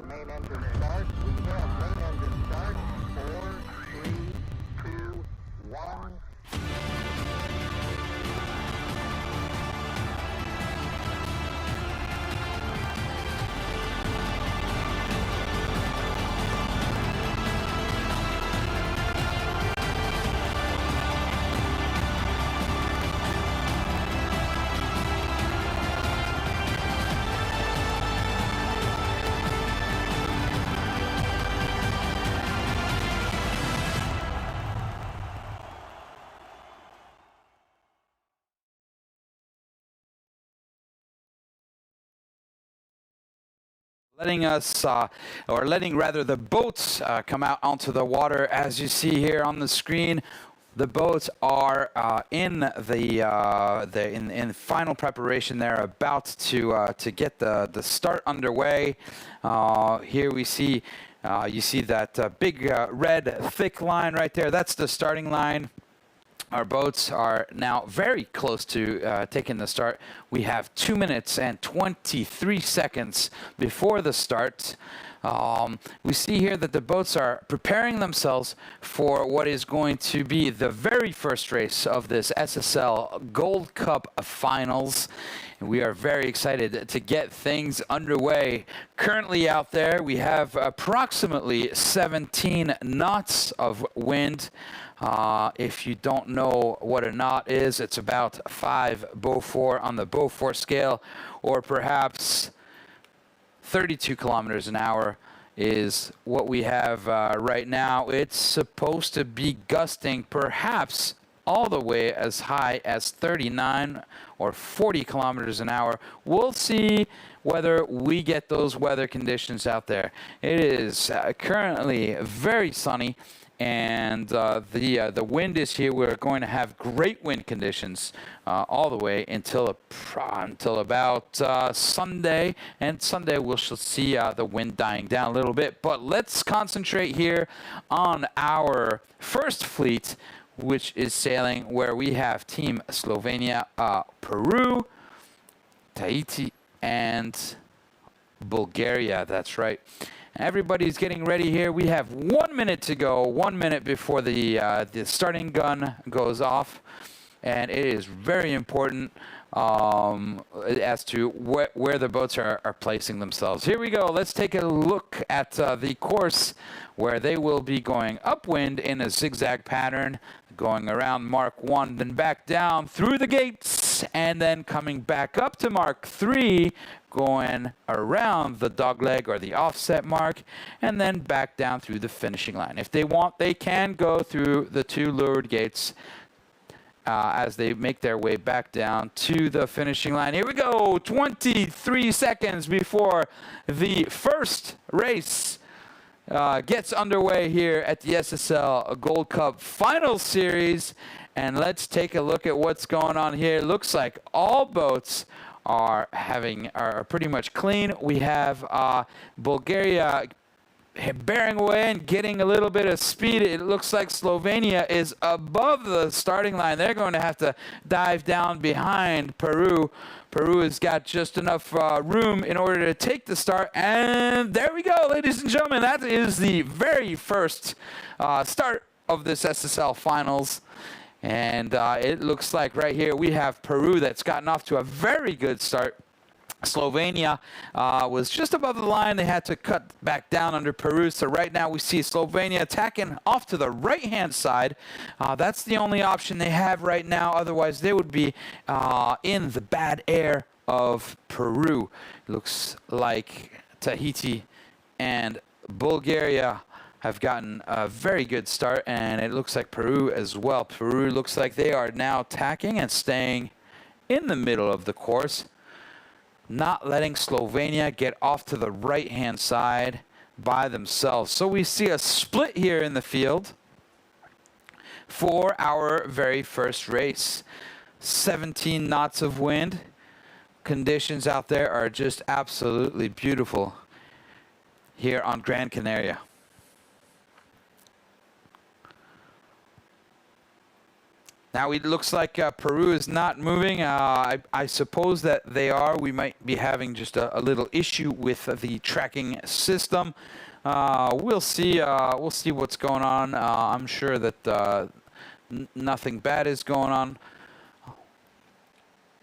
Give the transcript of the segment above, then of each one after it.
for main engine start. We have main engine start. 4, 3, 2, 1. Letting us, or letting rather the boats come out onto the water. As you see here on the screen, the boats are in in final preparation. They're about to get the start underway. Here we see, you see that big red thick line right there. That's the starting line. Our boats are now very close to taking the start. We have 2 minutes and 23 seconds before the start. We see here that the boats are preparing themselves for what is going to be the very first race of this SSL Gold Cup Finals. And we are very excited to get things underway. Currently out there, we have approximately 17 knots of wind. If you don't know what a knot is, it's about 5 Beaufort on the Beaufort scale, or perhaps 32 kilometers an hour is what we have right now. It's supposed to be gusting perhaps all the way as high as 39 or 40 kilometers an hour. We'll see whether we get those weather conditions out there. It is currently very sunny, and the wind is here. We're going to have great wind conditions all the way until about Sunday. And Sunday we'll see the wind dying down a little bit. But let's concentrate here on our first fleet, which is sailing, where we have Team Slovenia, Peru, Tahiti, and Bulgaria. That's right. Everybody's getting ready here. We have 1 minute to go, 1 minute before the starting gun goes off. And it is very important as to where the boats are placing themselves. Here we go. Let's take a look at the course, where they will be going upwind in a zigzag pattern, going around Mark 1, then back down through the gates, and then coming back up to Mark 3, going around the dogleg or the offset mark, and then back down through the finishing line. If they want, they can go through the 2 leeward gates as they make their way back down to the finishing line. Here we go, 23 seconds before the first race gets underway here at the SSL Gold Cup Final Series. And let's take a look at what's going on here. It looks like all boats are pretty much clean. We have Bulgaria bearing away and getting a little bit of speed. It looks like Slovenia is above the starting line. They're going to have to dive down behind Peru. Peru has got just enough room in order to take the start. And there we go, ladies and gentlemen. That is the very first start of this SSL Finals. And it looks like right here we have Peru that's gotten off to a very good start. Slovenia was just above the line. They had to cut back down under Peru. So right now we see Slovenia attacking off to the right-hand side. That's the only option they have right now. Otherwise, they would be in the bad air of Peru. Looks like Tahiti and Bulgaria have gotten a very good start, and it looks like Peru as well. Peru looks like they are now tacking and staying in the middle of the course, not letting Slovenia get off to the right-hand side by themselves. So we see a split here in the field for our very first race. 17 knots of wind. Conditions out there are just absolutely beautiful here on Gran Canaria. Now it looks like Peru is not moving. I suppose that they are. We might be having just a little issue with the tracking system. We'll see. We'll see what's going on. I'm sure that nothing bad is going on.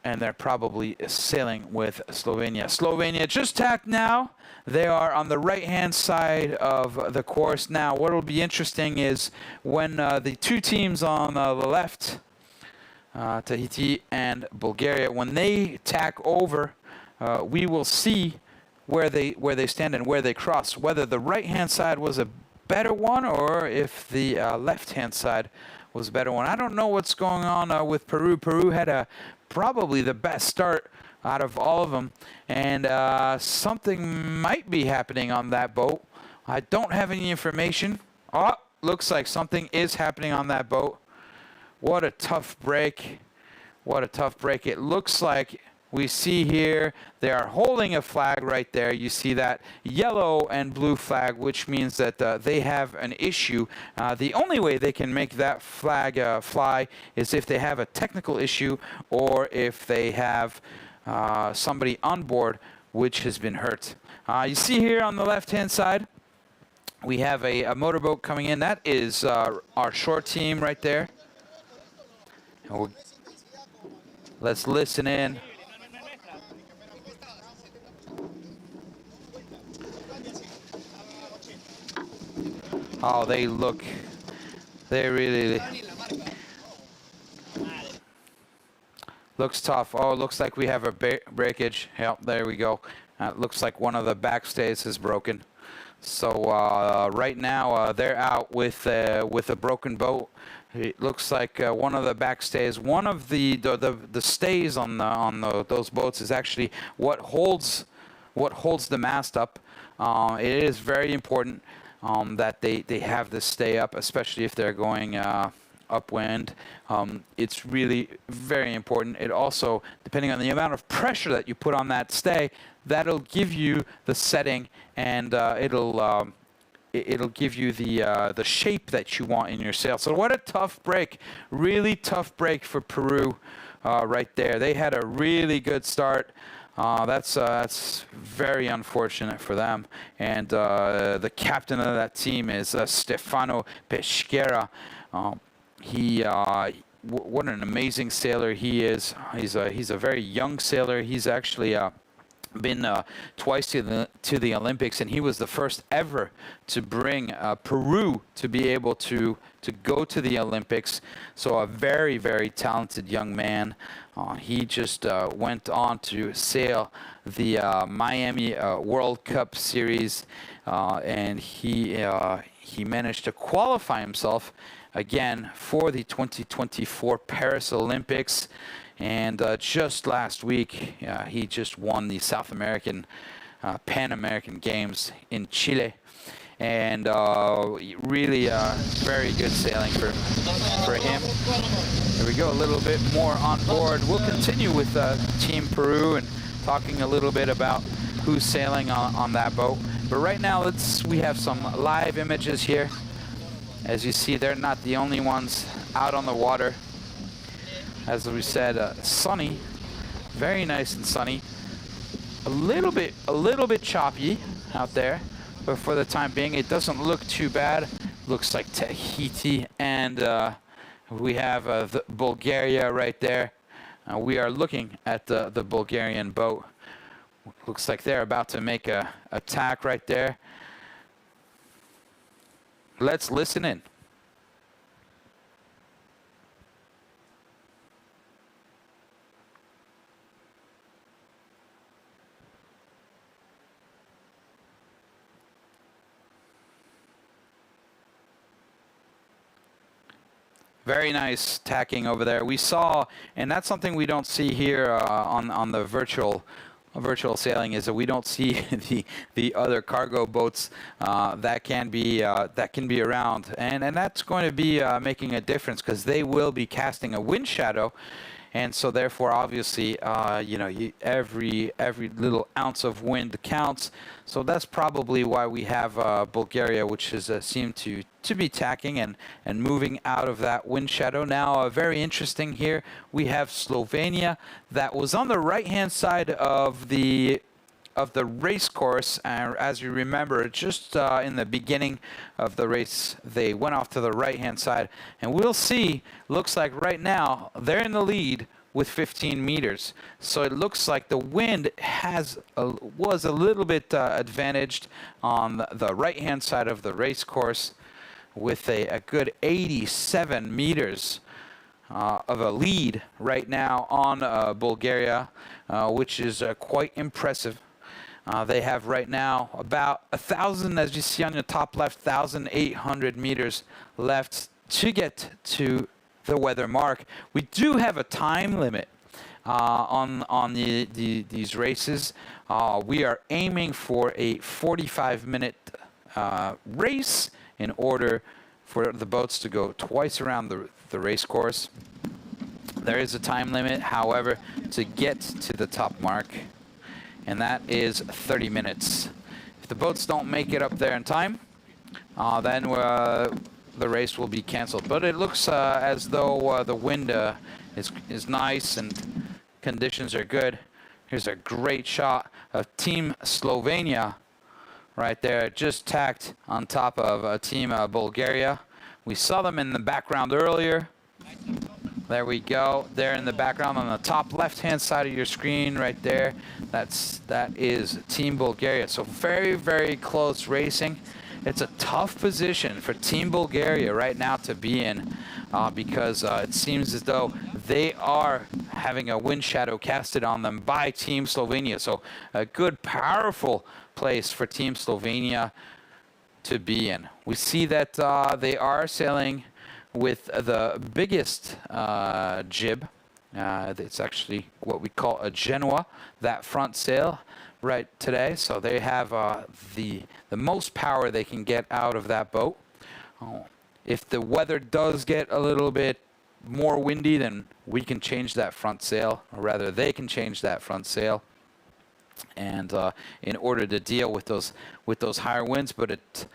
And they're probably sailing with Slovenia. Slovenia just tacked now. They are on the right-hand side of the course now. What will be interesting is when the two teams on the left, Tahiti and Bulgaria, when they tack over, we will see where they stand and where they cross. Whether the right-hand side was a better one or if the left-hand side was a better one. I don't know what's going on with Peru. Peru had probably the best start out of all of them, and something might be happening on that boat. I don't have any information. Oh, looks like something is happening on that boat. What a tough break. What a tough break. It looks like we see here they are holding a flag right there. You see that yellow and blue flag, which means that they have an issue. The only way they can make that flag fly is if they have a technical issue or if they have somebody on board which has been hurt. You see here on the left-hand side, we have a motorboat coming in. That is our shore team right there. Let's listen in. Oh, they really looks tough. Oh, it looks like we have a breakage. Yep, there we go. It looks like one of the backstays is broken. So right now they're out with a broken boat. It looks like one of the backstays, one of the stays on those boats is actually what holds the mast up. It is very important that they have this stay up, especially if they're going upwind. It's really very important. It also, depending on the amount of pressure that you put on that stay, that'll give you the setting, and it'll give you the shape that you want in your sail. So what a tough break, really tough break for Peru right there. They had a really good start. That's very unfortunate for them. And the captain of that team is Stefano Pesquera. What an amazing sailor he is. He's a very young sailor. He's actually been twice to the Olympics, and he was the first ever to bring Peru to be able to go to the Olympics. So a very, very talented young man. He just went on to sail the Miami World Cup Series, and he managed to qualify himself again for the 2024 Paris Olympics. And just last week, he just won the South American Pan American Games in Chile. And really very good sailing for him. There we go, a little bit more on board. We'll continue with Team Peru and talking a little bit about who's sailing on that boat. But right now, we have some live images here. As you see, they're not the only ones out on the water. As we said, sunny, very nice and sunny. A little bit choppy out there, but for the time being, it doesn't look too bad. Looks like Tahiti, and we have the Bulgaria right there. We are looking at the Bulgarian boat. Looks like they're about to make a attack right there. Let's listen in. Very nice tacking over there. We saw, and that's something we don't see here on the virtual sailing, is that we don't see the other cargo boats that can be around, and that's going to be making a difference, because they will be casting a wind shadow, And so therefore, obviously, you know, every little ounce of wind counts. So that's probably why we have Bulgaria, which has seemed to be tacking and moving out of that wind shadow. Now, very interesting here, we have Slovenia that was on the right-hand side of the race course, and as you remember, just in the beginning of the race, they went off to the right-hand side, and we'll see, looks like right now, they're in the lead with 15 meters. So it looks like the wind was a little bit advantaged on the right-hand side of the race course with a good 87 meters of a lead right now on Bulgaria, which is quite impressive. They have right now about 1,000, as you see on the top left, 1,800 meters left to get to the weather mark. We do have a time limit on these races. We are aiming for a 45-minute race in order for the boats to go twice around the race course. There is a time limit, however, to get to the top mark, and that is 30 minutes. If the boats don't make it up there in time, then the race will be canceled. But it looks as though the wind is nice and conditions are good. Here's a great shot of Team Slovenia right there, just tacked on top of Team Bulgaria. We saw them in the background earlier. There we go. There in the background on the top left-hand side of your screen right there. That is Team Bulgaria. So very, very close racing. It's a tough position for Team Bulgaria right now to be in because it seems as though they are having a wind shadow casted on them by Team Slovenia. So a good, powerful place for Team Slovenia to be in. We see that they are sailing with the biggest jib. It's actually what we call a Genoa, that front sail right today. So they have the most power they can get out of that boat. If the weather does get a little bit more windy, then we can change that front sail, or rather they can change that front sail, and in order to deal with those higher winds. But it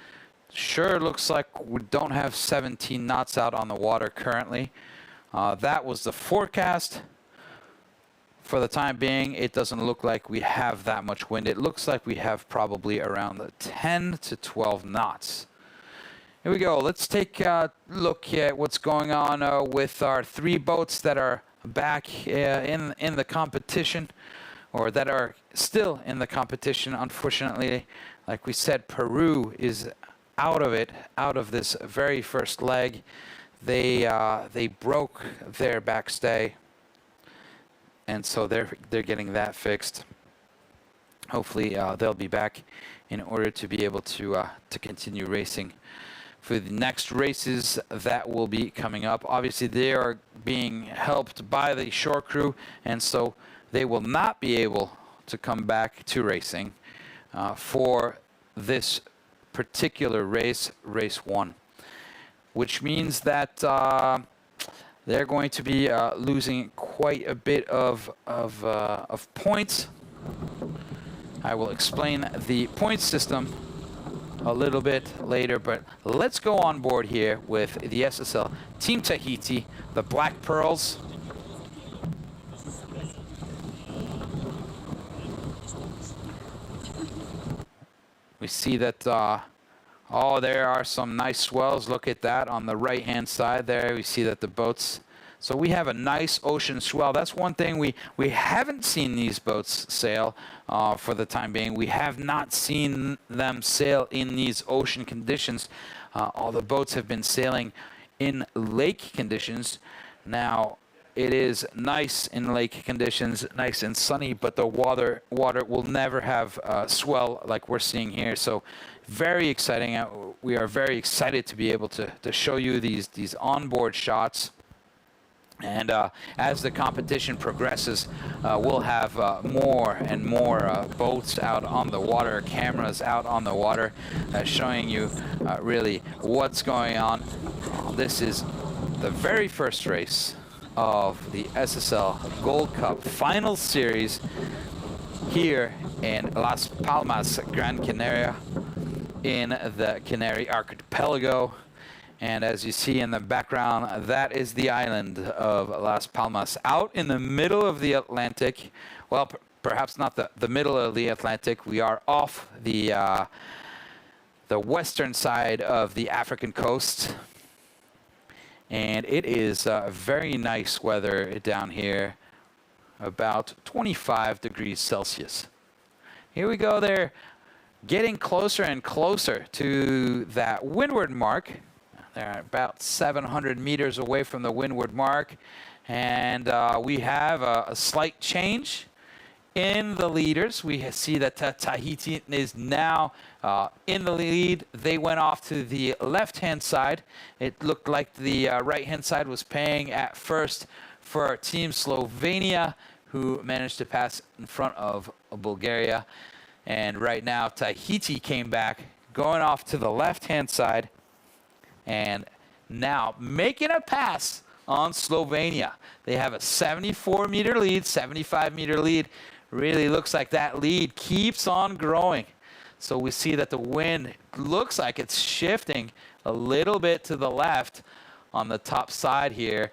sure looks like we don't have 17 knots out on the water currently. That was the forecast. For the time being, it doesn't look like we have that much wind. It looks like we have probably around 10 to 12 knots. Here we go. Let's take a look at what's going on with our three boats that are back in the competition, or that are still in the competition. Unfortunately, like we said, Peru is out of it, out of this very first leg. They broke their backstay, and so they're getting that fixed. Hopefully they'll be back in order to be able to continue racing for the next races that will be coming up. Obviously they are being helped by the shore crew, and so they will not be able to come back to racing for this particular race, race 1, which means that they're going to be losing quite a bit of points. I will explain the point system a little bit later, but let's go on board here with the SSL Team Tahiti, the Black Pearls. We see that oh, there are some nice swells. Look at that on the right-hand side there. We see that the boats. So we have a nice ocean swell. That's one thing we haven't seen these boats sail for the time being. We have not seen them sail in these ocean conditions. All the boats have been sailing in lake conditions. Now, it is nice in lake conditions, nice and sunny, but the water will never have swell like we're seeing here. So very exciting. We are very excited to be able to show you these onboard shots. And as the competition progresses, we'll have more and more boats out on the water, cameras out on the water, showing you really what's going on. This is the very first race of the SSL Gold Cup Final Series here in Las Palmas, Gran Canaria, in the Canary Archipelago. And as you see in the background, that is the island of Las Palmas, out in the middle of the Atlantic. Well, perhaps not the middle of the Atlantic. We are off the western side of the African coast. And it is very nice weather down here, about 25 degrees Celsius. Here we go there, getting closer and closer to that windward mark. They're about 700 meters away from the windward mark. And we have a slight change in the leaders. We see that Tahiti is now in the lead. They went off to the left-hand side. It looked like the right-hand side was paying at first for Team Slovenia, who managed to pass in front of Bulgaria. And right now, Tahiti came back, going off to the left-hand side, and now making a pass on Slovenia. They have a 74-meter lead, 75-meter lead. Really looks like that lead keeps on growing. So we see that the wind looks like it's shifting a little bit to the left on the top side here,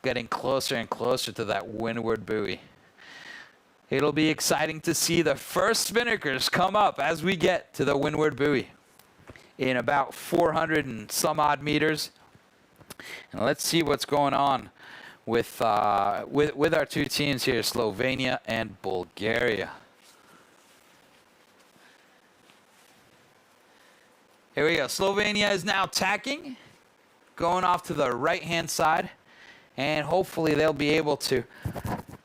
getting closer and closer to that windward buoy. It'll be exciting to see the first spinnakers come up as we get to the windward buoy in about 400 and some odd meters. And let's see what's going on with our two teams here, Slovenia and Bulgaria. Here we go. Slovenia is now tacking, going off to the right-hand side, and hopefully they'll be able to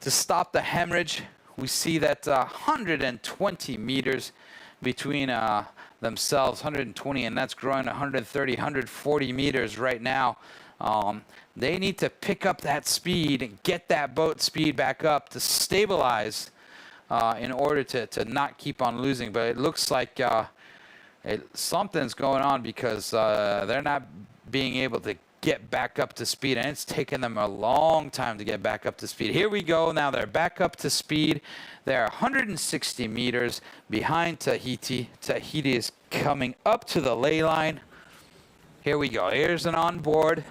stop the hemorrhage. We see that 120 meters between themselves, 120, and that's growing 130, 140 meters right now. They need to pick up that speed and get that boat speed back up to stabilize in order to not keep on losing. But it looks like something's going on, because they're not being able to get back up to speed, and it's taken them a long time to get back up to speed. Here we go. Now they're back up to speed. They're 160 meters behind Tahiti. Tahiti is coming up to the ley line. Here we go. Here's an onboard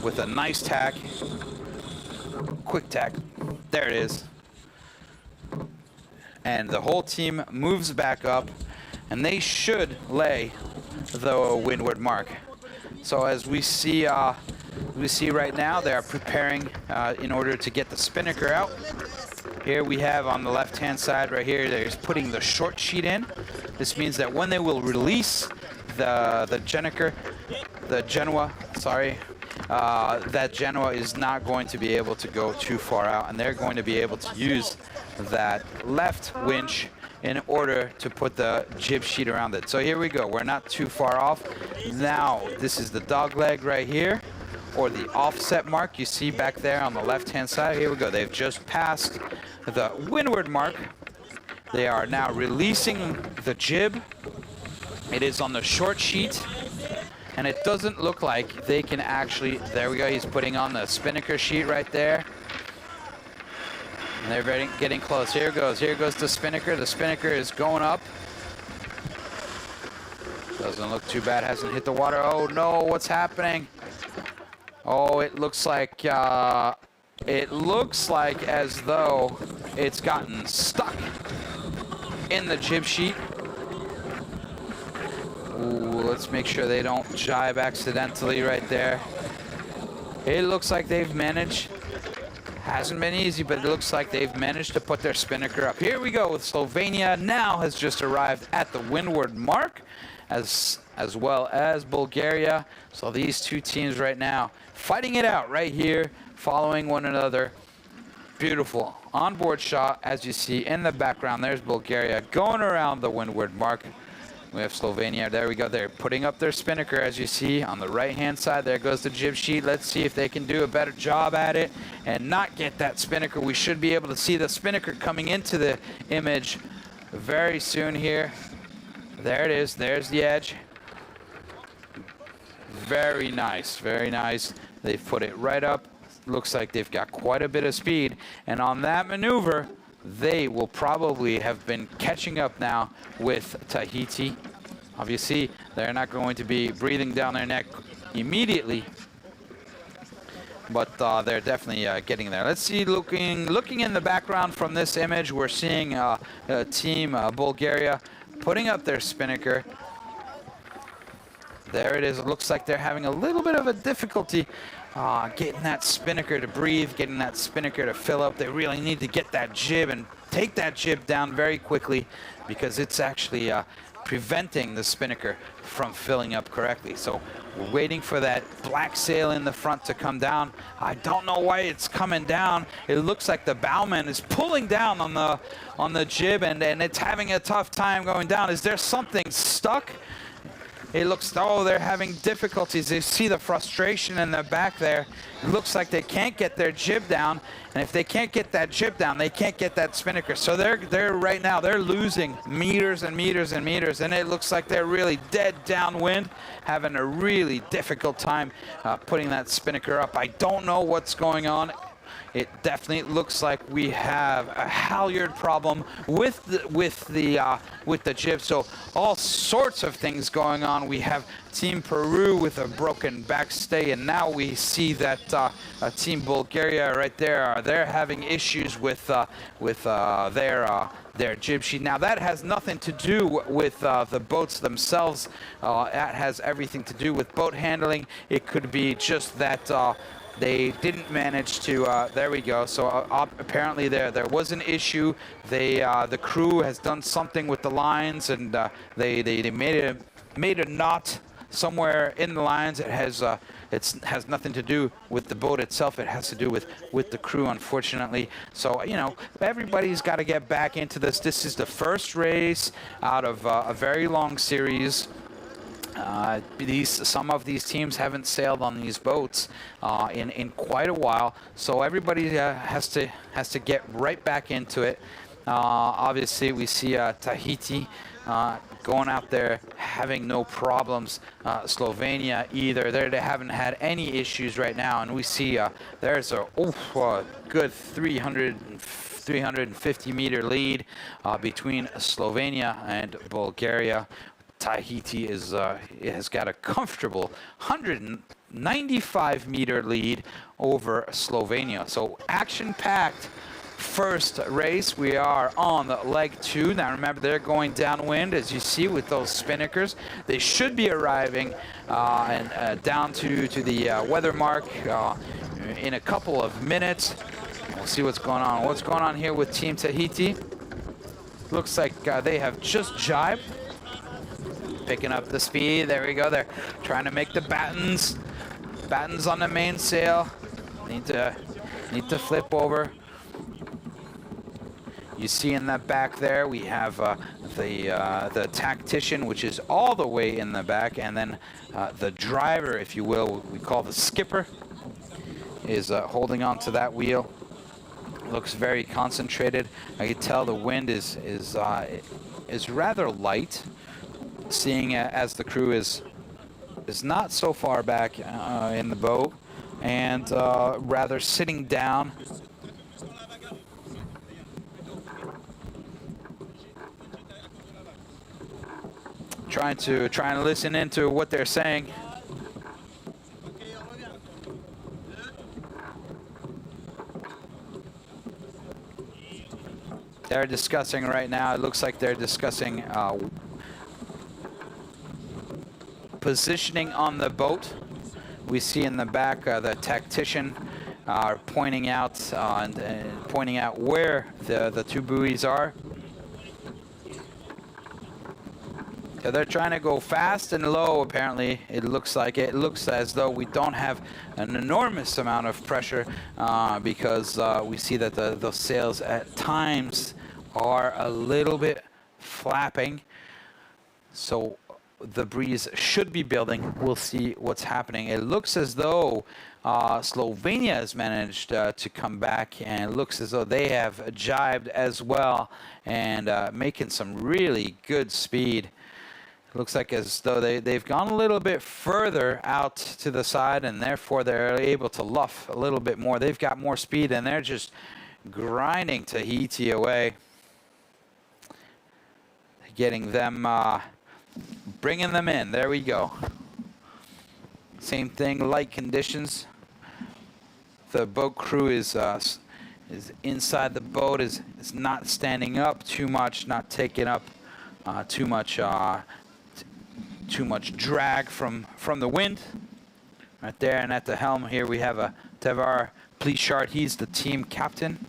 with a nice tack. Quick tack. There it is. And the whole team moves back up, and they should lay the windward mark. So as we see right now, they are preparing in order to get the spinnaker out. Here we have on the left-hand side right here, they're putting the short sheet in. This means that when they will release the Genoa, that Genoa is not going to be able to go too far out, and they're going to be able to use that left winch in order to put the jib sheet around it. So here we go. We're not too far off. Now, this is the dog leg right here, or the offset mark you see back there on the left-hand side. Here we go. They've just passed the windward mark. They are now releasing the jib. It is on the short sheet, and it doesn't look like they can actually... There we go. He's putting on the spinnaker sheet right there. And they're getting close. Here goes the spinnaker. The spinnaker is going up. Doesn't look too bad. Hasn't hit the water. Oh no, what's happening? Oh, it looks like as though it's gotten stuck in the jib sheet. Ooh, let's make sure they don't jibe accidentally right there. It looks like they've managed. Hasn't been easy, but it looks like they've managed to put their spinnaker up. Here we go with Slovenia. Now has just arrived at the windward mark, as well as Bulgaria. So these two teams right now fighting it out right here, following one another. Beautiful onboard shot, as you see in the background. There's Bulgaria going around the windward mark. We have Slovenia. There we go. They're putting up their spinnaker, as you see on the right-hand side. There goes the jib sheet. Let's see if they can do a better job at it and not get that spinnaker. We should be able to see the spinnaker coming into the image very soon here. There it is. There's the edge. Very nice. Very nice. They've put it right up. Looks like they've got quite a bit of speed. And on that maneuver, they will probably have been catching up now with Tahiti. Obviously, they're not going to be breathing down their neck immediately, but they're definitely getting there. Let's see, looking in the background from this image, we're seeing Team Bulgaria putting up their spinnaker. There it is. It looks like they're having a little bit of a difficulty getting that spinnaker to breathe, getting that spinnaker to fill up. They really need to get that jib and take that jib down very quickly, because it's actually preventing the spinnaker from filling up correctly. So we're waiting for that black sail in the front to come down. I don't know why it's coming down. It looks like the bowman is pulling down on the jib, and it's having a tough time going down. Is there something stuck? It looks, oh, they're having difficulties. You see the frustration in the back there. It looks like they can't get their jib down, and if they can't get that jib down, they can't get that spinnaker. So they're right now, they're losing meters and meters and meters, and it looks like they're really dead downwind, having a really difficult time putting that spinnaker up. I don't know what's going on. It definitely looks like we have a halyard problem with the jib. So all sorts of things going on. We have Team Peru with a broken backstay, and now we see that Team Bulgaria right there. They're having issues with their jib sheet. Now that has nothing to do with the boats themselves. That has everything to do with boat handling. It could be just that. They didn't manage to, there we go. So apparently there was an issue. The crew has done something with the lines, and they made a knot somewhere in the lines. It has nothing to do with the boat itself. It has to do with the crew, unfortunately. So, you know, everybody's got to get back into this. This is the first race out of a very long series. Some of these teams haven't sailed on these boats in quite a while, so everybody has to get right back into it. Obviously, we see Tahiti going out there having no problems. Slovenia either. They haven't had any issues right now, and we see there's a good 350 meter lead between Slovenia and Bulgaria. Tahiti has got a comfortable 195 meter lead over Slovenia. So action-packed first race. We are on leg 2. Now remember, they're going downwind, as you see, with those spinnakers. They should be arriving down to the weather mark in a couple of minutes. We'll see what's going on. What's going on here with Team Tahiti? Looks like they have just jibed. Picking up the speed. There we go. They're trying to make the battens on the mainsail. Need to flip over. You see in the back there we have the tactician, which is all the way in the back, and then the driver, if you will, we call the skipper, is holding on to that wheel. Looks very concentrated. I can tell the wind is rather light, seeing as the crew is not so far back in the boat, and rather sitting down. Trying to listen into what they're saying. They're discussing right now. It looks like they're discussing positioning on the boat. We see in the back the tactician pointing out where the two buoys are. Yeah, they're trying to go fast and low, apparently. It looks like it. It looks as though we don't have an enormous amount of pressure because we see that the sails at times are a little bit flapping. So the breeze should be building. We'll see what's happening. It looks as though Slovenia has managed to come back, and it looks as though they have jibed as well and making some really good speed. Looks like as though they've gone a little bit further out to the side, and therefore they're able to luff a little bit more. They've got more speed, and they're just grinding Tahiti away. Getting them, bringing them in. There we go. Same thing, light conditions. The boat crew is inside the boat, is not standing up too much, not taking up too much drag from the wind. Right there, and at the helm here we have a Tevar Plichard. He's the team captain.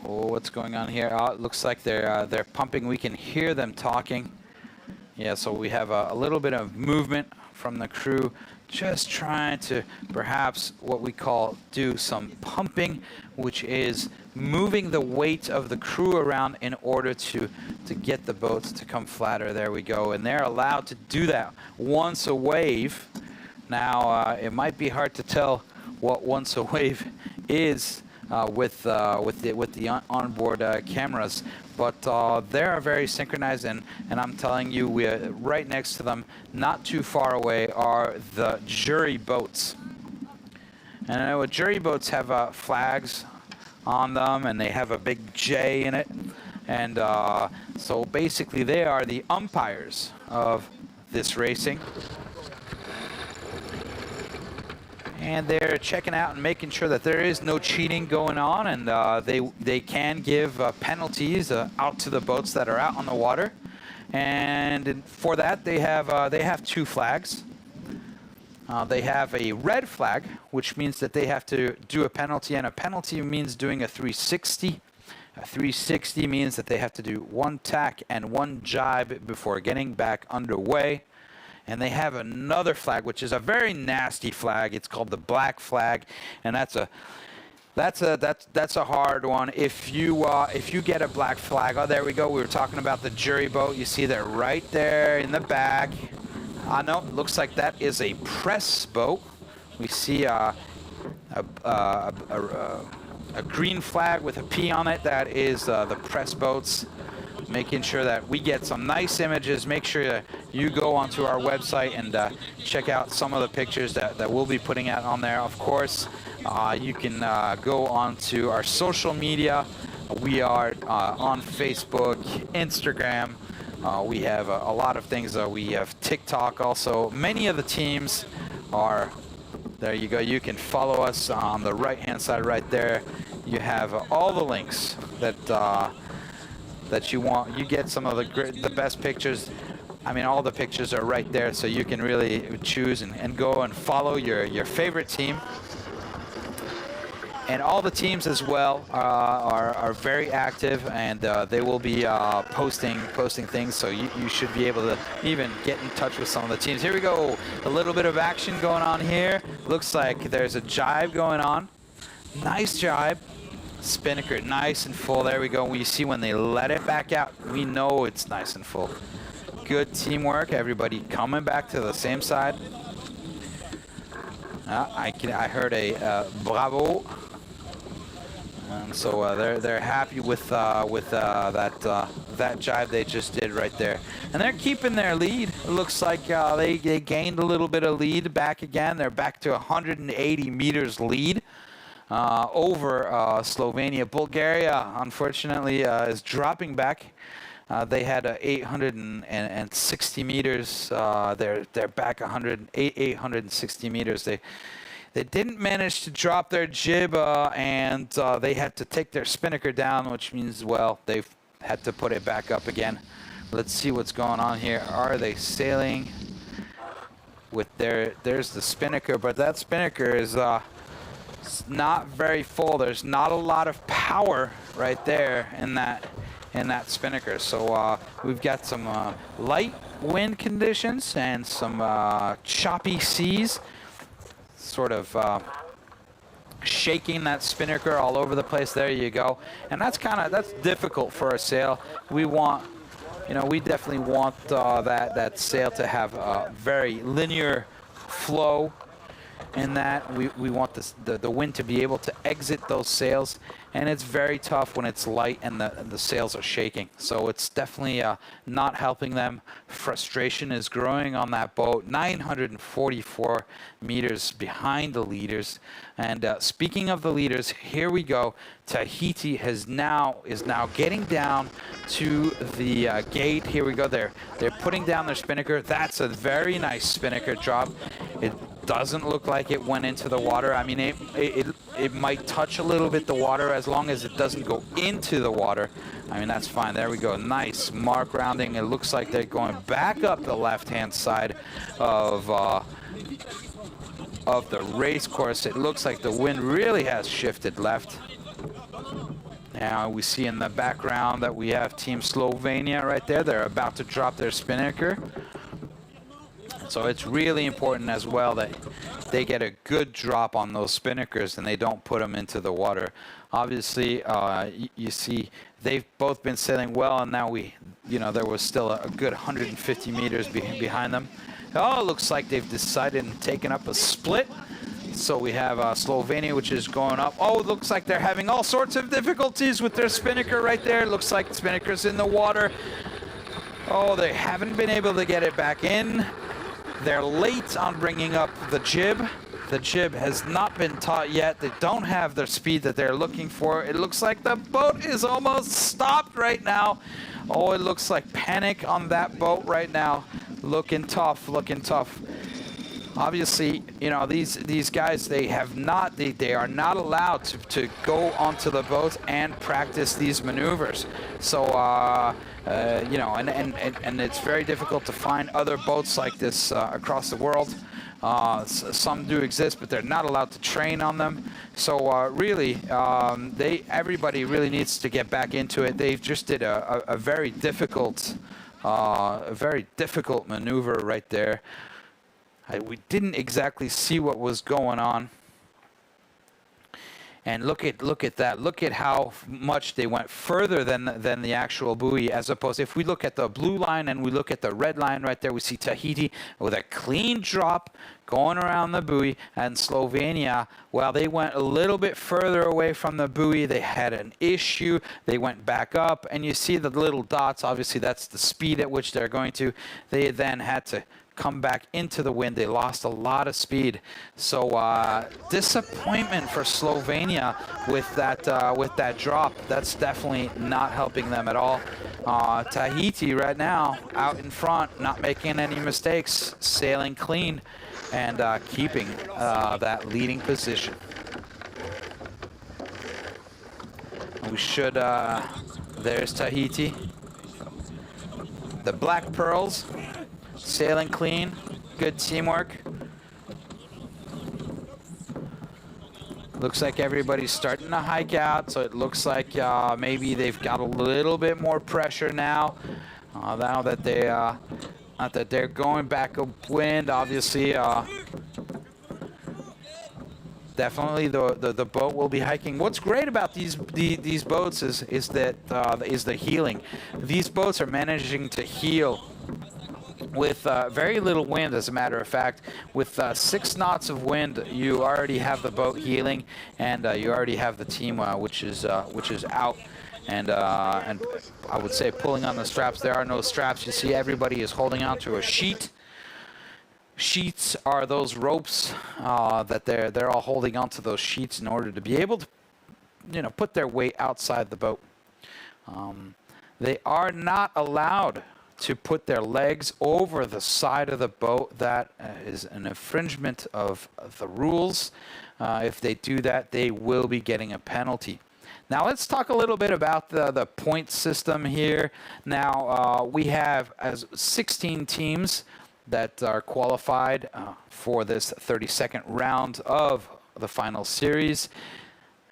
Oh, what's going on here? Oh, it looks like they're pumping. We can hear them talking. Yeah, so we have a little bit of movement from the crew, just trying to perhaps what we call do some pumping, which is moving the weight of the crew around in order to get the boats to come flatter. There we go. And they're allowed to do that once a wave. Now, it might be hard to tell what once a wave is with the onboard cameras, but they are very synchronized, and I'm telling you, we're right next to them, not too far away, are the jury boats. And I know jury boats have flags on them, and they have a big J in it, and so basically they are the umpires of this racing. And they're checking out and making sure that there is no cheating going on, and they can give penalties out to the boats that are out on the water. And for that, they have two flags. They have a red flag, which means that they have to do a penalty, and a penalty means doing a 360. A 360 means that they have to do one tack and one jibe before getting back underway. And they have another flag, which is a very nasty flag. It's called the black flag, and that's a hard one. If you get a black flag, oh, there we go. We were talking about the jury boat. You see that right there in the back. No, it looks like that is a press boat. We see a green flag with a P on it. That is the press boats. Making sure that we get some nice images. Make sure that you go onto our website and check out some of the pictures that we'll be putting out on there. Of course, you can go onto our social media. We are on Facebook, Instagram. We have a lot of things. We have TikTok also. Many of the teams are, there you go. You can follow us on the right-hand side right there. You have all the links that you want. You get some of the best pictures. I mean, all the pictures are right there, so you can really choose and go and follow your favorite team. And all the teams as well are very active, and they will be posting things, so you should be able to even get in touch with some of the teams. Here we go, a little bit of action going on here. Looks like there's a jibe going on. Nice jibe. Spinnaker nice and full. There we go. We see when they let it back out, we know it's nice and full. Good teamwork. Everybody coming back to the same side. I heard a bravo. So they're happy with that jibe they just did right there, and they're keeping their lead. It looks like they gained a little bit of lead back again. They're back to 180 meters lead. Over Slovenia. Bulgaria, unfortunately, is dropping back. They had 860 meters. They're back 860 meters. They didn't manage to drop their jib, and they had to take their spinnaker down, which means, well, they've had to put it back up again. Let's see what's going on here. Are they sailing with there's the spinnaker, but that spinnaker is not very full. There's not a lot of power right there in that spinnaker. So we've got some light wind conditions and some choppy seas, sort of shaking that spinnaker all over the place. There you go. And that's difficult for a sail. We want, we definitely want that sail to have a very linear flow. in that. We want the wind to be able to exit those sails, and it's very tough when it's light and the sails are shaking. So it's definitely not helping them. Frustration is growing on that boat. 944 meters behind the leaders. And speaking of the leaders, here we go. Tahiti is now getting down to the gate. Here we go. They're putting down their spinnaker. That's a very nice spinnaker drop. It doesn't look like it went into the water. I mean, it might touch a little bit the water, as long as it doesn't go into the water. I mean, that's fine. There we go. Nice mark rounding. It looks like they're going back up the left-hand side of the race course. It looks like the wind really has shifted left. Now we see in the background that we have Team Slovenia right there. They're about to drop their spinnaker. So it's really important as well that they get a good drop on those spinnakers and they don't put them into the water. Obviously, you see they've both been sailing well, and now there was still a good 150 meters behind them. Oh, it looks like they've decided and taken up a split. So we have Slovenia, which is going up. Oh, it looks like they're having all sorts of difficulties with their spinnaker right there. It looks like the spinnaker's in the water. Oh, they haven't been able to get it back in. They're late on bringing up the jib. The jib has not been taut yet. They don't have the speed that they're looking for. It looks like the boat is almost stopped right now. Oh, it looks like panic on that boat right now. Looking tough, looking tough. Obviously, these guys, they are not allowed to go onto the boat and practice these maneuvers. So, and it's very difficult to find other boats like this across the world. Some do exist, but they're not allowed to train on them. So really, everybody really needs to get back into it. They just did a very difficult maneuver right there. We didn't exactly see what was going on. And look at that. Look at how much they went further than the actual buoy, as opposed, if we look at the blue line and we look at the red line right there, we see Tahiti with a clean drop going around the buoy, and Slovenia, well, they went a little bit further away from the buoy. They had an issue. They went back up, and you see the little dots. Obviously, that's the speed at which they're going to. They then had to come back into the wind. They lost a lot of speed. So disappointment for Slovenia with that drop. That's definitely not helping them at all. Tahiti right now out in front, not making any mistakes, sailing clean, and keeping that leading position. We should, there's Tahiti. The Black Pearls, sailing clean, good teamwork. Looks like everybody's starting to hike out, so it looks like maybe they've got a little bit more pressure now. Now that they're going back upwind, obviously. Definitely, the boat will be hiking. What's great about these boats is the heeling. These boats are managing to heel with very little wind. As a matter of fact, with 6 knots of wind, you already have the boat heeling, and you already have the team which is out. And I would say pulling on the straps. There are no straps. You see, everybody is holding on to a sheet. Sheets are those ropes that they're all holding onto those sheets in order to be able to, put their weight outside the boat. They are not allowed to put their legs over the side of the boat. That is an infringement of the rules. If they do that, they will be getting a penalty. Now let's talk a little bit about the point system here. Now we have 16 teams that are qualified for this 32nd round of the final series.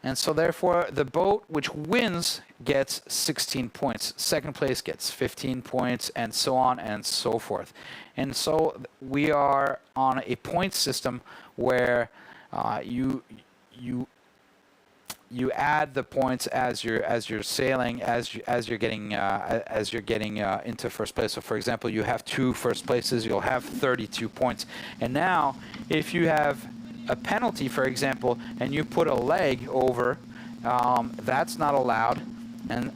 And so therefore, the boat which wins gets 16 points. Second place gets 15 points, and so on and so forth. And so we are on a point system where you add the points as you're sailing, as you're getting into first place. So for example, you have 2 first places, you'll have 32 points. And now if you have a penalty, for example, and you put a leg over, that's not allowed. And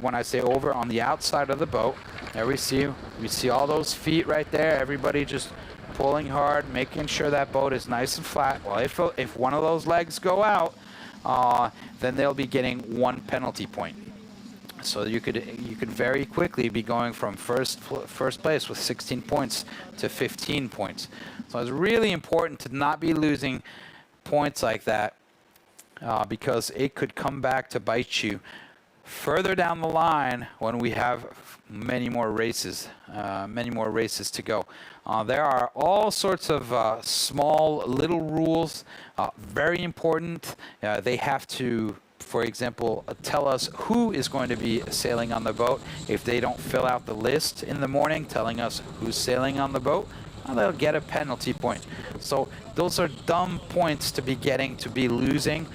when I say over, on the outside of the boat, there we see all those feet right there. Everybody just pulling hard, making sure that boat is nice and flat. Well, if one of those legs go out, then they'll be getting 1 penalty point. So you could very quickly be going from first place with 16 points to 15 points. So it's really important to not be losing points like that, because it could come back to bite you further down the line when we have many more races to go. There are all sorts of small little rules, very important. They have to, for example, tell us who is going to be sailing on the boat. If they don't fill out the list in the morning telling us who's sailing on the boat, they'll get a penalty point. So those are dumb points to be losing.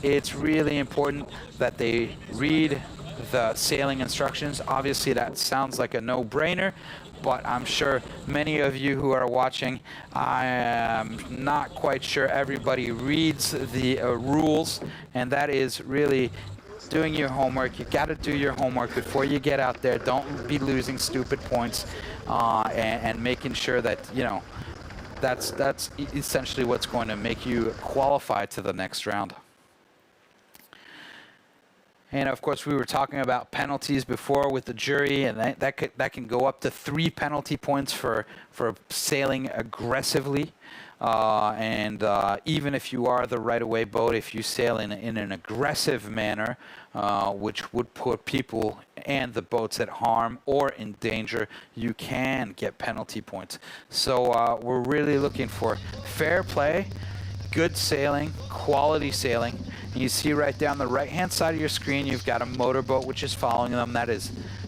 It's really important that they read the sailing instructions. Obviously, that sounds like a no-brainer, but I'm sure many of you who are watching, I am not quite sure everybody reads the rules, and that is really doing your homework. You got to do your homework before you get out there. Don't be losing stupid points, and making sure that, you know, that's essentially what's going to make you qualify to the next round. And of course, we were talking about penalties before with the jury, and that can go up to 3 penalty points for sailing aggressively. Even if you are the right-of-way boat, if you sail in an aggressive manner, which would put people and the boats at harm or in danger, you can get penalty points. So we're really looking for fair play, good sailing, quality sailing. And you see right down the right-hand side of your screen, you've got a motorboat which is following them.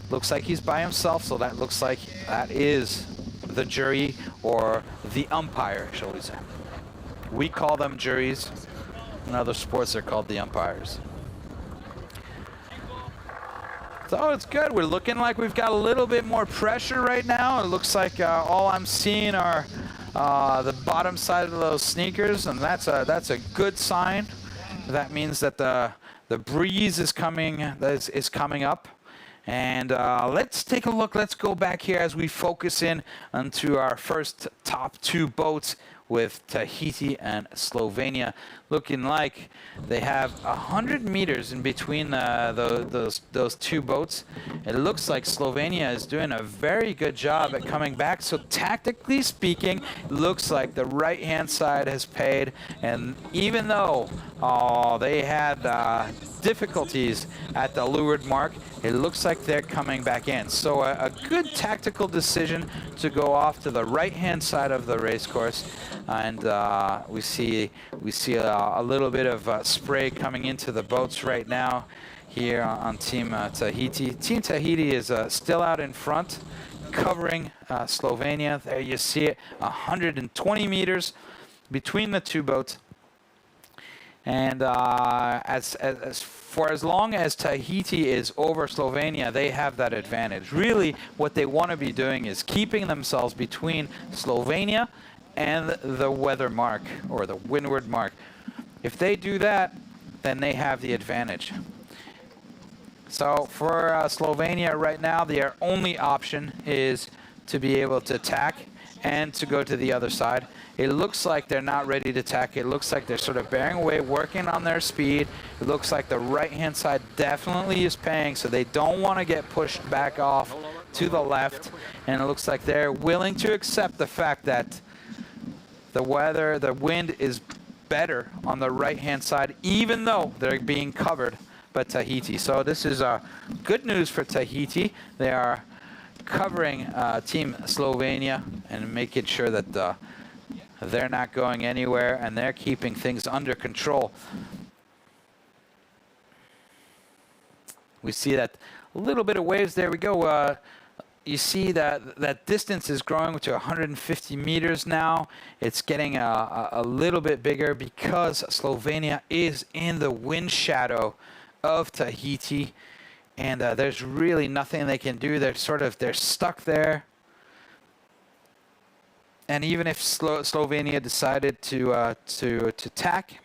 Looks like he's by himself, so that looks like that is the jury, or the umpire, shall we say. We call them juries. In other sports, they're called the umpires. So it's good. We're looking like we've got a little bit more pressure right now. It looks like all I'm seeing are the bottom side of those sneakers, and that's a good sign. That means that the breeze is coming up. And let's take a look. Let's go back here as we focus in onto our first top 2 boats with Tahiti and Slovenia. Looking like they have 100 meters in between those 2 boats. It looks like Slovenia is doing a very good job at coming back. So tactically speaking, it looks like the right-hand side has paid. And even though they had difficulties at the leeward mark, it looks like they're coming back in. So a good tactical decision to go off to the right-hand side of the race course. And we see a little bit of spray coming into the boats right now here on Team Tahiti. Team Tahiti is still out in front, covering Slovenia. There you see it, 120 meters between the 2 boats. And for as long as Tahiti is over Slovenia, they have that advantage. Really, what they want to be doing is keeping themselves between Slovenia and the weather mark, or the windward mark. If they do that, then they have the advantage. So for Slovenia right now, their only option is to be able to tack and to go to the other side. It looks like they're not ready to tack. It looks like they're sort of bearing away, working on their speed. It looks like the right-hand side definitely is paying, so they don't want to get pushed back off to the left. And it looks like they're willing to accept the fact that the wind is better on the right-hand side, even though they're being covered by Tahiti. So this is good news for Tahiti. They are covering Team Slovenia and making sure that they're not going anywhere, and they're keeping things under control. We see that a little bit of waves. There we go. You see that distance is growing to 150 meters now. It's getting a little bit bigger because Slovenia is in the wind shadow of Tahiti, and there's really nothing they can do. They're stuck there. And even if Slovenia decided to tack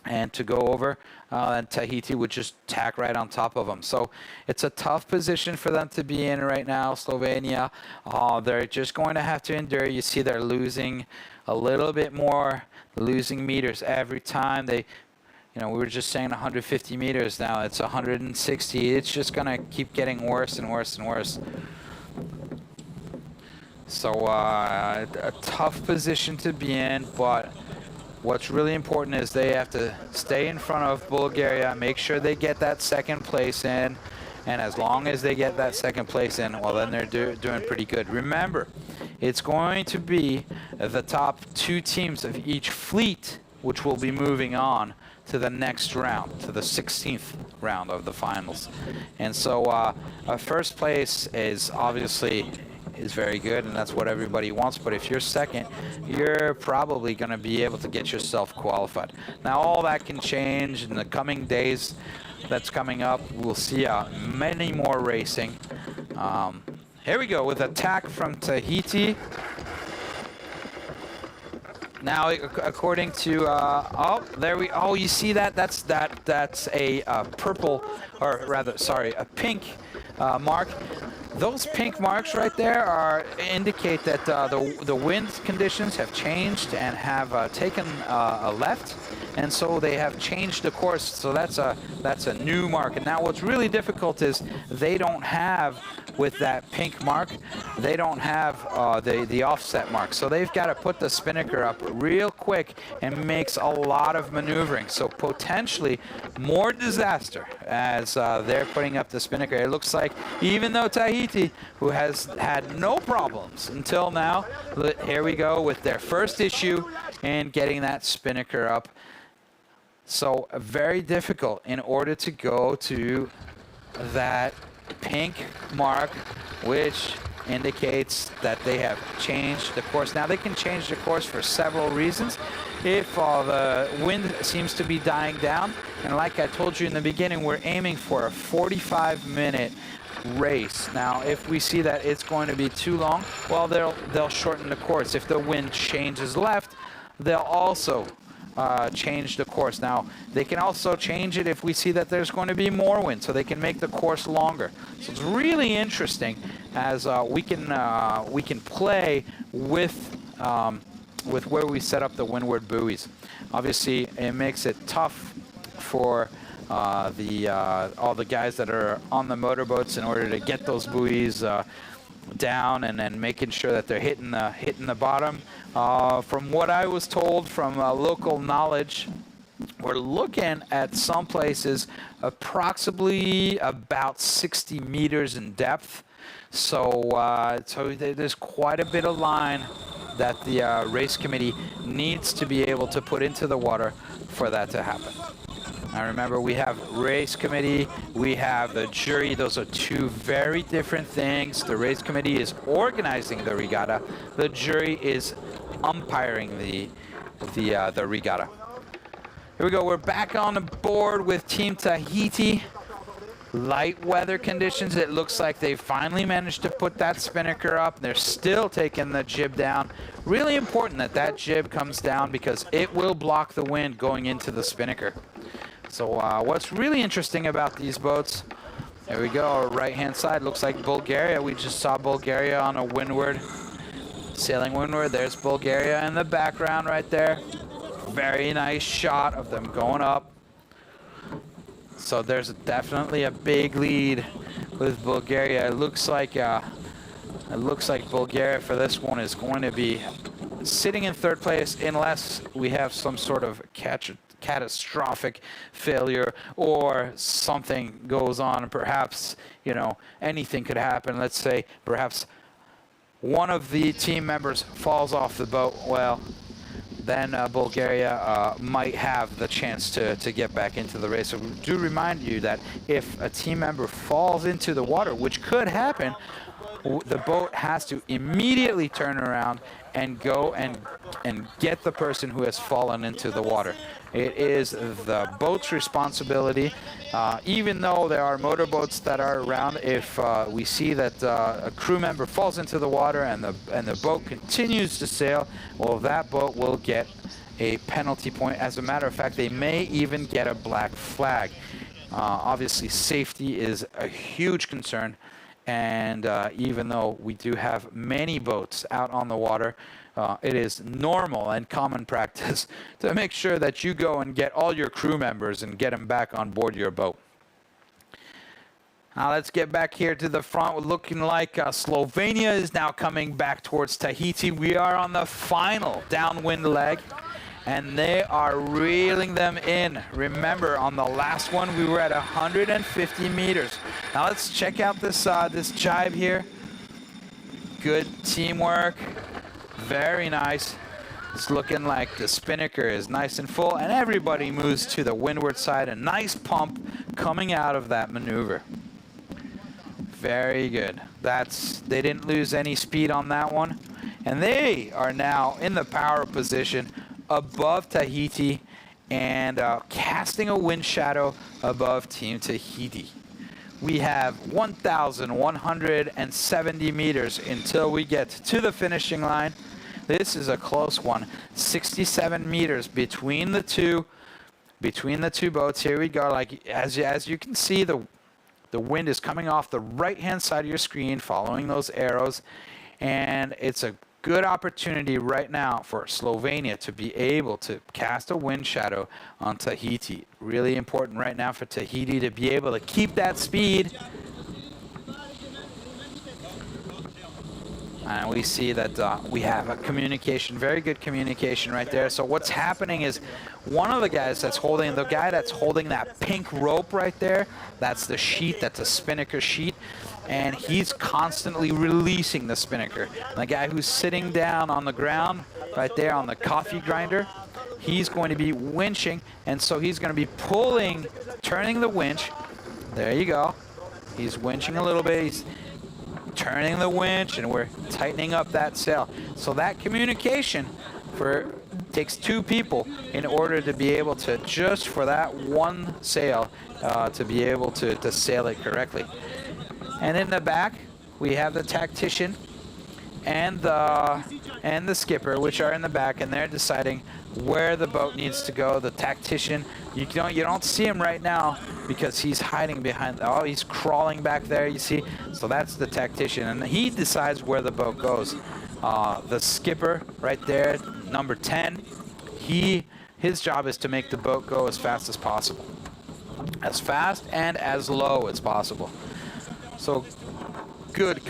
and to go over, and Tahiti would just tack right on top of them. So it's a tough position for them to be in right now, Slovenia. They're just going to have to endure. You see they're losing a little bit more, losing meters every time. They, we were just saying 150 meters, now it's 160. It's just going to keep getting worse and worse and worse. So a tough position to be in, but what's really important is they have to stay in front of Bulgaria, make sure they get that second place in, and as long as they get that second place in, well, then they're doing pretty good. Remember, it's going to be the top 2 teams of each fleet which will be moving on to the next round, to the 16th round of the finals. And so first place is obviously very good, and that's what everybody wants. But if you're second, you're probably going to be able to get yourself qualified. Now, all that can change in the coming days that's coming up. We'll see many more racing. Here we go with attack from Tahiti. Now, according to you see that that's a purple, or rather, sorry, a pink mark. Those pink marks right there indicate that the wind conditions have changed and have taken a left, and so they have changed the course. So that's a new mark. And now what's really difficult is they don't have, with that pink mark, they don't have the offset mark. So they've got to put the spinnaker up real quick, and makes a lot of maneuvering. So potentially more disaster as they're putting up the spinnaker. It looks like even though Tahiti, who has had no problems until now, here we go with their first issue and getting that spinnaker up. So very difficult in order to go to that pink mark, which indicates that they have changed the course. Now, they can change the course for several reasons. If the wind seems to be dying down, and like I told you in the beginning, we're aiming for a 45-minute race. Now, if we see that it's going to be too long, well, they'll shorten the course. If the wind changes left, they'll also change the course. Now, they can also change it if we see that there's going to be more wind, so they can make the course longer. So it's really interesting as we can play with where we set up the windward buoys. Obviously, it makes it tough for all the guys that are on the motorboats in order to get those buoys down, and then making sure that they're hitting the bottom. From what I was told from local knowledge, we're looking at some places approximately about 60 meters in depth. So there's quite a bit of line that the race committee needs to be able to put into the water for that to happen. Now remember, we have race committee, we have the jury. Those are two very different things. The race committee is organizing the regatta. The jury is umpiring the regatta. Here we go. We're back on the board with Team Tahiti. Light weather conditions. It looks like they finally managed to put that spinnaker up. They're still taking the jib down. Really important that that jib comes down, because it will block the wind going into the spinnaker. So what's really interesting about these boats, there we go, right-hand side, looks like Bulgaria. We just saw Bulgaria on a windward, sailing windward. There's Bulgaria in the background right there. Very nice shot of them going up. So there's definitely a big lead with Bulgaria. It looks like Bulgaria for this one is going to be sitting in third place, unless we have some sort of catastrophic failure or something goes on. Perhaps, anything could happen. Let's say perhaps one of the team members falls off the boat. Well, then Bulgaria might have the chance to get back into the race. So we do remind you that if a team member falls into the water, which could happen, the boat has to immediately turn around and go and get the person who has fallen into the water. It is the boat's responsibility. Even though there are motorboats that are around, if we see that a crew member falls into the water and the boat continues to sail, well, that boat will get a penalty point. As a matter of fact, they may even get a black flag. Obviously, safety is a huge concern. And even though we do have many boats out on the water, it is normal and common practice to make sure that you go and get all your crew members and get them back on board your boat. Now let's get back here to the front. Looking like Slovenia is now coming back towards Tahiti. We are on the final downwind leg, and they are reeling them in. Remember, on the last one, we were at 150 meters. Now let's check out this this jibe here. Good teamwork. Very nice. It's looking like the spinnaker is nice and full, and everybody moves to the windward side. A nice pump coming out of that maneuver. Very good. They didn't lose any speed on that one. And they are now in the power position above Tahiti and casting a wind shadow above Team Tahiti. We have 1,170 meters until we get to the finishing line. This is a close one. 67 meters between the two boats. Here we go. Like as you can see, the wind is coming off the right-hand side of your screen, following those arrows, and it's a good opportunity right now for Slovenia to be able to cast a wind shadow on Tahiti. Really important right now for Tahiti to be able to keep that speed. And we see that we have a communication, very good communication right there. So what's happening is one of the guys that's holding, the guy that's holding that pink rope right there, that's the sheet, that's a spinnaker sheet, and he's constantly releasing the spinnaker. The guy who's sitting down on the ground right there on the coffee grinder, he's going to be winching, and so he's going to be pulling, turning the winch. There you go. He's winching a little bit. He's turning the winch, and we're tightening up that sail. So that communication takes two people in order to be able to, just for that one sail, to be able to sail it correctly. And in the back, we have the tactician and the skipper, which are in the back, and they're deciding where the boat needs to go. The tactician, you don't see him right now because he's hiding behind. Oh, he's crawling back there. You see, so that's the tactician, and he decides where the boat goes. The skipper, right there, number 10. His job is to make the boat go as fast as possible, as fast and as low as possible. So good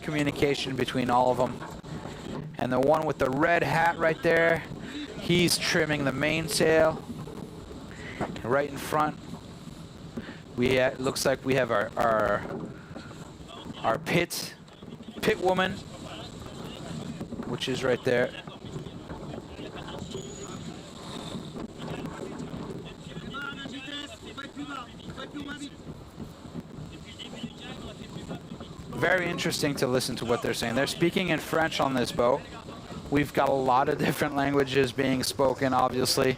communication between all of them. And the one with the red hat right there, he's trimming the mainsail. Right in front, it looks like we have our pit woman, which is right there. Very interesting to listen to what they're saying. They're speaking in French on this boat. We've got a lot of different languages being spoken, obviously.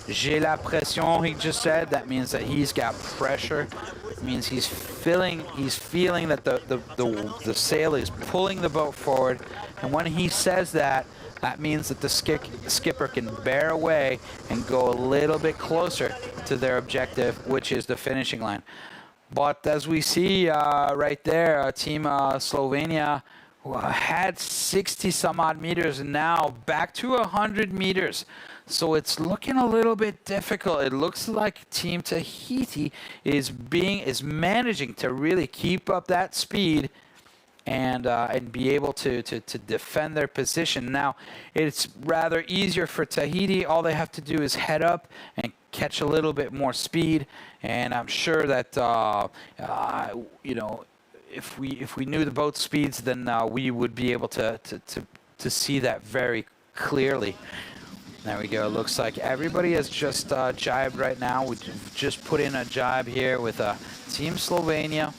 J'ai la pression, he just said. That means that he's got pressure. It means he's feeling that the sail is pulling the boat forward. And when he says that, that means that the skipper can bear away and go a little bit closer to their objective, which is the finishing line. But as we see right there, Team Slovenia had 60 some odd meters, and now back to 100 meters. So it's looking a little bit difficult. It looks like Team Tahiti is managing to really keep up that speed and be able to defend their position. Now, it's rather easier for Tahiti. All they have to do is head up and catch a little bit more speed. And I'm sure that if we knew the boat speeds, then we would be able to see that very clearly. There we go. Looks like everybody has just jibed right now. We just put in a jibe here with Team Slovenia.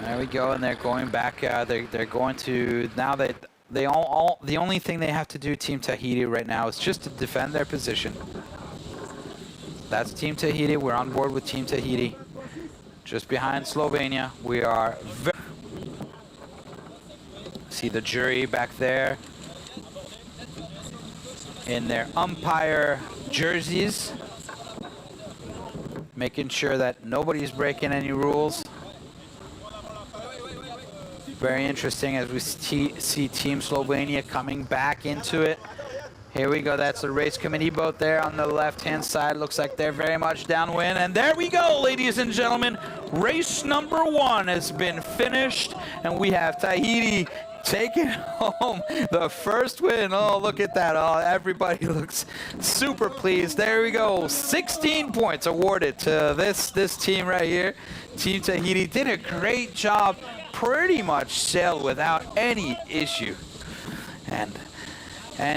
There we go, and they're going back. They're going to now that the only thing they have to do, Team Tahiti, right now is just to defend their position. That's Team Tahiti. We're on board with Team Tahiti. Just behind Slovenia. We are see the jury back there in their umpire jerseys, making sure that nobody's breaking any rules. Very interesting as we see Team Slovenia coming back into it. Here we go. That's the race committee boat there on the left-hand side. Looks like they're very much downwind. And there we go, ladies and gentlemen. Race number 1 has been finished, and we have Tahiti taking home the first win. Oh, look at that. Oh, everybody looks super pleased. There we go. 16 points awarded to this team right here. Team Tahiti did a great job. Pretty much sailed without any issue. And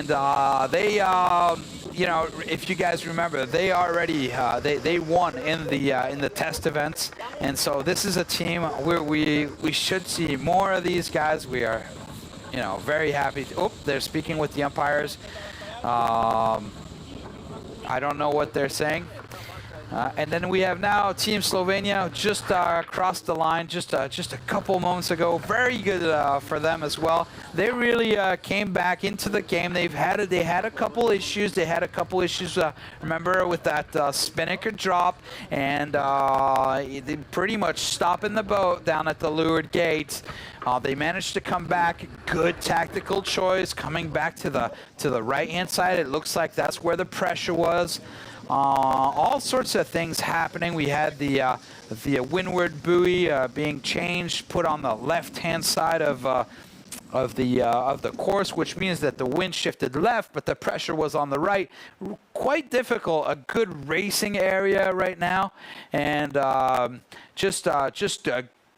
they, you know, if you guys remember, they already they won in the test events, and so this is a team where we should see more of these guys. We are, you know, very happy. Oh, they're speaking with the umpires. I don't know what they're saying. And then we have now Team Slovenia just crossed the line just a couple moments ago. Very good for them as well. They really came back into the game. They had a couple issues. They had a couple issues. Remember with that spinnaker drop, and they pretty much stopping the boat down at the leeward gate. They managed to come back. Good tactical choice, coming back to the right-hand side. It looks like that's where the pressure was. All sorts of things happening. We had the windward buoy being changed, put on the left-hand side of the course, which means that the wind shifted left, but the pressure was on the right. Quite difficult. A good racing area right now, and just a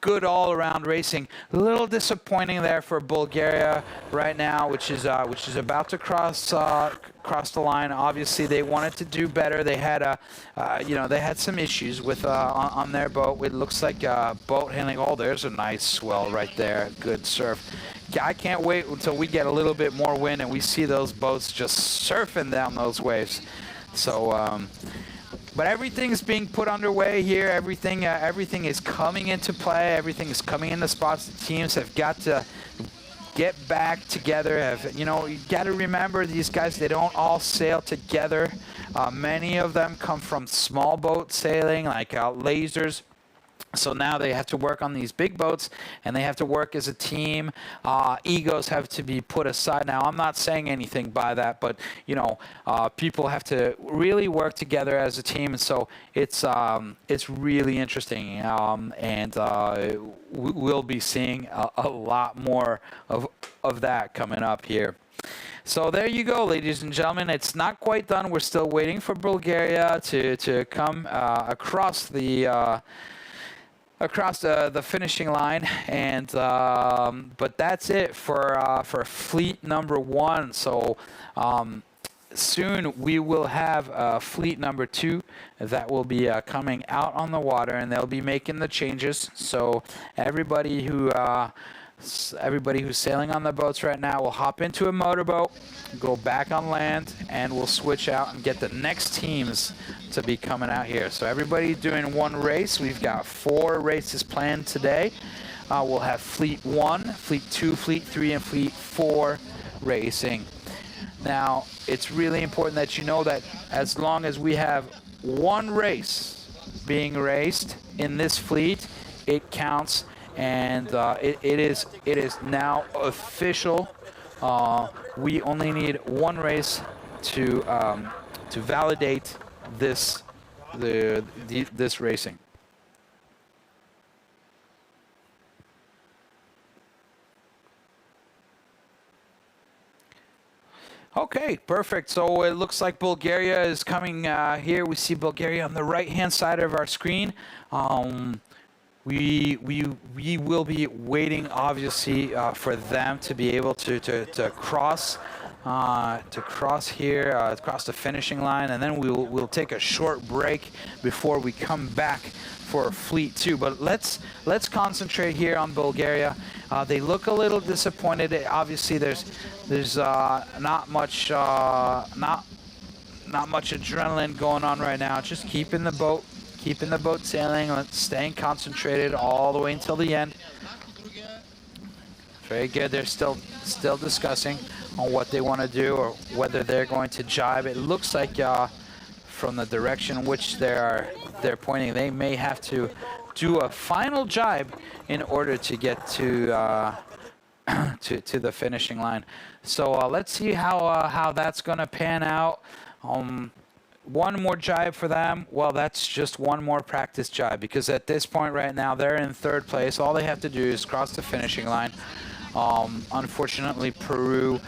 good all-around racing. A little disappointing there for Bulgaria right now, which is about to cross the line. Obviously, they wanted to do better. They had they had some issues with on their boat. It looks like boat handling. Oh, there's a nice swell right there. Good surf. I can't wait until we get a little bit more wind and we see those boats just surfing down those waves. So. But everything's being put underway here. Everything is coming into play. Everything is coming into spots. The teams have got to get back together. You got to remember these guys. They don't all sail together. Many of them come from small boat sailing, like lasers. So now they have to work on these big boats, and they have to work as a team. Egos have to be put aside. Now, I'm not saying anything by that, but people have to really work together as a team. And so it's really interesting, and we'll be seeing a lot more of that coming up here. So there you go, ladies and gentlemen. It's not quite done. We're still waiting for Bulgaria to come across the finishing line, and but that's it for fleet number 1. So soon we will have fleet number 2 that will be coming out on the water, and they'll be making the changes. So everybody who's sailing on the boats right now will hop into a motorboat, go back on land, and we'll switch out and get the next teams to be coming out here. So everybody doing one race. We've got 4 races planned today. We'll have Fleet 1, Fleet 2, Fleet 3, and Fleet 4 racing. Now, it's really important that you know that as long as we have one race being raced in this fleet, it counts. And it is now official. We only need one race to validate this racing. Okay, perfect. So it looks like Bulgaria is coming here. We see Bulgaria on the right-hand side of our screen. we will be waiting, obviously, for them to be able to cross here, across the finishing line, and then we'll take a short break before we come back for Fleet 2. But let's concentrate here on Bulgaria. They look a little disappointed. Obviously, there's not much adrenaline going on right now. Just keeping the boat sailing, staying concentrated all the way until the end. Very good. They're still discussing on what they want to do or whether they're going to jibe. It looks like from the direction in which they're pointing, they may have to do a final jibe in order to get to the finishing line. So let's see how that's going to pan out. One more jibe for them. Well, that's just one more practice jibe, because at this point right now they're in third place. All they have to do is cross the finishing line. Unfortunately, Peru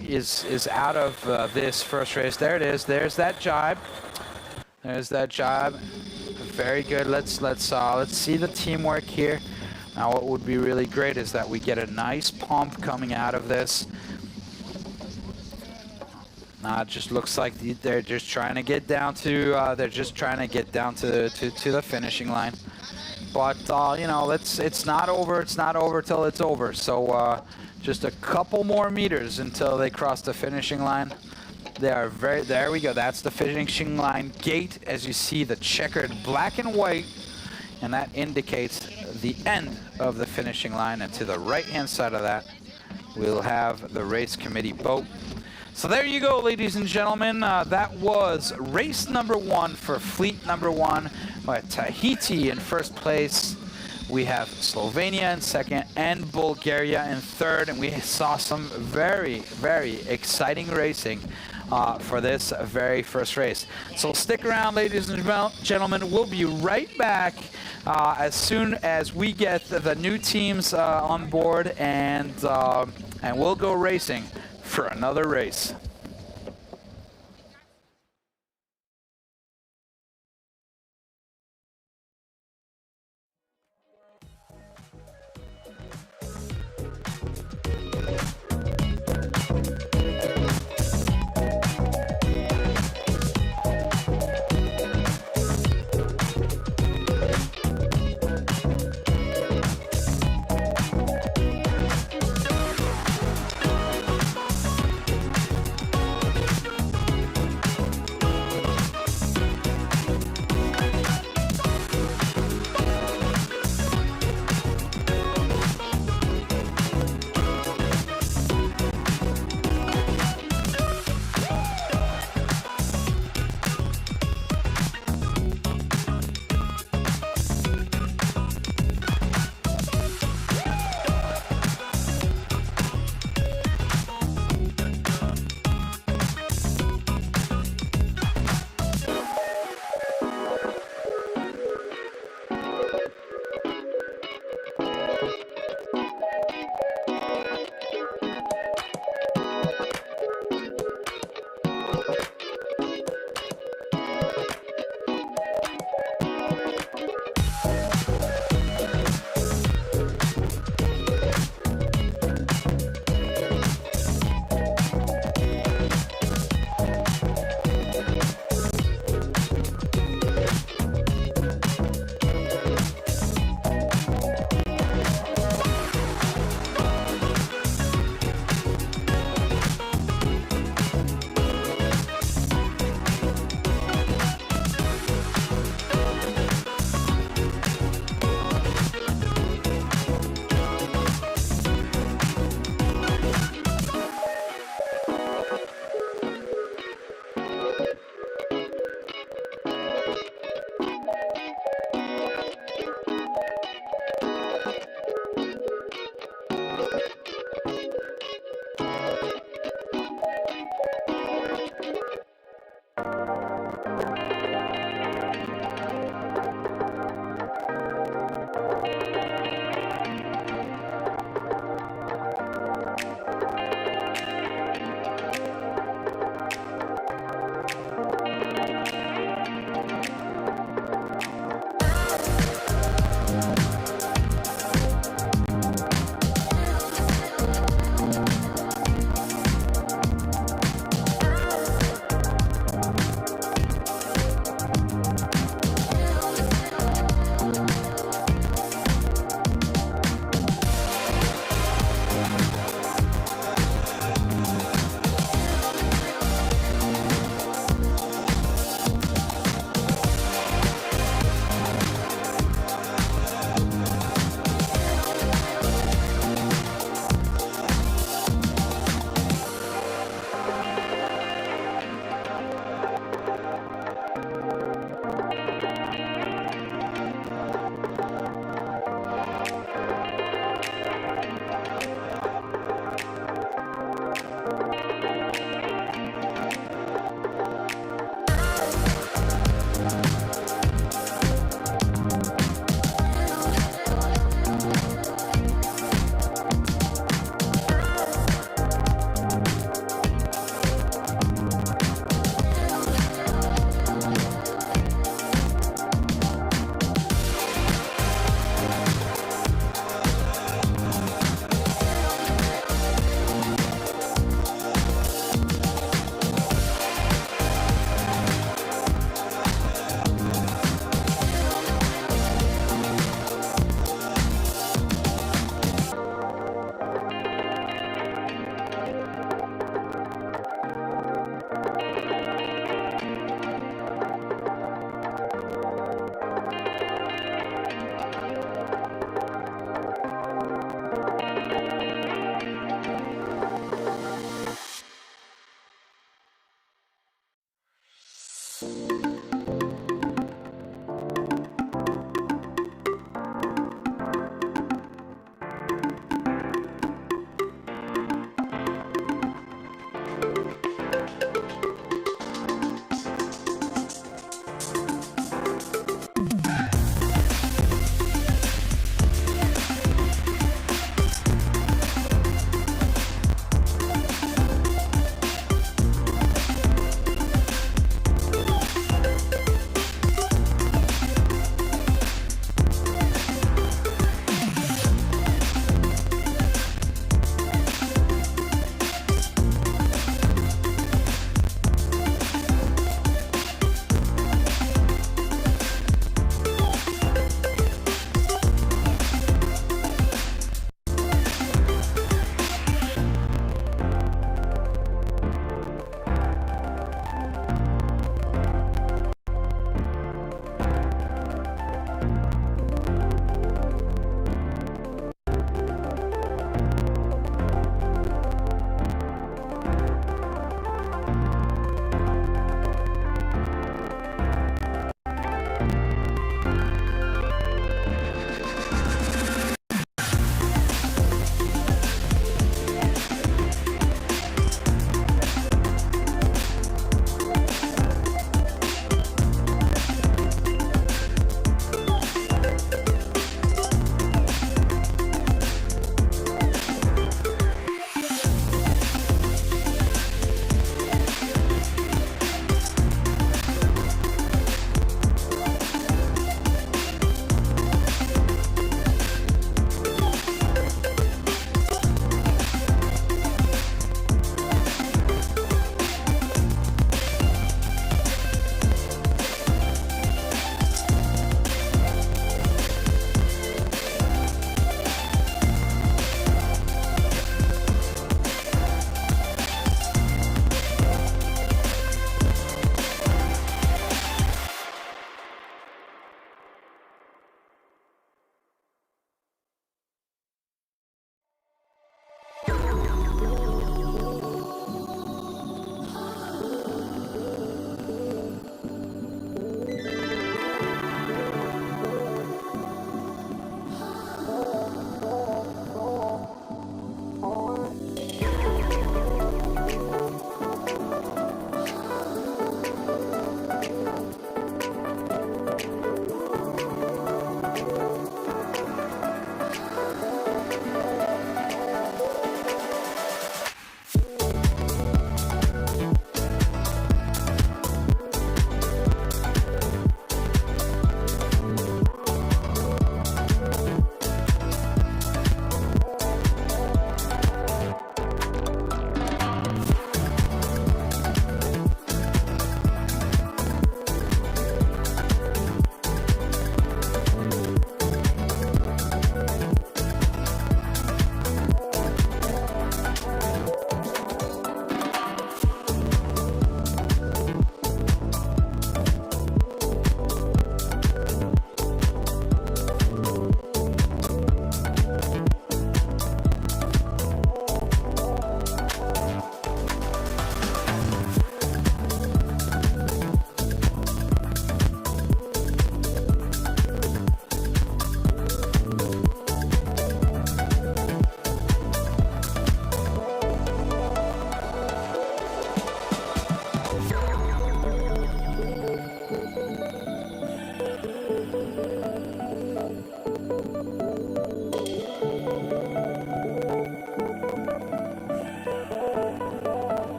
is out of this first race. There it is. There's that jibe. There's that jibe. Very good. Let's see the teamwork here. Now, what would be really great is that we get a nice pump coming out of this. It just looks like they're just trying to get down to the finishing line. But you know, it's not over. It's not over till it's over. So just a couple more meters until they cross the finishing line. There we go. That's the finishing line gate, as you see the checkered black and white, and that indicates the end of the finishing line. And to the right-hand side of that, we'll have the race committee boat. So there you go, ladies and gentlemen. That was race number 1 for Fleet number 1. Tahiti in first place. We have Slovenia in second and Bulgaria in third. And we saw some very, very exciting racing for this very first race. So stick around, ladies and gentlemen. We'll be right back as soon as we get the new teams on board, and we'll go racing for another race.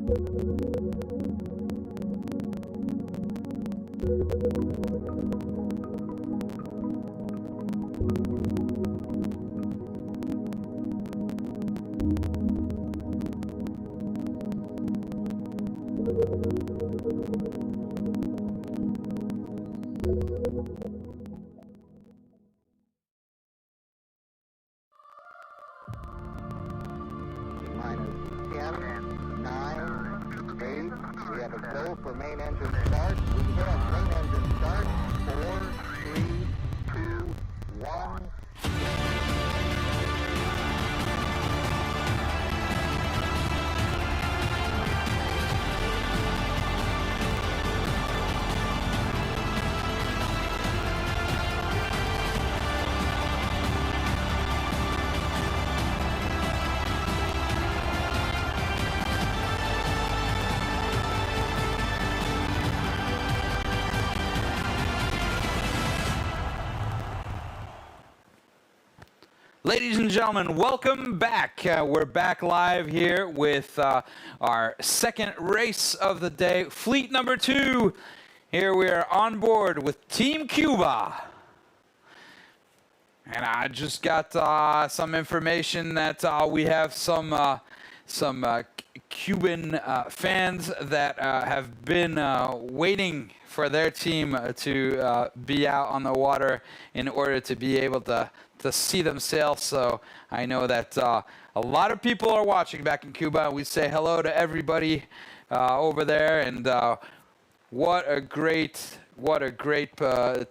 Minus 10, 9, 8. We have a go for main engine start. We have main engine start. 4, 3, 2, 1. Ladies and gentlemen, welcome back. We're back live here with our second race of the day, fleet number 2. Here we are on board with Team Cuba. And I just got some information that we have some Cuban fans that have been waiting for their team to be out on the water in order to be able to see themselves. So I know that a lot of people are watching back in Cuba. We say hello to everybody over there, and what a great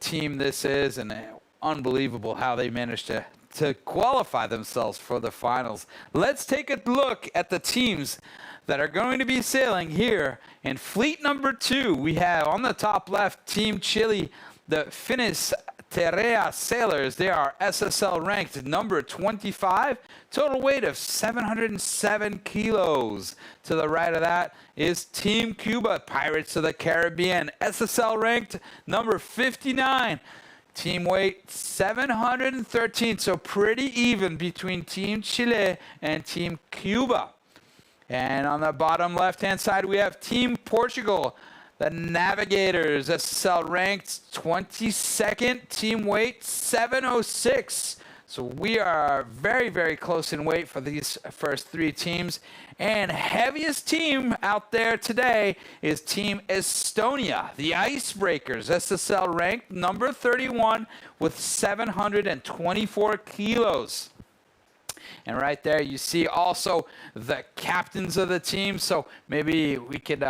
team this is, and unbelievable how they managed to qualify themselves for the finals. Let's take a look at the teams that are going to be sailing here in fleet number 2. We have on the top left Team Chile, the Finnish Terea sailors. They are SSL ranked number 25, total weight of 707 kilos. To the right of that is Team Cuba, Pirates of the Caribbean, SSL ranked number 59. Team weight 713, so pretty even between Team Chile and Team Cuba. And on the bottom left-hand side, we have Team Portugal, the Navigators, SSL ranked 22nd, team weight 706. So we are very, very close in weight for these first 3 teams. And heaviest team out there today is Team Estonia, the Icebreakers, SSL ranked number 31 with 724 kilos. And right there you see also the captains of the team. So maybe we could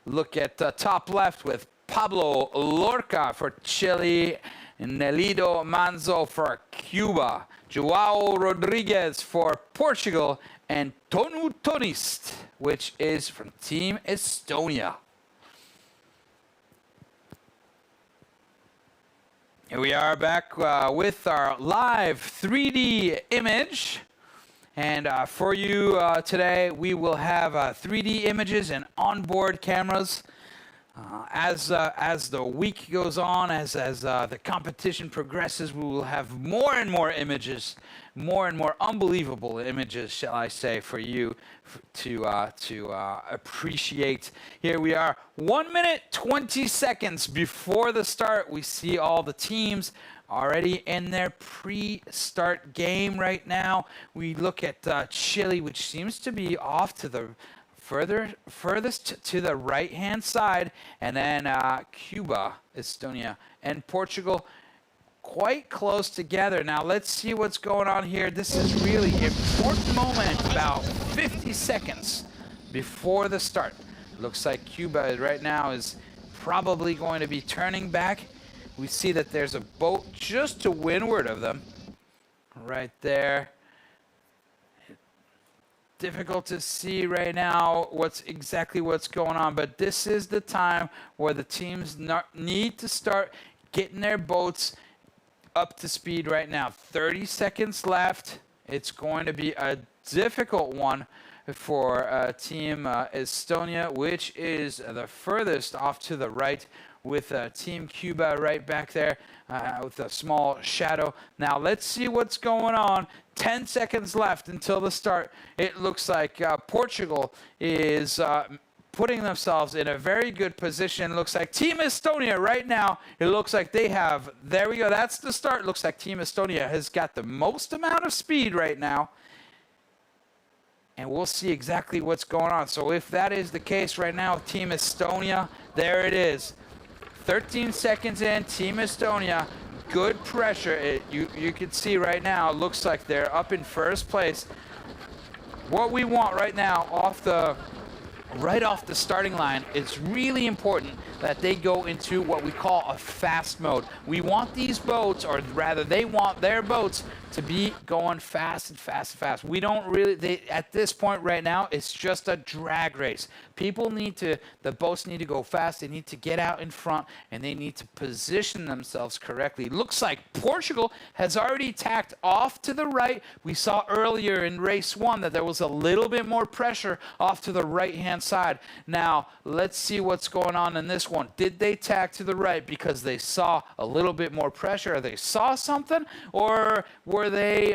look at the top left with Pablo Lorca for Chile, Nelido Manzo for Cuba, Joao Rodriguez for Portugal, and Tonu Tonist, which is from Team Estonia. Here we are back with our live 3D image. And for you today, we will have 3D images and onboard cameras. As the week goes on, as the competition progresses, we will have more and more images, more and more unbelievable images, shall I say, for you to appreciate. Here we are, 1 minute 20 seconds before the start. We see all the teams already in their pre-start game right now. We look at Chile, which seems to be off to the furthest to the right-hand side, and then Cuba, Estonia, and Portugal quite close together. Now let's see what's going on here. This is really important moment, about 50 seconds before the start. Looks like Cuba right now is probably going to be turning back. We see that there's a boat just to windward of them, right there. Difficult to see right now what's going on, but this is the time where the teams need to start getting their boats up to speed right now. 30 seconds left. It's going to be a difficult one for Team Estonia, which is the furthest off to the right, with Team Cuba right back there with a small shadow. Now let's see what's going on. 10 seconds left until the start. It looks like Portugal is putting themselves in a very good position. Looks like Team Estonia right now, it looks like they have, there we go, that's the start. Looks like Team Estonia has got the most amount of speed right now. And we'll see exactly what's going on. So if that is the case right now, Team Estonia, there it is. 13 seconds in, Team Estonia, good pressure. You can see right now, it looks like they're up in first place. What we want right now, right off the starting line, it's really important that they go into what we call a fast mode. We want these boats, or rather they want their boats, to be going fast and fast and fast. We don't really, at this point right now, it's just a drag race. The boats need to go fast, they need to get out in front, and they need to position themselves correctly. Looks like Portugal has already tacked off to the right. We saw earlier in race 1 that there was a little bit more pressure off to the right-hand side. Now, let's see what's going on in this one. Did they tack to the right because they saw a little bit more pressure, or they saw something, or were they,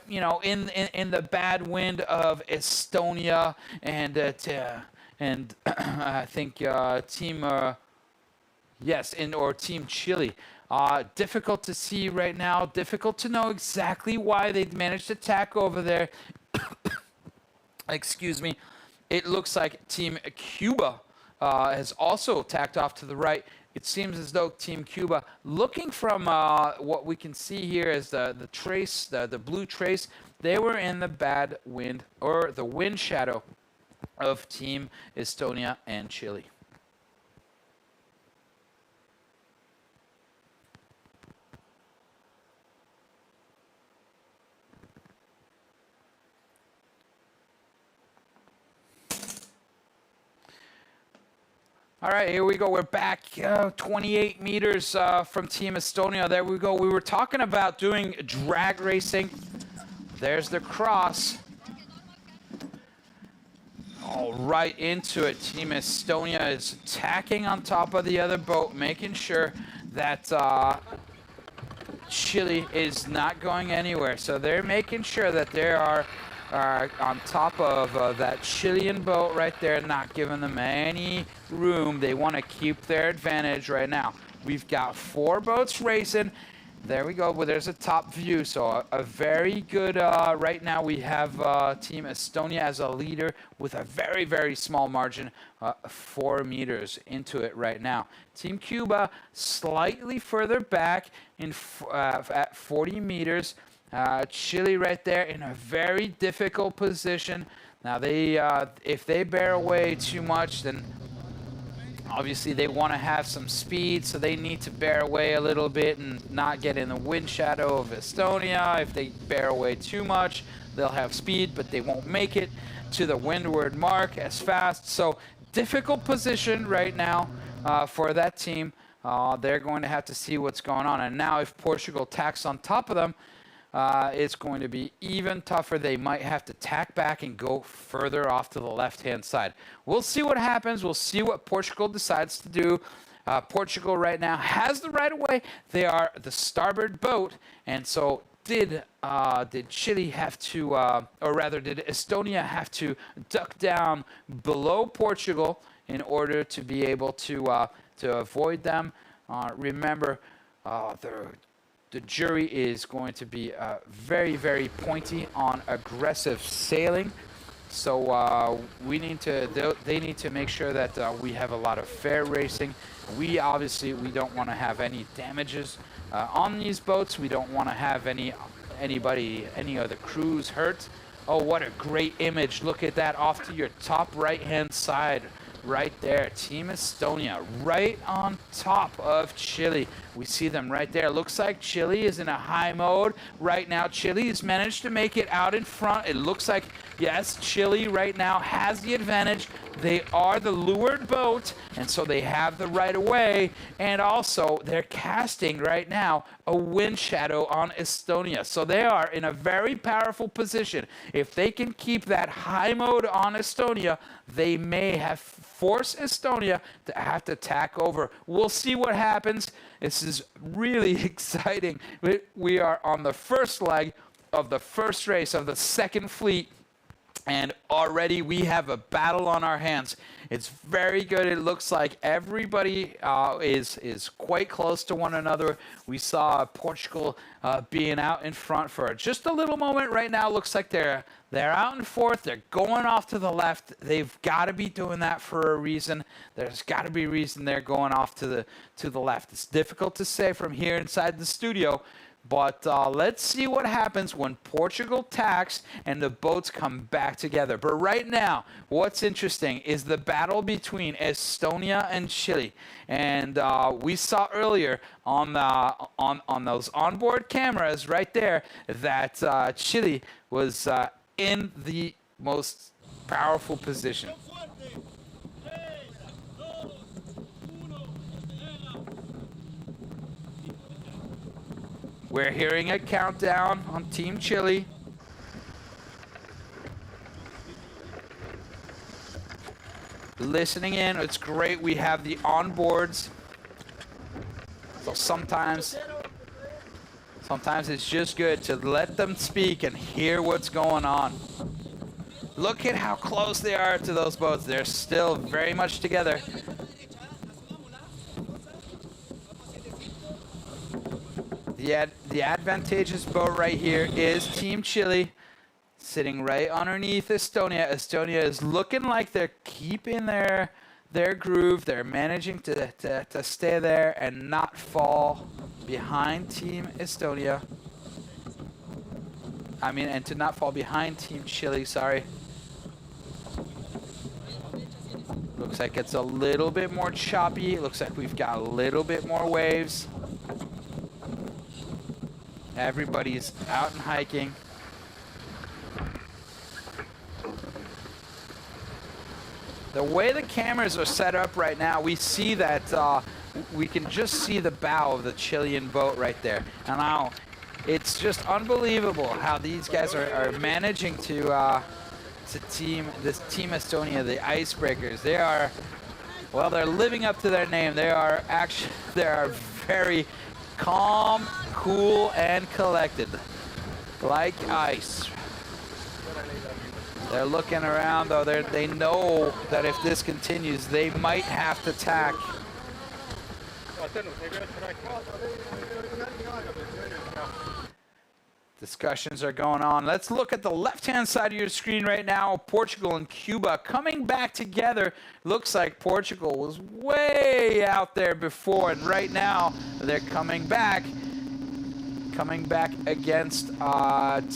in the bad wind of Estonia and I think Team Chile? Difficult to see right now. Difficult to know exactly why they managed to tack over there. Excuse me. It looks like Team Cuba has also tacked off to the right. It seems as though Team Cuba, looking from what we can see here as the trace, the blue trace, they were in the bad wind, or the wind shadow of Team Estonia and Chile. All right, here we go. We're back 28 meters from Team Estonia. There we go. We were talking about doing drag racing. There's the cross. All right into it. Team Estonia is tacking on top of the other boat, making sure that Chile is not going anywhere. So they're making sure that they are on top of that Chilean boat right there, not giving them any room. They want to keep their advantage right now. We've got 4 boats racing. There we go. Well, there's a top view. So a very good, right now we have Team Estonia as a leader with a very, very small margin, 4 meters into it right now. Team Cuba slightly further back at 40 meters. Chile right there in a very difficult position. Now if they bear away too much, then obviously they want to have some speed, so they need to bear away a little bit and not get in the wind shadow of Estonia. If they bear away too much, they'll have speed, but they won't make it to the windward mark as fast. So difficult position right now for that team. They're going to have to see what's going on. And now if Portugal tacks on top of them, it's going to be even tougher. They might have to tack back and go further off to the left-hand side. We'll see what happens. We'll see what Portugal decides to do. Portugal right now has the right of way. They are the starboard boat, and so did Chile have to, or rather, did Estonia have to duck down below Portugal in order to be able to avoid them? Remember, the jury is going to be very, very pointy on aggressive sailing. So they need to make sure that we have a lot of fair racing. We don't want to have any damages on these boats. We don't want to have any of the crews hurt. Oh, what a great image. Look at that off to your top right-hand side. Right there, Team Estonia, right on top of Chile. We see them right there. Looks like Chile is in a high mode right now. Chile has managed to make it out in front. It looks like Yes, Chile right now has the advantage. They are the leeward boat, and so they have the right of way. And also, they're casting right now a wind shadow on Estonia. So they are in a very powerful position. If they can keep that high mode on Estonia, they may have forced Estonia to have to tack over. We'll see what happens. This is really exciting. We are on the first leg of the first race of the second fleet. And already we have a battle on our hands. It's very good. It looks like everybody is quite close to one another. We saw Portugal being out in front for just a little moment. Right now, looks like they're out in fourth. They're going off to the left. They've got to be doing that for a reason. There's got to be a reason they're going off to the left. It's difficult to say from here inside the studio. But let's see what happens when Portugal tacks and the boats come back together. But right now, what's interesting is the battle between Estonia and Chile. And we saw earlier on those onboard cameras right there that Chile was in the most powerful position. We're hearing a countdown on Team Chile. Listening in, it's great. We have the onboards. So sometimes it's just good to let them speak and hear what's going on. Look at how close they are to those boats. They're still very much together. The advantageous boat right here is Team Chile, sitting right underneath Estonia. Estonia is looking like they're keeping their groove. They're managing to stay there and not fall behind Team Estonia. And to not fall behind Team Chile, sorry. Looks like it's a little bit more choppy. Looks like we've got a little bit more waves. Everybody's out and hiking. The way the cameras are set up right now, we see that we can just see the bow of the Chilean boat right there. And now it's just unbelievable how these guys are managing to Team Estonia, the icebreakers. They are, well, they're living up to their name. They are very calm, cool, and collected, like ice. They're looking around, though. They know that if this continues, they might have to tack. Discussions are going on. Let's look at the left-hand side of your screen right now. Portugal and Cuba coming back together. Looks like Portugal was way out there before, and right now they're coming back against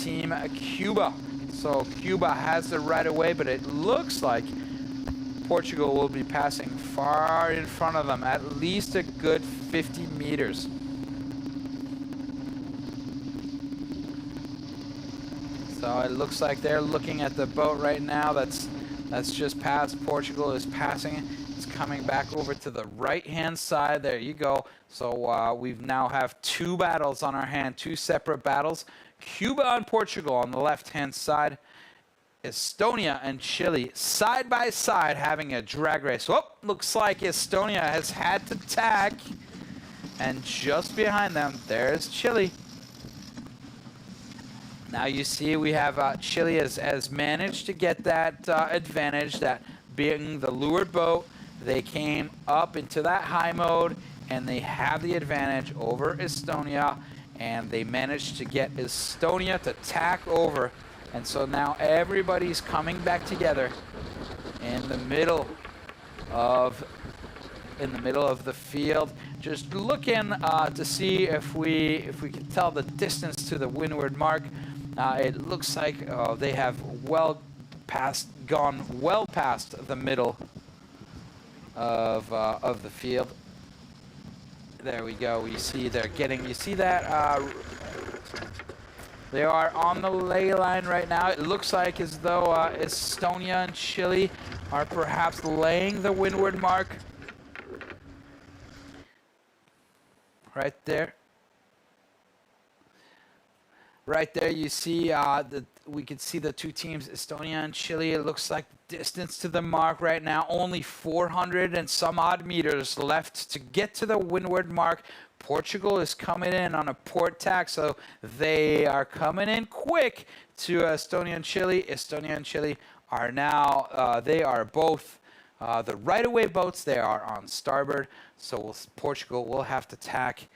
Team Cuba. So Cuba has the right of way, but it looks like Portugal will be passing far in front of them, at least a good 50 meters. So it looks like they're looking at the boat right now that's just passed. Portugal is passing it. It's coming back over to the right-hand side. There you go. So we now have two battles on our hand, two separate battles. Cuba and Portugal on the left-hand side. Estonia and Chile side by side having a drag race. Oh, looks like Estonia has had to tack. And just behind them, there's Chile. Now you see we have Chile has managed to get that advantage, that being the leeward boat. They came up into that high mode, and they have the advantage over Estonia, and they managed to get Estonia to tack over. And so now everybody's coming back together in the middle of the field, just looking to see if we can tell the distance to the windward mark. It looks like they have gone well past the middle of the field. There we go. We see they're getting. You see that They are on the ley line right now. It looks like as though Estonia and Chile are perhaps laying the windward mark. Right there. Right there you see we can see the two teams, Estonia and Chile. It looks like the distance to the mark right now, only 400 and some odd meters left to get to the windward mark. Portugal is coming in on a port tack, so they are coming in quick to Estonia and Chile. Estonia and Chile are now, they are both the right-of-way boats. They are on starboard, so Portugal will have to tack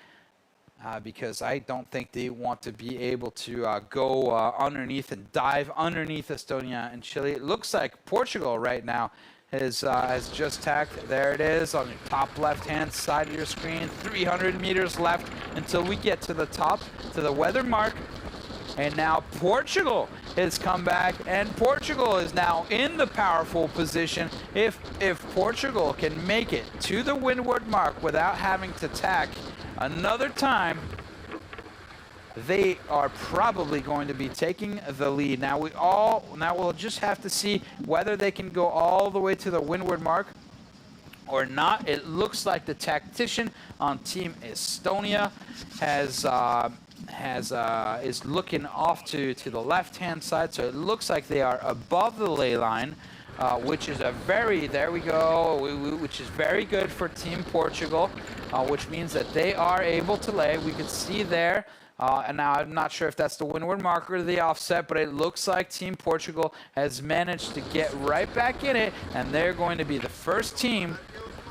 because I don't think they want to be able to go underneath and dive underneath Estonia and Chile. It looks like Portugal right now has just tacked. There it is on your top left-hand side of your screen. 300 meters left until we get to the top, to the weather mark. And now Portugal has come back, and Portugal is now in the powerful position. If Portugal can make it to the windward mark without having to tack another time, they are probably going to be taking the lead. Now we'll just have to see whether they can go all the way to the windward mark or not. It looks like the tactician on Team Estonia is looking off to the left-hand side, so it looks like they are above the ley line, which is which is very good for Team Portugal, which means that they are able to lay. We can see there. And now I'm not sure if that's the windward marker or the offset, but it looks like Team Portugal has managed to get right back in it, and they're going to be the first team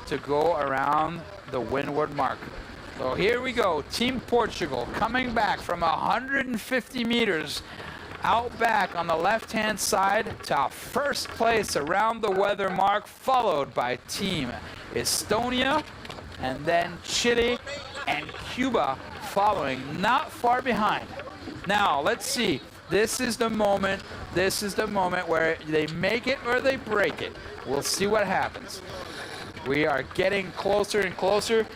to go around the windward mark. So here we go, Team Portugal coming back from 150 meters out back on the left-hand side to first place around the weather mark, followed by Team Estonia, and then Chile and Cuba following not far behind. Now let's see, this is the moment where they make it or they break it. We'll see what happens. We are getting closer and closer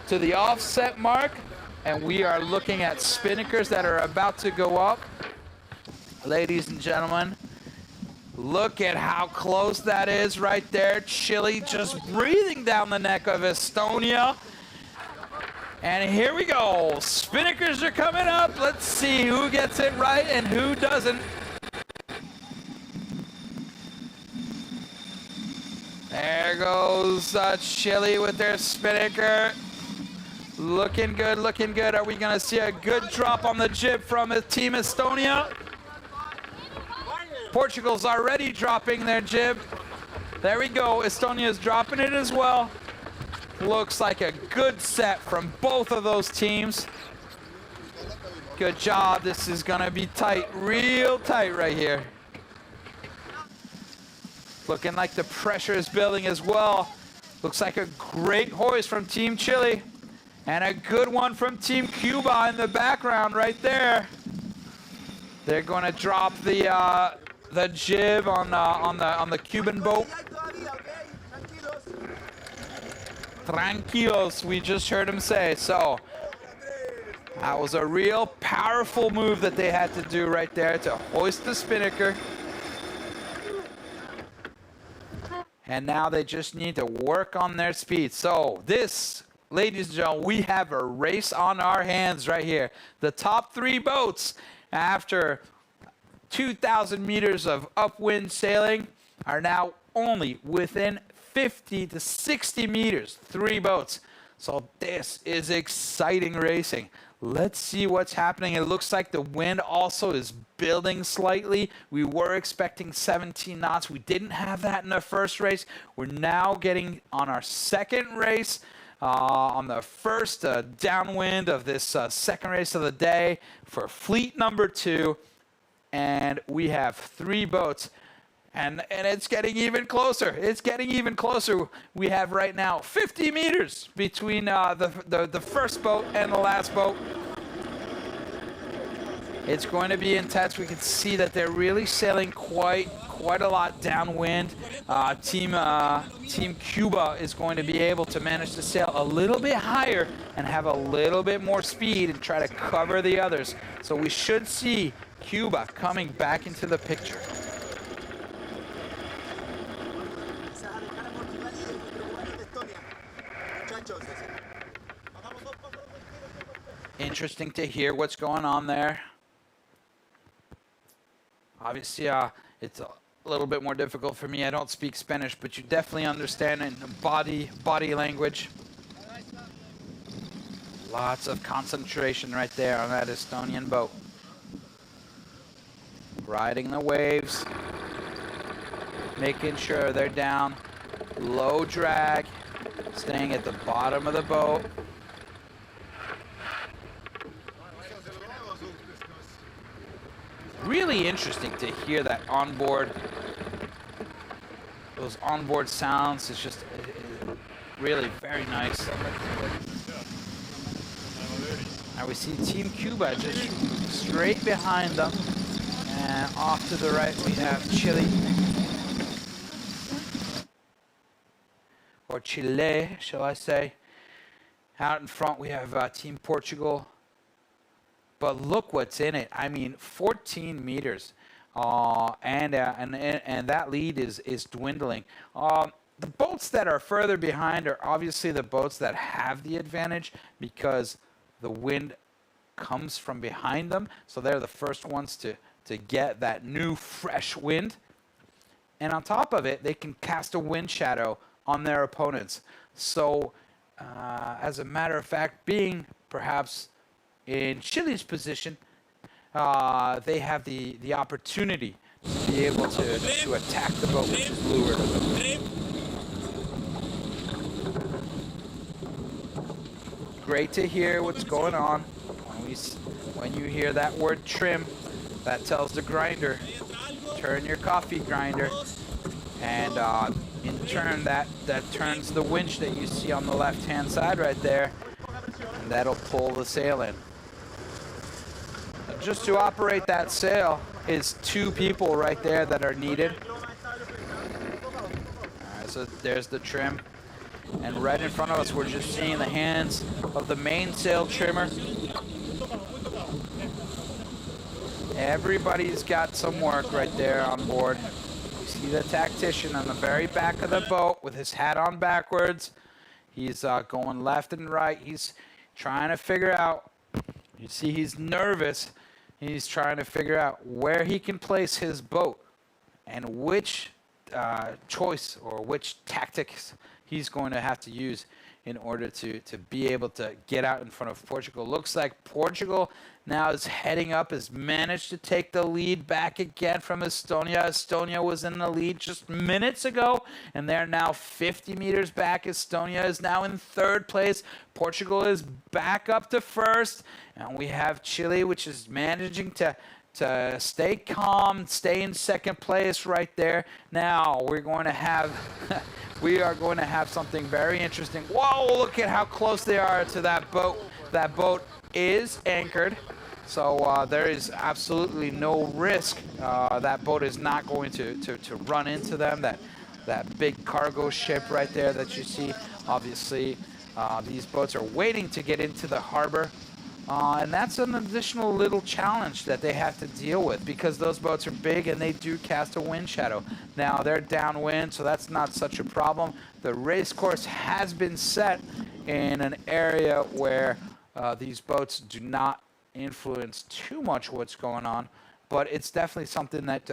to the offset mark, and we are looking at spinnakers that are about to go up. Ladies and gentlemen, look at how close that is right there. Chile just breathing down the neck of Estonia. And here we go. Spinnakers are coming up. Let's see who gets it right and who doesn't. There goes Chile with their spinnaker. Looking good, looking good. Are we going to see a good drop on the jib from Team Estonia? Portugal's already dropping their jib. There we go. Estonia's dropping it as well. Looks like a good set from both of those teams. Good job. This is going to be tight, real tight right here. Looking like the pressure is building as well. Looks like a great hoist from Team Chile. And a good one from Team Cuba in the background right there. They're going to drop the jib on the Cuban boat. Tranquilos, we just heard him say. So that was a real powerful move that they had to do right there to hoist the spinnaker. And now they just need to work on their speed. So this, ladies and gentlemen, we have a race on our hands right here. The top three boats, after 2,000 meters of upwind sailing, are now only within 50 to 60 meters, three boats. So this is exciting racing. Let's see what's happening. It looks like the wind also is building slightly. We were expecting 17 knots. We didn't have that in the first race. We're now getting on our second race, on the first downwind of this second race of the day for fleet number 2. And we have three boats. And it's getting even closer. It's getting even closer. We have right now 50 meters between the first boat and the last boat. It's going to be intense. We can see that they're really sailing quite quite a lot downwind. Team Cuba is going to be able to manage to sail a little bit higher and have a little bit more speed and try to cover the others. So we should see Cuba coming back into the picture. Interesting to hear what's going on there. Obviously, it's a little bit more difficult for me. I don't speak Spanish, but you definitely understand in body language. Lots of concentration right there on that Estonian boat. Riding the waves, making sure they're down, low drag, staying at the bottom of the boat. Really interesting to hear that onboard, those onboard sounds. It's just really very nice. Now we see Team Cuba just straight behind them, and off to the right we have Chile, or Chile, shall I say. Out in front we have Team Portugal. But look what's in it. I mean, 14 meters, and that lead is dwindling. The boats that are further behind are obviously the boats that have the advantage because the wind comes from behind them. So they're the first ones to get that new fresh wind. And on top of it, they can cast a wind shadow on their opponents. So as a matter of fact, being perhaps in Chile's position, they have the opportunity to be able to attack the boat, which is lured. Great to hear what's going on. When you hear that word trim, that tells the grinder, turn your coffee grinder. And in turn, that turns the winch that you see on the left-hand side right there, and that'll pull the sail in. Just to operate that sail is 2 people right there that are needed. Alright, so there's the trim. And right in front of us, we're just seeing the hands of the mainsail trimmer. Everybody's got some work right there on board. You see the tactician on the very back of the boat with his hat on backwards. He's going left and right. He's trying to figure out. You see he's nervous. He's trying to figure out where he can place his boat and which choice or which tactics he's going to have to use in order to be able to get out in front of Portugal. Looks like Portugal now is heading up, has managed to take the lead back again from Estonia. Estonia was in the lead just minutes ago, and they're now 50 meters back. Estonia is now in 3rd place. Portugal is back up to 1st, and we have Chile, which is managing to stay calm, stay in 2nd place right there. Now we're going to have we are going to have something very interesting. Whoa, look at how close they are to that boat. That boat is anchored, so there is absolutely no risk. That boat is not going to run into them. That big cargo ship right there that you see. Obviously, these boats are waiting to get into the harbor. And that's an additional little challenge that they have to deal with because those boats are big and they do cast a wind shadow. Now, they're downwind, so that's not such a problem. The race course has been set in an area where these boats do not influence too much what's going on, but it's definitely something that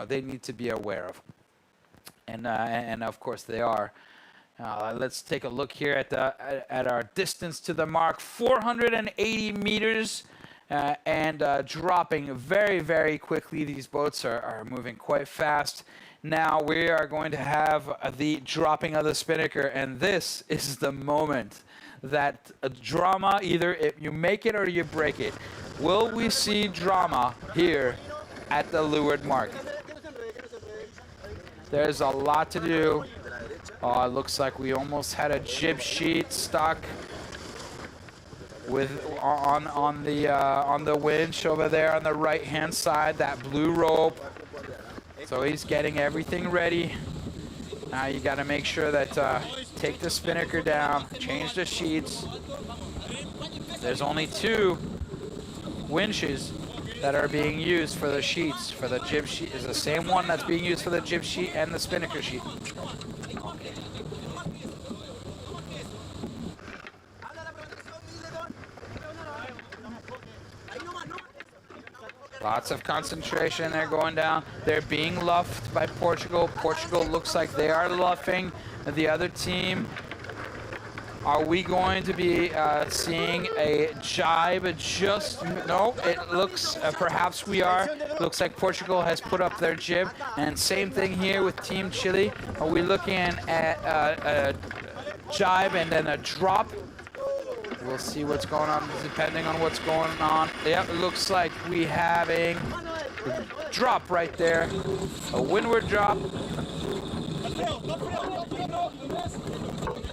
they need to be aware of. And of course, they are. Let's take a look here at our distance to the mark, 480 meters, and dropping very, very quickly. These boats are moving quite fast. Now we are going to have the dropping of the spinnaker, and this is the moment that drama, either if you make it or you break it. Will we see drama here at the leeward mark? There's a lot to do. It looks like we almost had a jib sheet stuck with on the winch over there on the right-hand side. That blue rope So he's getting everything ready. Now you got to make sure that take the spinnaker down, change the sheets. There's only 2 winches that are being used for the sheets. For the jib sheet is the same one that's being used for the jib sheet and the spinnaker sheet. Lots of concentration. They're going down. They're being luffed by Portugal. Portugal looks like they are luffing the other team. Are we going to be seeing a jibe? No, it looks, perhaps we are. Looks like Portugal has put up their jib. And same thing here with Team Chile. Are we looking at a jibe and then a drop? We'll see what's going on depending on what's going on. Yep, it looks like we having a drop right there. A windward drop.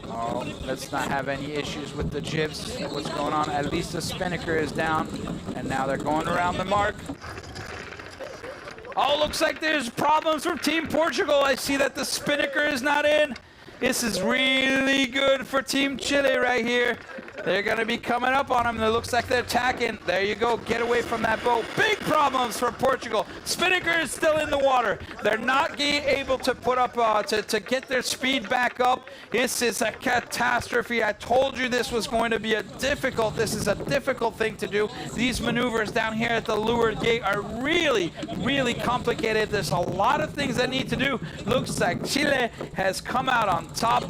Oh, let's not have any issues with the jibs. What's going on? At least the spinnaker is down. And now they're going around the mark. Oh, looks like there's problems from Team Portugal. I see that the spinnaker is not in. This is really good for Team Chile right here. They're going to be coming up on them. It looks like they're attacking. There you go. Get away from that boat. Big problems for Portugal. Spinnaker is still in the water. They're not able to put up, to get their speed back up. This is a catastrophe. I told you this was going to be this is a difficult thing to do. These maneuvers down here at the leeward gate are really, really complicated. There's a lot of things that need to do. Looks like Chile has come out on top.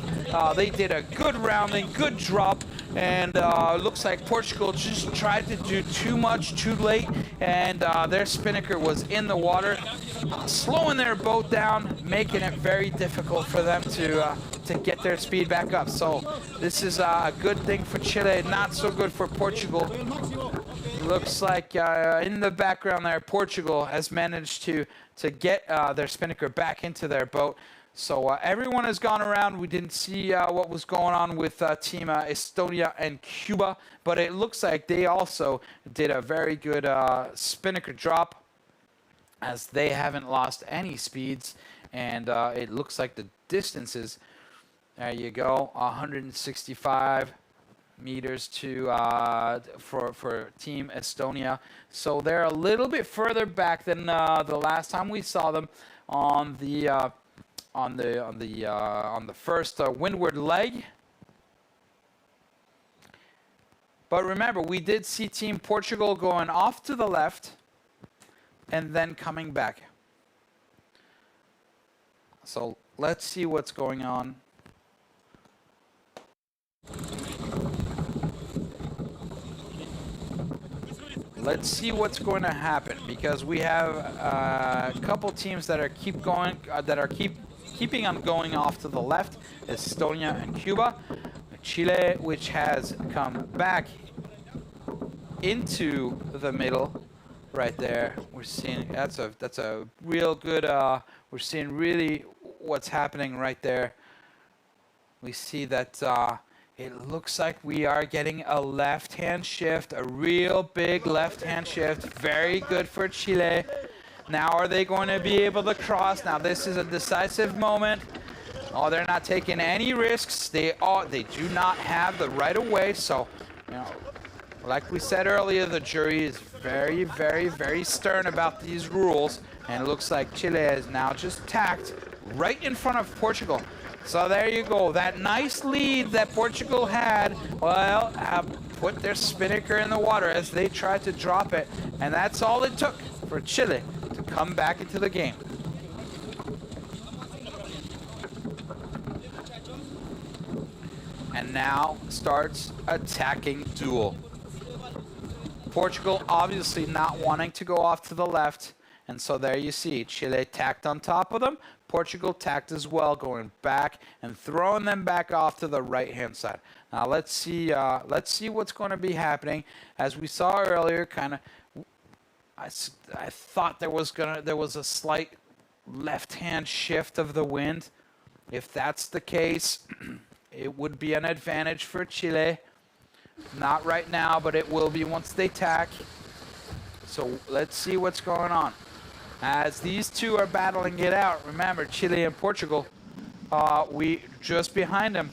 They did a good rounding, good drop. And looks like Portugal just tried to do too much too late, and their spinnaker was in the water, slowing their boat down, making it very difficult for them to get their speed back up. So this is a good thing for Chile, not so good for Portugal. Looks like in the background there, Portugal has managed to get their spinnaker back into their boat. So everyone has gone around. We didn't see what was going on with Team Estonia and Cuba, but it looks like they also did a very good spinnaker drop, as they haven't lost any speeds, and it looks like the distances, there you go, 165 meters to for Team Estonia. So they're a little bit further back than the last time we saw them on the first windward leg. But remember, we did see Team Portugal going off to the left and then coming back. So let's see what's going on. Let's see what's going to happen, because we have a couple teams that are keeping on going off to the left, Estonia and Cuba. Chile, which has come back into the middle right there. We're seeing that's a real good we're seeing really what's happening right there. We see that it looks like we are getting a left-hand shift, a real big left-hand shift. Very good for Chile. Now are they going to be able to cross? Now this is a decisive moment. Oh, they're not taking any risks. They do not have the right of way. So, you know, like we said earlier, the jury is very, very, very stern about these rules. And it looks like Chile has now just tacked right in front of Portugal. So there you go. That nice lead that Portugal had, well, put their spinnaker in the water as they tried to drop it. And that's all it took for Chile to come back into the game. And now starts attacking duel. Portugal obviously not wanting to go off to the left. And so there you see Chile tacked on top of them. Portugal tacked as well, going back and throwing them back off to the right-hand side. Now let's see what's going to be happening. As we saw earlier, kind of, I thought there was a slight left-hand shift of the wind. If that's the case, it would be an advantage for Chile. Not right now, but it will be once they tack. So let's see what's going on. as these two are battling it out. Remember, Chile and Portugal, we just behind them,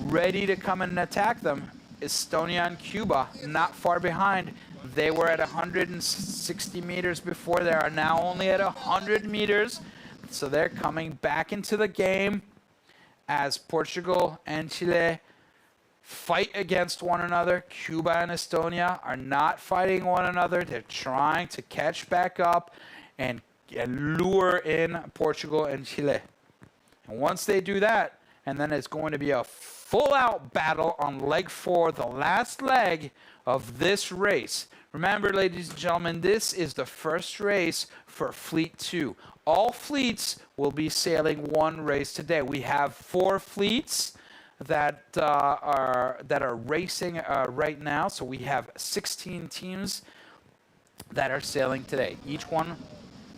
ready to come and attack them. Estonia and Cuba, not far behind. They were at 160 meters before. They are now only at 100 meters. So they're coming back into the game as Portugal and Chile fight against one another. Cuba and Estonia are not fighting one another. They're trying to catch back up and lure in Portugal and Chile. And once they do that, and then it's going to be a full-out battle on leg 4, the last leg of this race. Remember, ladies and gentlemen, this is the first race for Fleet 2. All fleets will be sailing one race today. We have 4 fleets that are racing right now. So we have 16 teams that are sailing today, each one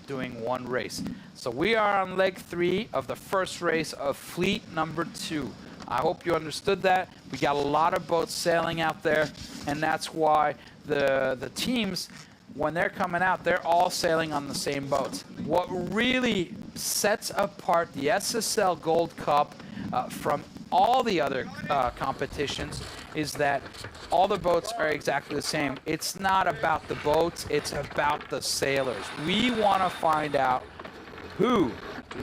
doing one race. So we are on leg 3 of the first race of fleet number 2. I hope you understood that. We got a lot of boats sailing out there, and that's why the teams, when they're coming out, they're all sailing on the same boats. What really sets apart the SSL Gold Cup from all the other competitions is that all the boats are exactly the same. It's not about the boats, it's about the sailors. We want to find out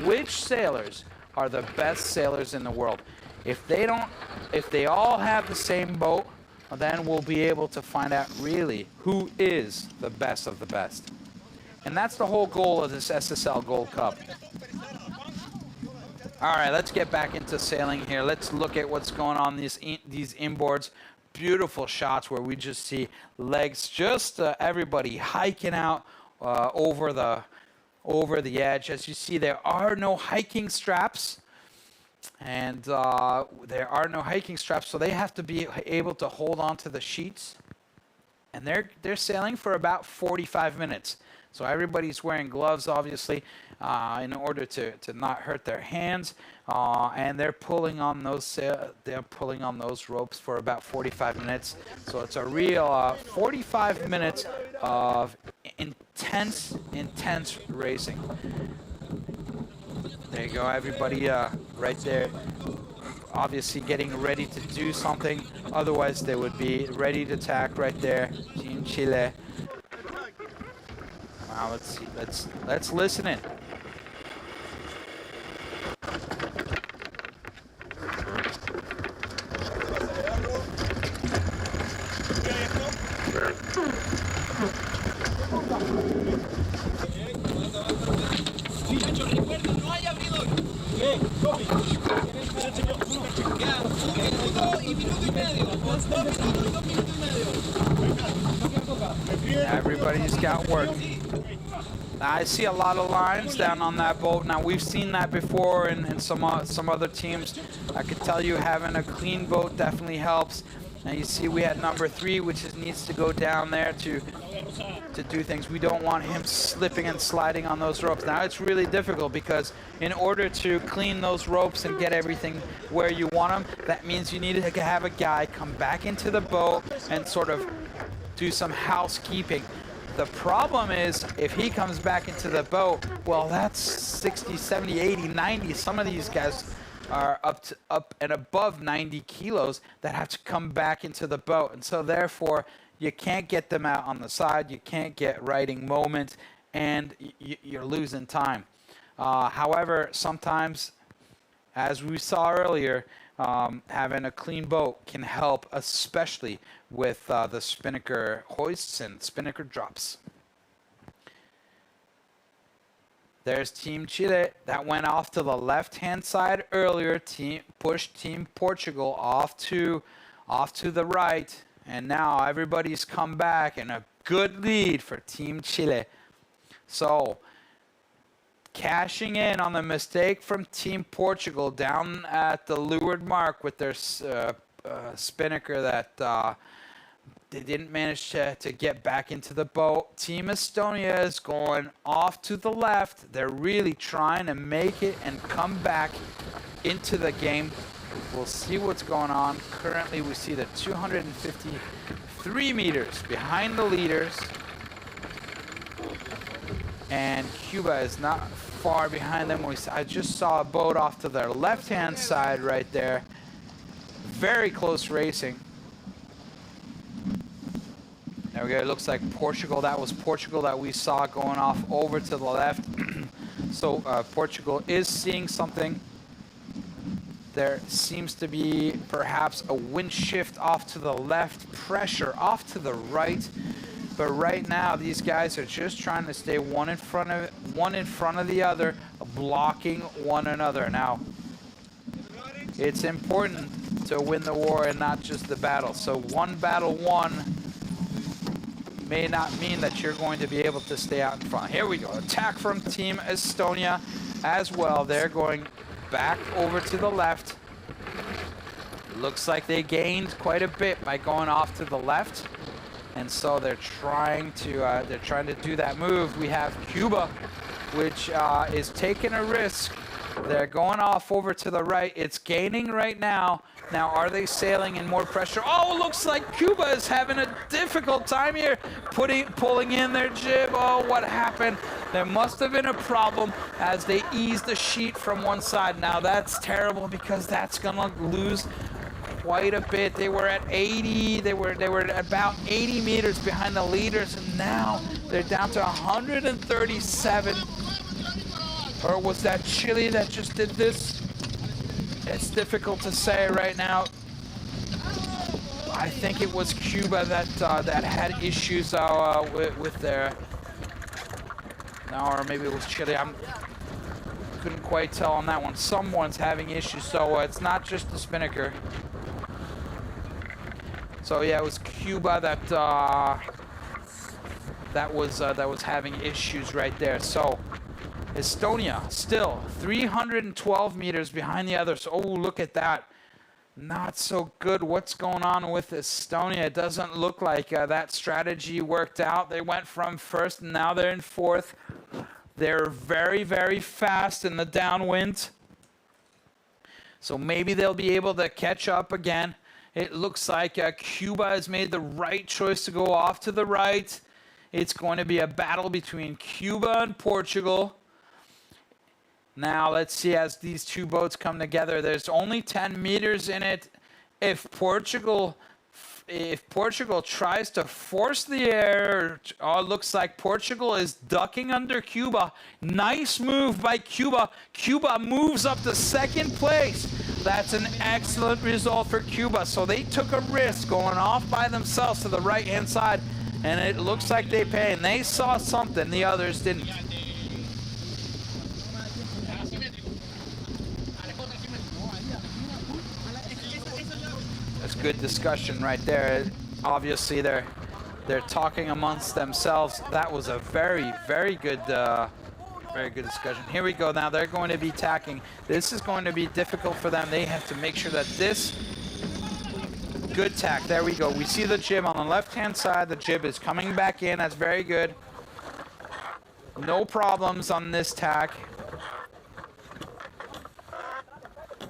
which sailors are the best sailors in the world. If they all have the same boat, then we'll be able to find out really who is the best of the best. And that's the whole goal of this SSL Gold Cup. All right, let's get back into sailing here. Let's look at what's going on these inboards. Beautiful shots where we just see legs, just everybody hiking out over the edge. As you see, there are no hiking straps. And there are no hiking straps, so they have to be able to hold on to the sheets. And they're sailing for about 45 minutes. So everybody's wearing gloves, obviously, in order to not hurt their hands. And they're pulling on those ropes for about 45 minutes. So it's a real 45 minutes of intense racing. There you go, everybody right there, obviously getting ready to do something. Otherwise, they would be ready to attack right there. Team Chile. Wow, let's see. Let's listen in. Everybody's got work. Now, I see a lot of lines down on that boat. Now, we've seen that before in some other teams. I could tell you having a clean boat definitely helps. Now, you see we had number 3, which needs to go down there to do things. We don't want him slipping and sliding on those ropes. Now, it's really difficult because in order to clean those ropes and get everything where you want them, that means you need to have a guy come back into the boat and sort of do some housekeeping. The problem is if he comes back into the boat, well, that's 60, 70, 80, 90. Some of these guys are up and above 90 kilos that have to come back into the boat. And so therefore, you can't get them out on the side. You can't get riding moment, and you're losing time. However, sometimes, as we saw earlier, having a clean boat can help, especially with the spinnaker hoists and spinnaker drops. There's Team Chile that went off to the left-hand side earlier. Pushed Team Portugal off to the right, and now everybody's come back, and a good lead for Team Chile. So, cashing in on the mistake from Team Portugal down at the leeward mark with their spinnaker that they didn't manage to get back into the boat. Team Estonia is going off to the left. They're really trying to make it and come back into the game. We'll see what's going on. Currently, we see the 253 meters behind the leaders. and Cuba is not far behind them. I just saw a boat off to their left-hand side right there. Very close racing. There we go. It looks like Portugal. That was Portugal that we saw going off over to the left. So Portugal is seeing something. There seems to be perhaps a wind shift off to the left, pressure off to the right. But right now, these guys are just trying to stay one in front of the other, blocking one another. Now, it's important to win the war and not just the battle. So one battle won may not mean that you're going to be able to stay out in front. Here we go. Attack from Team Estonia as well. They're going back over to the left. Looks like they gained quite a bit by going off to the left. And so they're trying to do that move. We have Cuba, which is taking a risk. They're going off over to the right. It's gaining right now. Now, are they sailing in more pressure? Oh, looks like Cuba is having a difficult time here, pulling in their jib. Oh, what happened? There must have been a problem as they ease the sheet from one side. Now, that's terrible because that's gonna lose quite a bit. They were at 80. They were at about 80 meters behind the leaders, and now they're down to 137. Or was that Chile that just did this? It's difficult to say right now. I think it was Cuba that had issues with their. No, or maybe it was Chile. I couldn't quite tell on that one. Someone's having issues, so it's not just the spinnaker. So yeah, it was Cuba that was having issues right there. So Estonia still 312 meters behind the others. Oh, look at that. Not so good. What's going on with Estonia? It doesn't look like that strategy worked out. They went from first and now they're in fourth. They're very, very fast in the downwind. So maybe they'll be able to catch up again. It looks like Cuba has made the right choice to go off to the right. It's going to be a battle between Cuba and Portugal. Now, let's see as these two boats come together. There's only 10 meters in it. If Portugal tries to force the air, oh, it looks like Portugal is ducking under Cuba. Nice move by Cuba. Cuba moves up to second place. That's an excellent result for Cuba. So they took a risk going off by themselves to the right-hand side, and it looks like they pay. And they saw something the others didn't. That's good discussion right there. Obviously, they're talking amongst themselves. That was a very, very good discussion. Here we go. Now they're going to be tacking. This is going to be difficult for them. They have to make sure that this good tack. There we go. We see the jib on the left-hand side. The jib is coming back in. That's very good. No problems on this tack.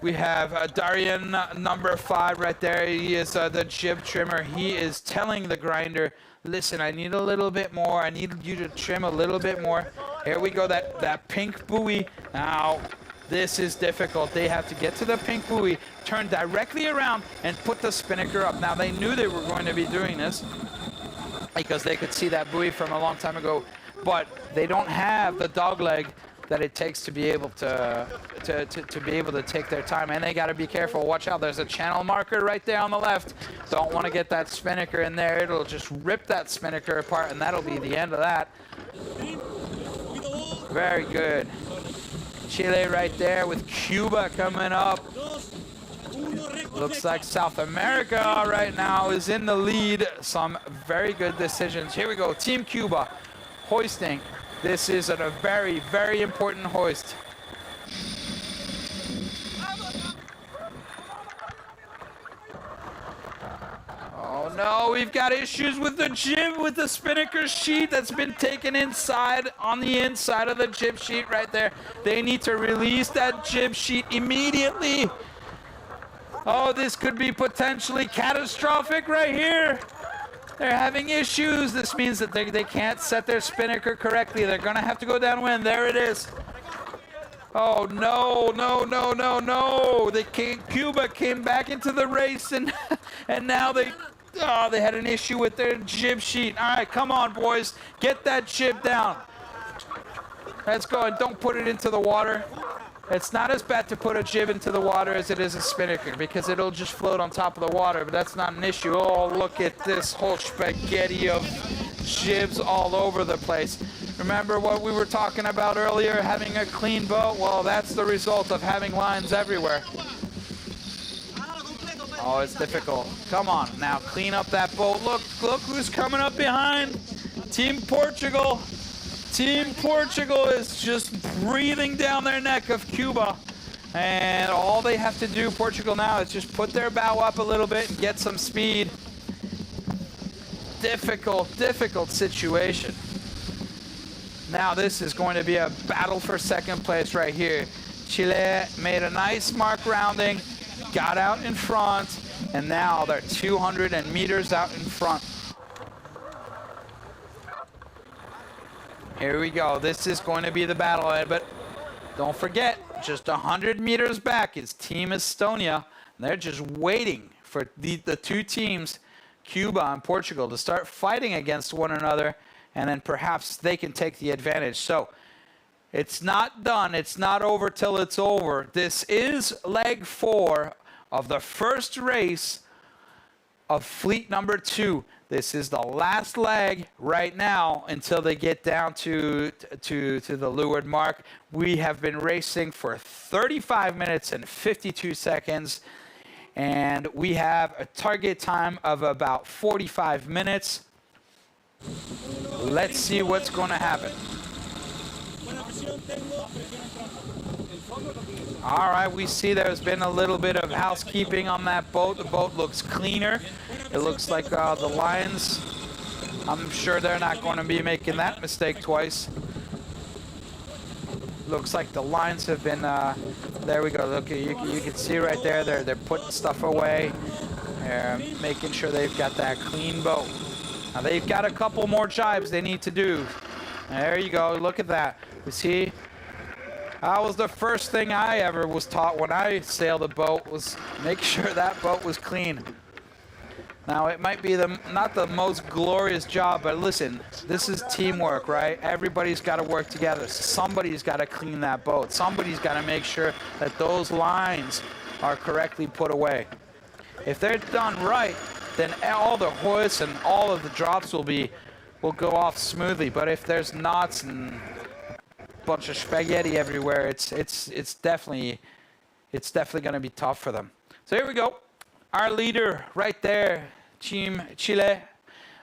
We have Darian number 5 right there. He is the jib trimmer. He is telling the grinder, listen, I need a little bit more. I need you to trim a little bit more. Here we go, that pink buoy. Now, this is difficult. They have to get to the pink buoy, turn directly around, and put the spinnaker up. Now, they knew they were going to be doing this because they could see that buoy from a long time ago, but they don't have the dogleg that it takes to be able to take their time, and they got to be careful. Watch out, there's a channel marker right there on the left. Don't want to get that spinnaker in there. It'll just rip that spinnaker apart, and that'll be the end of that. Very good. Chile right there with Cuba coming up. Looks like South America right now is in the lead. Some very good decisions. Here we go, Team Cuba hoisting. This is a very, very important hoist. Oh no, we've got issues with the jib, with the spinnaker sheet that's been taken inside, on the inside of the jib sheet right there. They need to release that jib sheet immediately. Oh, this could be potentially catastrophic right here. They're having issues. This means that they can't set their spinnaker correctly. They're going to have to go downwind. There it is. Oh, no, no, no, no, no. Cuba came back into the race, and and now they had an issue with their jib sheet. All right, come on, boys. Get that jib down. Let's go, and don't put it into the water. It's not as bad to put a jib into the water as it is a spinnaker, because it'll just float on top of the water, but that's not an issue. Oh, look at this whole spaghetti of jibs all over the place. Remember what we were talking about earlier, having a clean boat? Well, that's the result of having lines everywhere. Oh, it's difficult. Come on, now clean up that boat. Look who's coming up behind. Team Portugal. Team Portugal is just breathing down their neck of Cuba. And all they have to do, Portugal, now is just put their bow up a little bit and get some speed. Difficult situation. Now this is going to be a battle for second place right here. Chile made a nice mark rounding, got out in front, and now they're 200 meters out in front. Here we go. This is going to be the battle, but don't forget, just 100 meters back is Team Estonia. They're just waiting for the two teams, Cuba and Portugal, to start fighting against one another, and then perhaps they can take the advantage. So it's not done. It's not over till it's over. This is leg 4 of the first race of fleet number 2. This is the last leg right now until they get down to the leeward mark. We have been racing for 35 minutes and 52 seconds, and we have a target time of about 45 minutes. Let's see what's going to happen. All right, we see there's been a little bit of housekeeping on that boat. The boat looks cleaner. It looks like the lines, I'm sure they're not going to be making that mistake twice. Looks like the lines have been, there we go. Look, you can see right there, they're putting stuff away. They're making sure they've got that clean boat. Now they've got a couple more jibes they need to do. There you go, look at that. You see? That was the first thing I ever was taught when I sailed a boat, was make sure that boat was clean. Now it might be not the most glorious job, but listen, this is teamwork, right? Everybody's got to work together. Somebody's got to clean that boat. Somebody's got to make sure that those lines are correctly put away. If they're done right, then all the hoists and all of the drops will go off smoothly. But if there's knots and bunch of spaghetti everywhere, it's definitely going to be tough for them. So here we go. Our leader right there, Team Chile,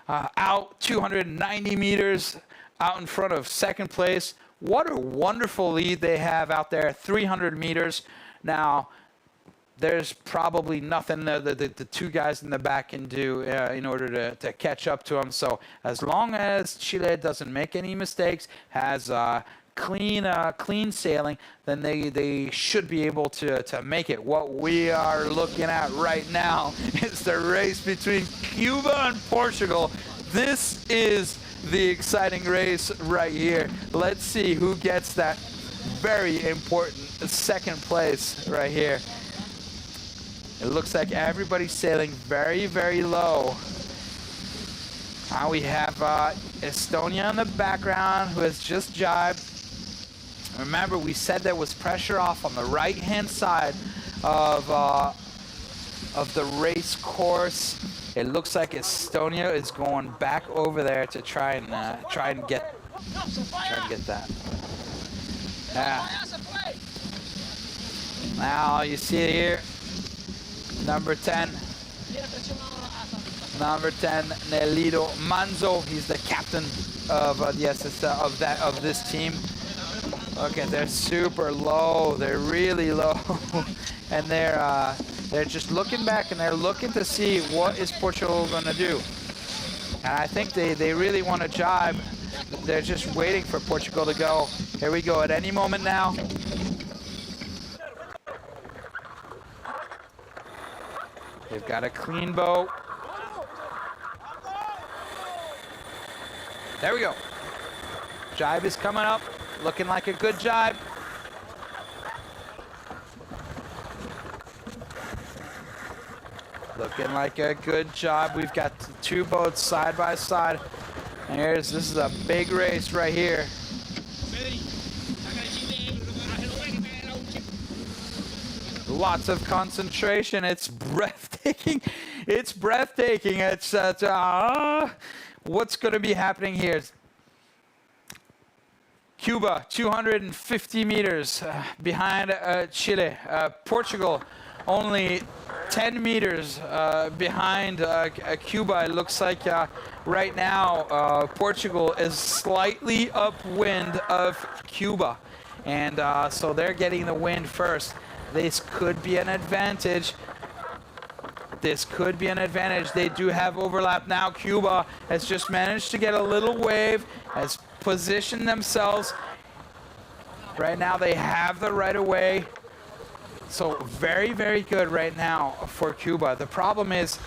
out 290 meters out in front of second place. What a wonderful lead they have out there, 300 meters. Now, there's probably nothing the two guys in the back can do in order to catch up to them. So as long as Chile doesn't make any mistakes, has clean sailing, then they should be able to make it. What we are looking at right now is the race between Cuba and Portugal. This is the exciting race right here. Let's see who gets that very important second place right here. It looks like everybody's sailing very, very low. Now we have Estonia in the background, who has just jibed. Remember, we said there was pressure off on the right-hand side of the race course. It looks like Estonia is going back over there to try and get that. Yeah. Now you see it here. Number 10, Nelido Manzo. He's the captain of this team. Okay, they're super low. They're really low, and they're just looking back, and they're looking to see what is Portugal going to do. And I think they really want to jibe. They're just waiting for Portugal to go. Here we go. At any moment now. They've got a clean boat. There we go. Jibe is coming up, looking like a good jibe. Looking like a good job. We've got two boats side by side. And this is a big race right here. Lots of concentration. It's breathtaking. It's breathtaking. It's what's going to be happening here? Cuba, 250 meters behind Chile. Portugal, only 10 meters behind Cuba. It looks like right now Portugal is slightly upwind of Cuba. And so they're getting the wind first. This could be an advantage. This could be an advantage. They do have overlap now. Cuba has just managed to get a little wave, has positioned themselves. Right now they have the right of way. So very, very good right now for Cuba. The problem is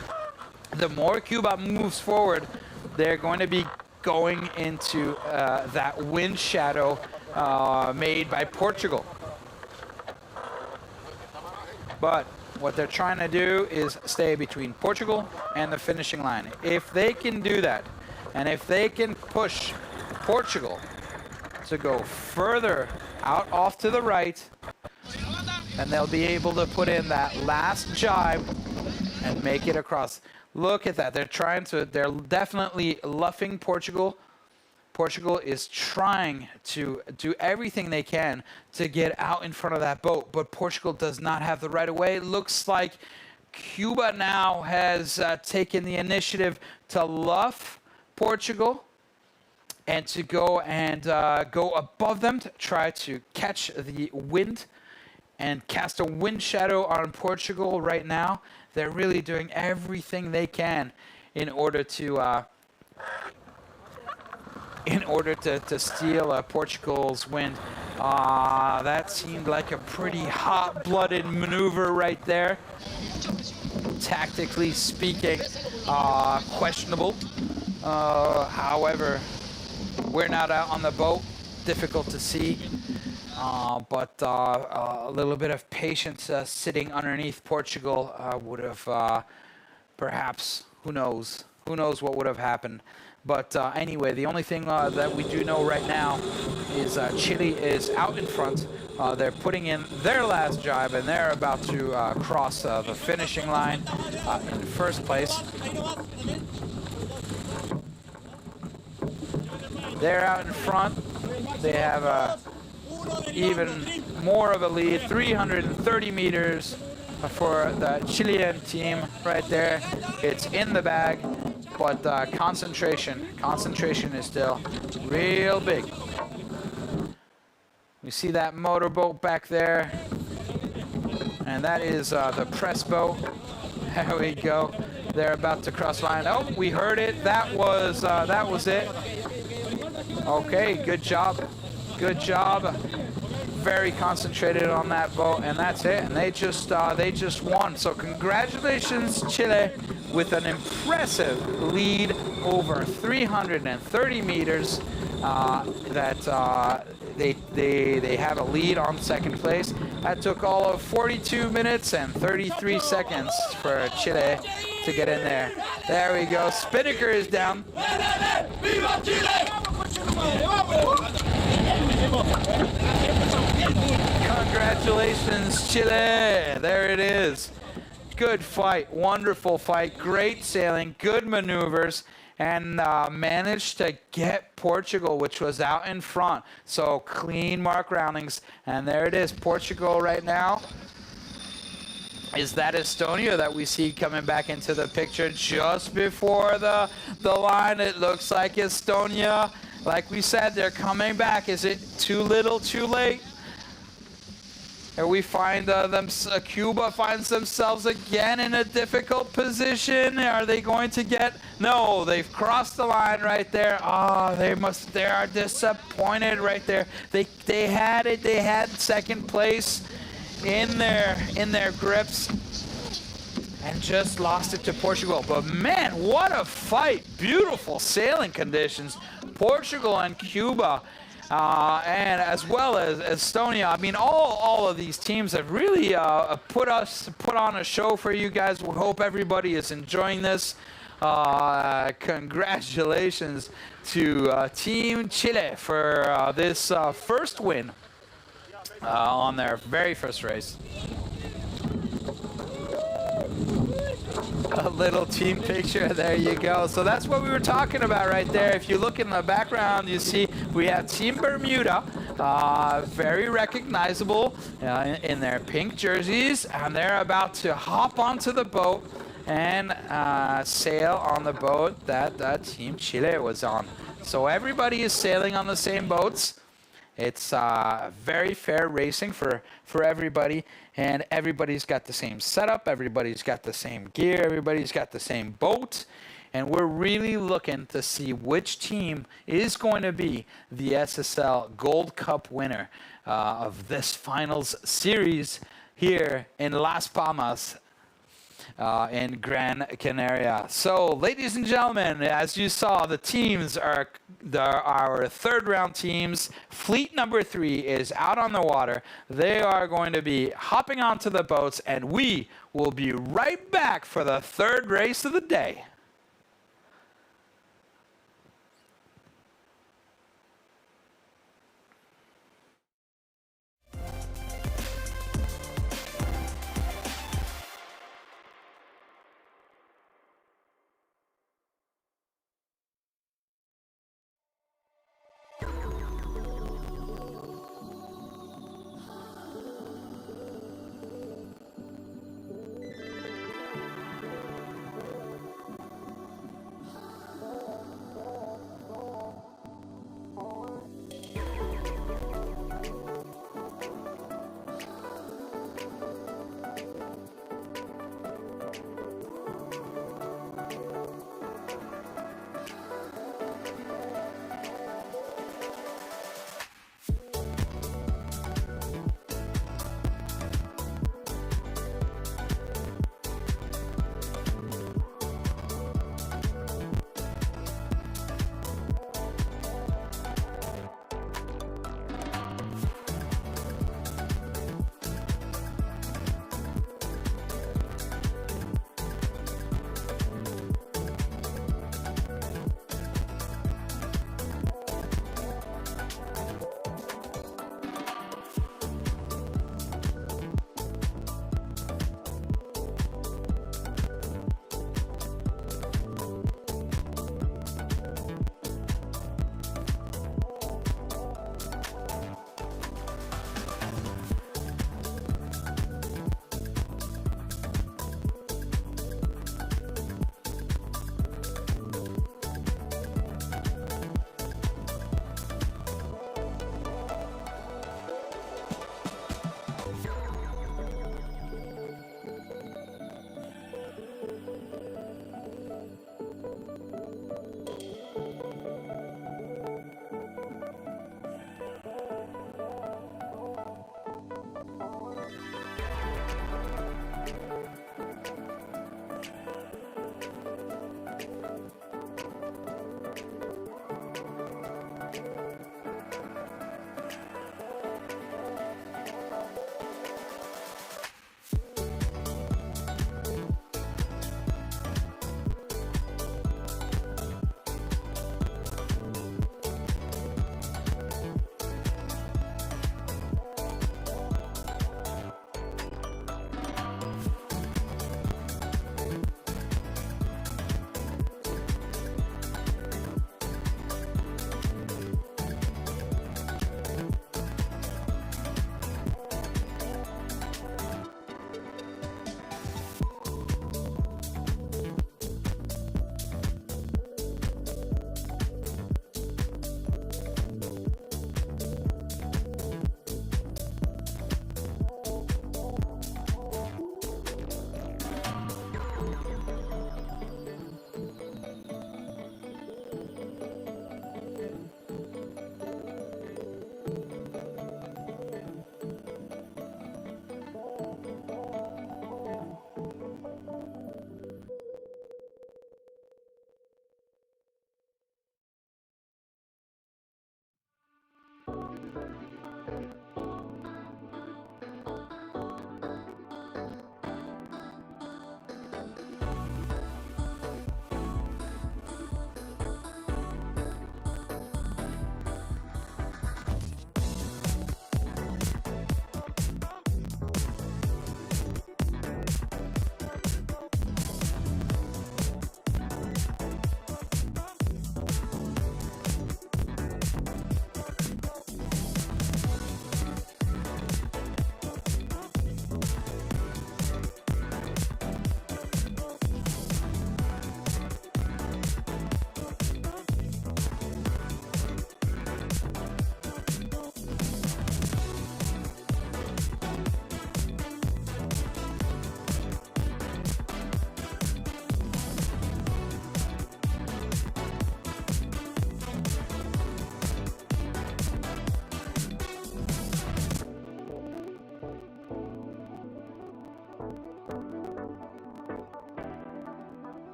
the more Cuba moves forward, they're going to be going into that wind shadow made by Portugal. But what they're trying to do is stay between Portugal and the finishing line. If they can do that, and if they can push Portugal to go further out off to the right, and they'll be able to put in that last jibe and make it across. Look at that. They're definitely luffing Portugal. Portugal is trying to do everything they can to get out in front of that boat, but Portugal does not have the right of way. It looks like Cuba now has taken the initiative to luff Portugal and to go above them to try to catch the wind and cast a wind shadow on Portugal right now. They're really doing everything they can in order to steal Portugal's wind. That seemed like a pretty hot-blooded maneuver right there. Tactically speaking, questionable. However, we're not out on the boat. Difficult to see. But a little bit of patience sitting underneath Portugal would have perhaps, who knows what would have happened. But anyway, the only thing that we do know right now is Chile is out in front. They're putting in their last jibe, and they're about to cross the finishing line in first place. They're out in front. They have even more of a lead, 330 meters for the Chilean team right there. It's in the bag. But concentration is still real big. We see that motorboat back there, and that is the press boat. There we go. They're about to cross line. Oh, we heard it. That was it. Okay, good job. Good job. Very concentrated on that boat, and that's it. And they just won. So congratulations, Chile, with an impressive lead over 330 meters. They have a lead on second place. That took all of 42 minutes and 33 seconds for Chile to get in there. There we go. Spinnaker is down. Congratulations, Chile. There it is. Good fight, wonderful fight, great sailing, good maneuvers, and managed to get Portugal, which was out in front. So clean mark roundings, and there it is. Portugal right now. Is that Estonia that we see coming back into the picture just before the line? It looks like Estonia. Like we said, they're coming back. Is it too little, too late? And we find Cuba finds themselves again in a difficult position. Are they going to get? No, they've crossed the line right there. Oh, they are disappointed right there. They had it. They had second place in their grips. and just lost it to Portugal. But man, what a fight. Beautiful sailing conditions. Portugal and Cuba, and as well as Estonia. I mean, all of these teams have really put on a show for you guys. We hope everybody is enjoying this. Congratulations to Team Chile for this first win on their very first race. A little team picture, there you go. So that's what we were talking about right there. If you look in the background, you see we have Team Bermuda, very recognizable in their pink jerseys, and they're about to hop onto the boat and sail on the boat that Team Chile was on. So everybody is sailing on the same boats. It's very fair racing for everybody, and everybody's got the same setup, everybody's got the same gear, everybody's got the same boat, and we're really looking to see which team is going to be the SSL Gold Cup winner of this finals series here in Las Palmas, in Gran Canaria. So, ladies and gentlemen, as you saw, the teams are our third round teams. Fleet number 3 is out on the water. They are going to be hopping onto the boats, and we will be right back for the third race of the day.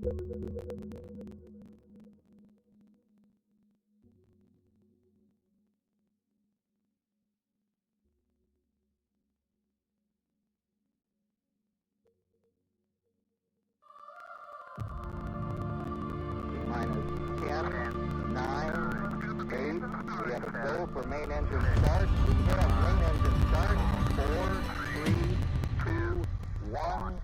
Minus 10, 9, 8. We have a go for main engine start. We have main engine start. 4, 3, 2, 1.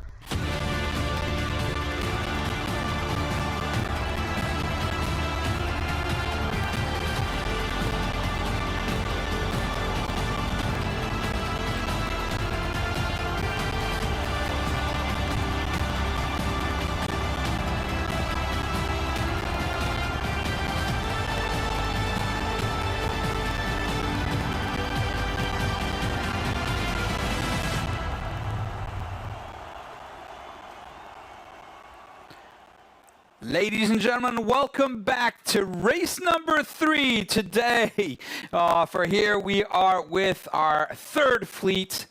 Ladies and gentlemen, welcome back to race number 3 today. For here we are with our third fleet,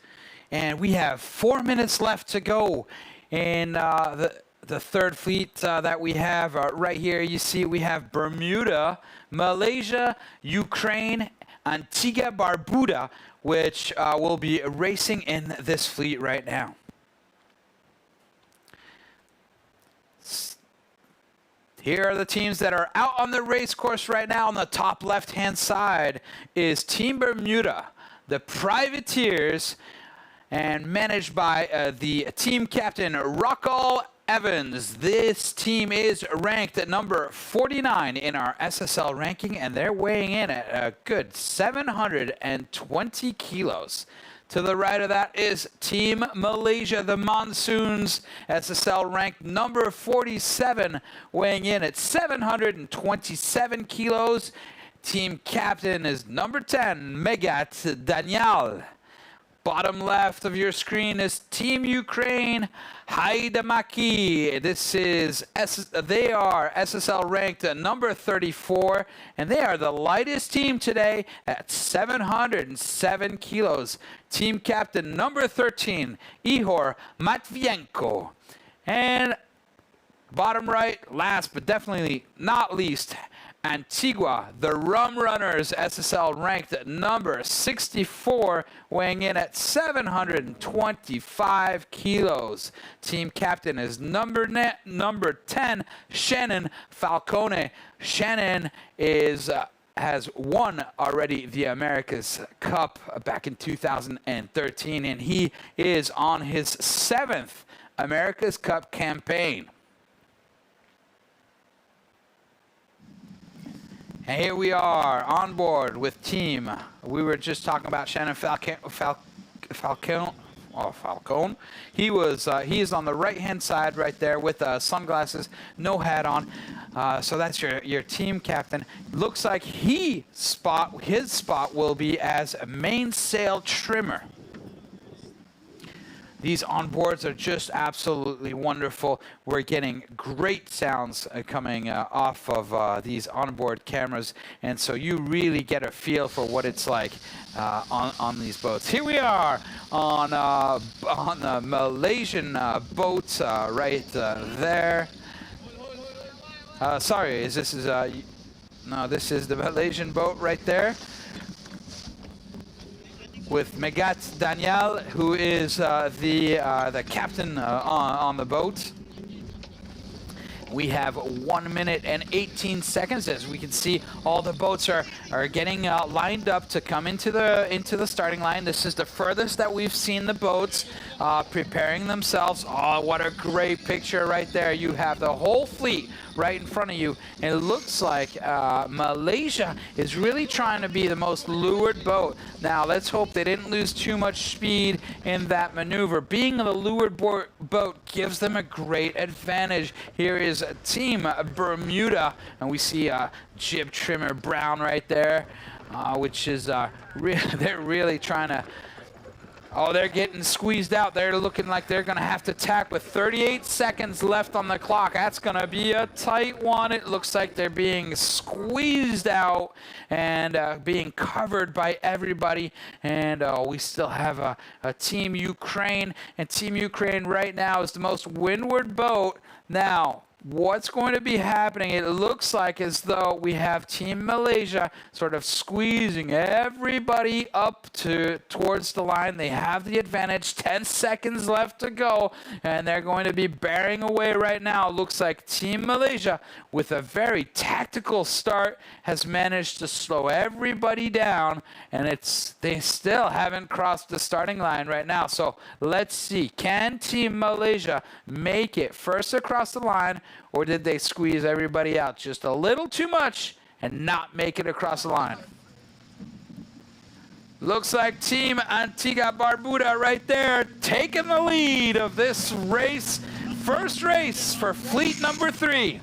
and we have 4 minutes left to go. And the third fleet that we have right here, you see we have Bermuda, Malaysia, Ukraine, Antigua Barbuda, which will be racing in this fleet right now. Here are the teams that are out on the race course right now. On the top left-hand side is Team Bermuda, the Privateers, and managed by the team captain, Rockall Evans. This team is ranked at number 49 in our SSL ranking, and they're weighing in at a good 720 kilos. To the right of that is Team Malaysia, the Monsoons, SSL ranked number 47, weighing in at 727 kilos. Team captain is number 10, Megat Daniel. Bottom left of your screen is Team Ukraine, Haidamaki. They are SSL ranked at number 34, and they are the lightest team today at 707 kilos. Team captain number 13, Ihor Matvienko. And bottom right, last but definitely not least, Antigua, the Rum Runners, SSL ranked at number 64, weighing in at 725 kilos. Team captain is number 10, Shannon Falcone. Shannon has won already the America's Cup back in 2013, and he is on his 7th America's Cup campaign. And here we are on board with team. We were just talking about Shannon Falcone. He is on the right-hand side right there with sunglasses, no hat on. So that's your team captain. Looks like his spot will be as a mainsail trimmer. These onboards are just absolutely wonderful. We're getting great sounds coming off of these onboard cameras, and so you really get a feel for what it's like on these boats. Here we are on the Malaysian boat right there. Sorry, this is the Malaysian boat right there, with Megat Daniel, who is the captain on the boat. We have 1 minute and 18 seconds. As we can see, all the boats are getting lined up to come into the starting line. This is the furthest that we've seen the boats preparing themselves. Oh, what a great picture right there. You have the whole fleet right in front of you. And it looks like Malaysia is really trying to be the most leeward boat. Now, let's hope they didn't lose too much speed in that maneuver. Being the leeward boat gives them a great advantage. Here is Team Bermuda, and we see jib trimmer Brown right there, which is they're really trying to. Oh, they're getting squeezed out. They're looking like they're going to have to tack with 38 seconds left on the clock. That's going to be a tight one. It looks like they're being squeezed out and being covered by everybody. And we still have a Team Ukraine. And Team Ukraine right now is the most windward boat. Now, what's going to be happening, it looks like as though we have Team Malaysia sort of squeezing everybody up towards the line. They have the advantage, 10 seconds left to go, and they're going to be bearing away right now. Looks like Team Malaysia, with a very tactical start, has managed to slow everybody down, and they still haven't crossed the starting line right now. So let's see, can Team Malaysia make it first across the line, or did they squeeze everybody out just a little too much and not make it across the line? Looks like Team Antigua Barbuda right there taking the lead of this race. First race for fleet number 3.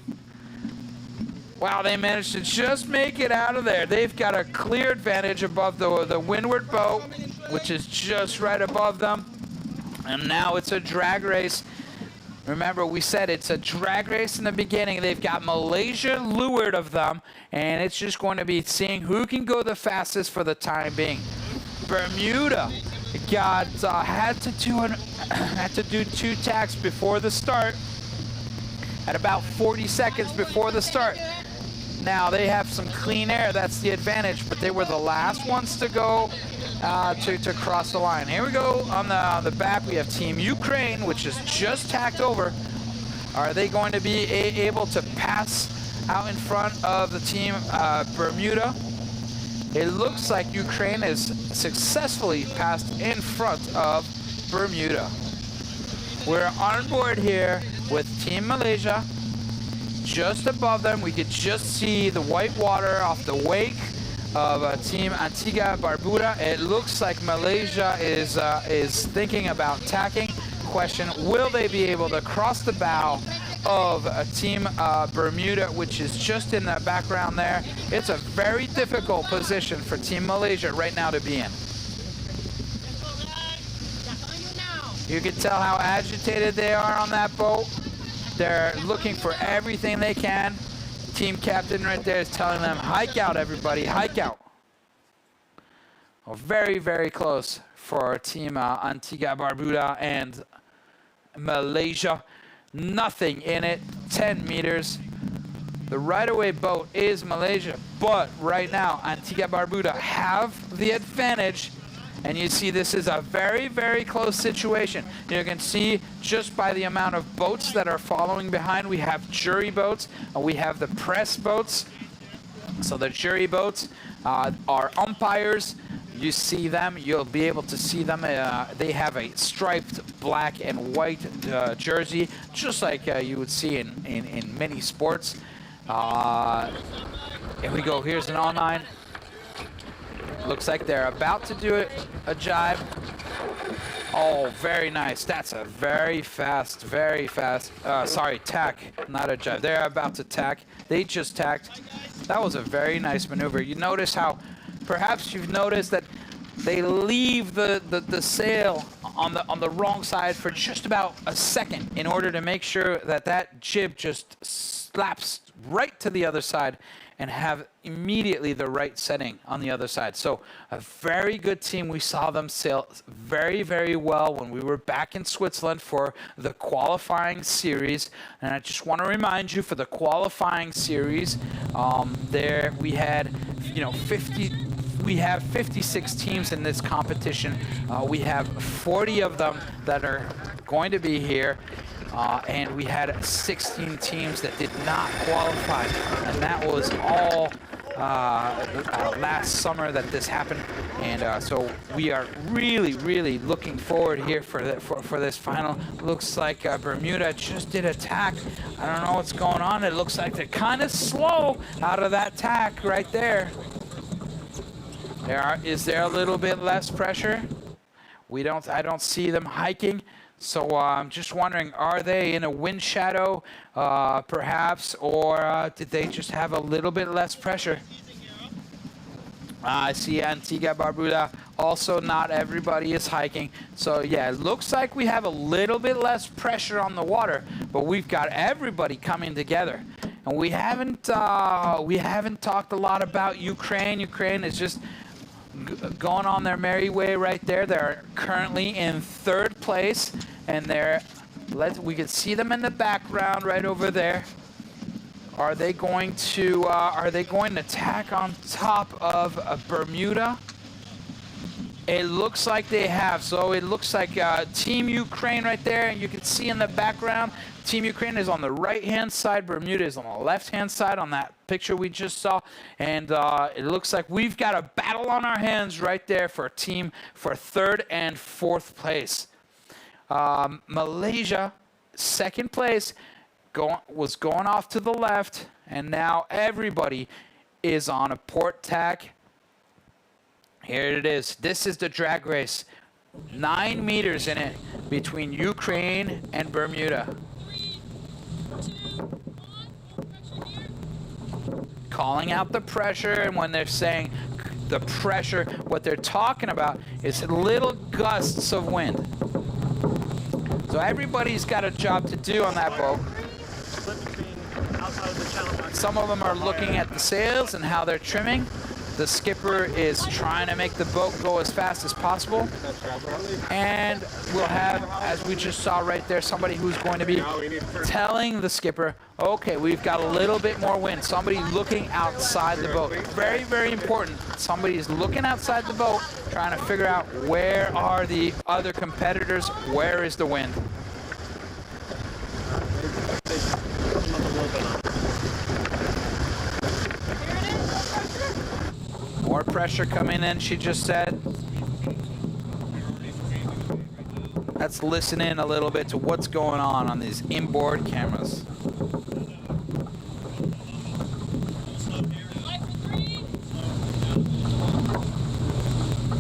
Wow, they managed to just make it out of there. They've got a clear advantage above the windward boat, which is just right above them. And now it's a drag race. Remember, we said it's a drag race in the beginning. They've got Malaysia leeward of them, and it's just going to be seeing who can go the fastest for the time being. Bermuda had to do 2 tacks before the start, at about 40 seconds before the start. Now they have some clean air, that's the advantage, but they were the last ones to go to cross the line. Here we go on the back. We have Team Ukraine, which is just tacked over. Are they going to be able to pass out in front of the Team Bermuda? It looks like Ukraine has successfully passed in front of Bermuda. We're on board here with Team Malaysia. Just above them, we could just see the white water off the wake of Team Antigua Barbuda. It looks like Malaysia is thinking about tacking. Question, will they be able to cross the bow of Team Bermuda, which is just in the background there? It's a very difficult position for Team Malaysia right now to be in. You can tell how agitated they are on that boat. They're looking for everything they can. Team captain right there is telling them, hike out, everybody, hike out. Oh, very, very close for Team Antigua Barbuda and Malaysia. Nothing in it, 10 meters. The right-of-way boat is Malaysia, but right now Antigua Barbuda have the advantage. And you see this is a very, very close situation. You can see just by the amount of boats that are following behind, we have jury boats, and we have the press boats. So the jury boats are umpires. You see them, you'll be able to see them. They have a striped black and white jersey, just like you would see in many sports. Here we go, here's an all-nine. Looks like they're about to do a jibe. Oh, very nice. That's a very fast, tack, not a jibe. They're about to tack. They just tacked. That was a very nice maneuver. You notice how, perhaps you've noticed that they leave the sail on the wrong side for just about a second in order to make sure that that jib just slaps right to the other side and have immediately the right setting on the other side. So a very good team. We saw them sail very, very well when we were back in Switzerland for the qualifying series. And I just want to remind you, for the qualifying series, there we had, 56 teams in this competition. We have 40 of them that are going to be here. And we had 16 teams that did not qualify, and that was all last summer that this happened. And so we are really, really looking forward here for this final. Looks like Bermuda just did a tack. I don't know what's going on. It looks like they're kind of slow out of that tack right there. Is there a little bit less pressure? I don't see them hiking. So I'm just wondering, are they in a wind shadow, perhaps, or did they just have a little bit less pressure? I see Antigua Barbuda. Also, not everybody is hiking. So yeah, it looks like we have a little bit less pressure on the water, but we've got everybody coming together. And we haven't talked a lot about Ukraine. Ukraine is just going on their merry way right there. They're currently in 3rd place, and they're We can see them in the background right over there. Are they going to tack on top of Bermuda? It looks like they have. So it looks like Team Ukraine right there, and you can see in the background, Team Ukraine is on the right-hand side, Bermuda is on the left-hand side on that picture we just saw, and it looks like we've got a battle on our hands right there for third and fourth place. Malaysia, second place, was going off to the left, and now everybody is on a port tack. Here it is. This is the drag race. 9 meters in it between Ukraine and Bermuda. Calling out the pressure, and when they're saying the pressure, what they're talking about is little gusts of wind. So everybody's got a job to do on that boat. Some of them are looking at the sails and how they're trimming. The skipper is trying to make the boat go as fast as possible. And we'll have, as we just saw right there, somebody who's going to be telling the skipper, okay, we've got a little bit more wind. Somebody looking outside the boat. Very, very important. Somebody is looking outside the boat, trying to figure out where are the other competitors, where is the wind. More pressure coming in, she just said. Let's listen in a little bit to what's going on these inboard cameras.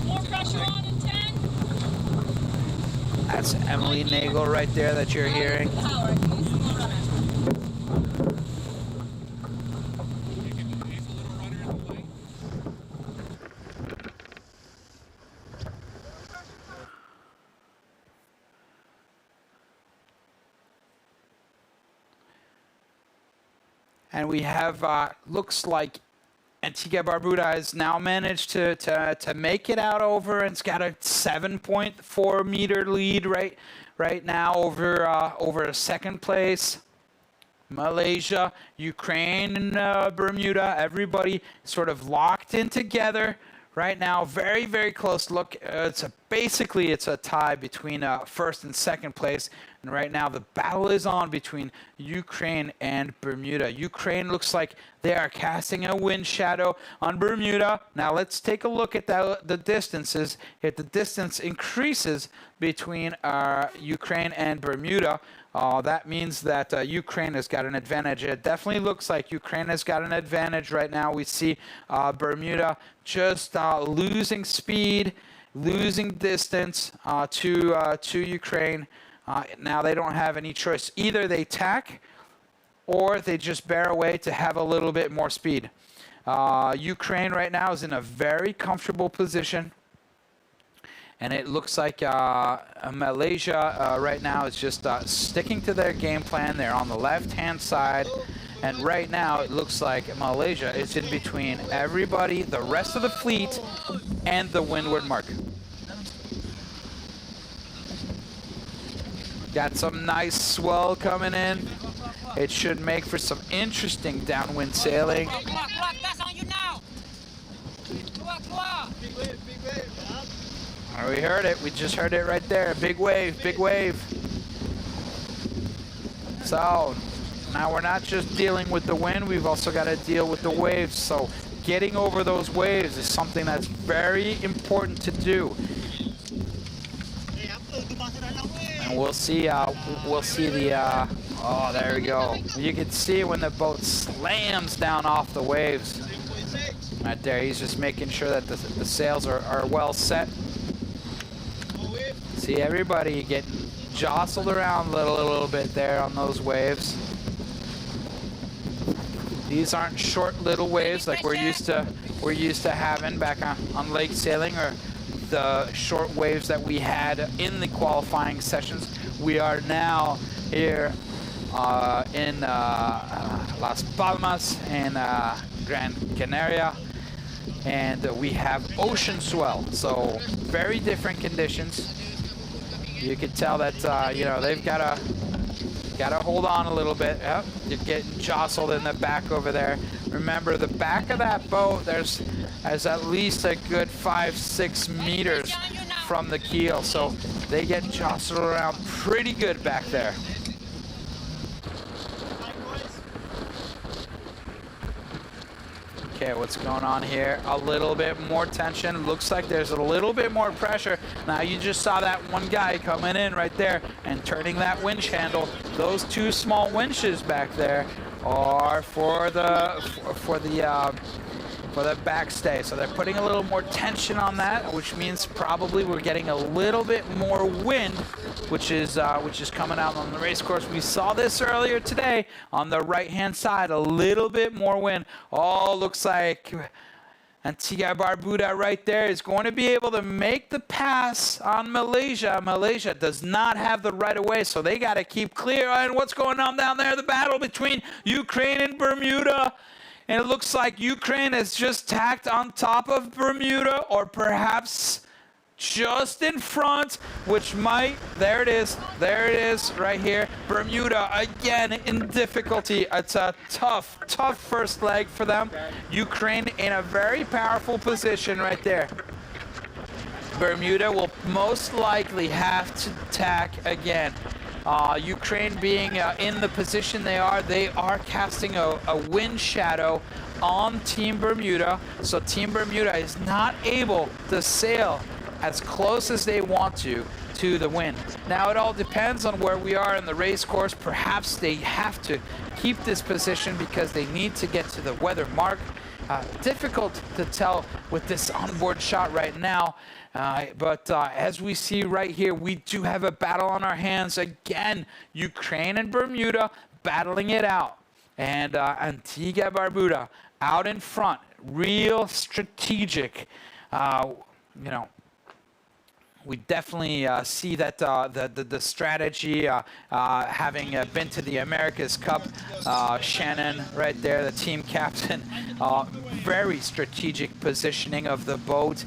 More pressure on in 10. That's Emily Nagel right there that you're hearing. And we have, looks like Antigua Barbuda has now managed to make it out over, and it's got a 7.4 meter lead right now over second place. Malaysia, Ukraine, and Bermuda, everybody sort of locked in together right now. Very, very close look. Basically it's a tie between first and second place. And right now the battle is on between Ukraine and Bermuda. Ukraine looks like they are casting a wind shadow on Bermuda. Now let's take a look at the distances. If the distance increases between Ukraine and Bermuda, that means that Ukraine has got an advantage. It definitely looks like Ukraine has got an advantage right now. We see Bermuda just losing speed, losing distance to Ukraine. Now they don't have any choice. Either they tack or they just bear away to have a little bit more speed. Ukraine right now is in a very comfortable position. And it looks like Malaysia right now is just sticking to their game plan. They're on the left-hand side. And right now it looks like Malaysia is in between everybody, the rest of the fleet, and the windward mark. Got some nice swell coming in. It should make for some interesting downwind sailing. That's on you now. We heard it. We just heard it right there. Big wave, big wave. So now we're not just dealing with the wind, we've also got to deal with the waves. So getting over those waves is something that's very important to do. And we'll see the, oh, there we go. You can see when the boat slams down off the waves. Right there, he's just making sure that the sails are well set. See everybody getting jostled around a little bit there on those waves. These aren't short little waves like we're used to having back on lake sailing, or the short waves that we had in the qualifying sessions. We are now here in Las Palmas and Gran Canaria, and we have ocean swell, so very different conditions. You can tell that you know, they've got to hold on a little bit. Yep, you're getting jostled in the back over there. Remember, the back of that boat, there's at least a good 5-6 meters from the keel, so they get jostled around pretty good back there. Okay, what's going on here? A little bit more tension. Looks like there's a little bit more pressure. Now you just saw that one guy coming in right there and turning that winch handle. Those two small winches back there are for the backstay. So they're putting a little more tension on that, which means probably we're getting a little bit more wind, which is coming out on the race course. We saw this earlier today on the right-hand side, a little bit more wind. Oh, looks like Antigua Barbuda right there is going to be able to make the pass on Malaysia. Malaysia does not have the right of way, so they got to keep clear. And what's going on down there? The battle between Ukraine and Bermuda. And it looks like Ukraine has just tacked on top of Bermuda, or perhaps just in front, which might, there it is right here. Bermuda again in difficulty. It's a tough first leg for them. Ukraine in a very powerful position right there. Bermuda will most likely have to tack again. Ukraine being in the position they are casting a wind shadow on Team Bermuda. So Team Bermuda is not able to sail as close as they want to the wind. Now it all depends on where we are in the race course. Perhaps they have to keep this position because they need to get to the weather mark. Difficult to tell with this onboard shot right now. But as we see right here, we do have a battle on our hands. Again, Ukraine and Bermuda battling it out. And Antigua Barbuda out in front. Real strategic. You know, we definitely see that the strategy, having been to the America's Cup, Shannon right there, the team captain, very strategic positioning of the boat.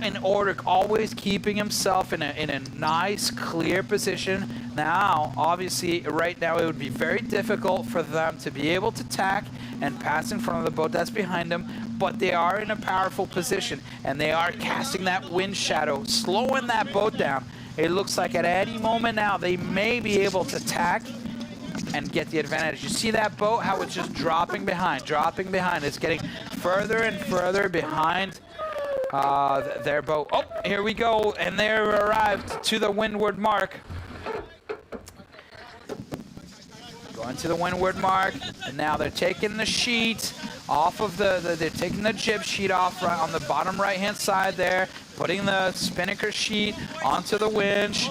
In order, always keeping himself in a nice, clear position. Now, obviously, right now, it would be very difficult for them to be able to tack and pass in front of the boat that's behind them, but they are in a powerful position, and they are casting that wind shadow, slowing that boat down. It looks like at any moment now, they may be able to tack and get the advantage. You see that boat, how it's just dropping behind. It's getting further and further behind their boat. Oh, here we go, and they arrived to the windward mark. Going to the windward mark, and now they're taking the sheet off of they're taking the jib sheet off right on the bottom right-hand side there, putting the spinnaker sheet onto the winch,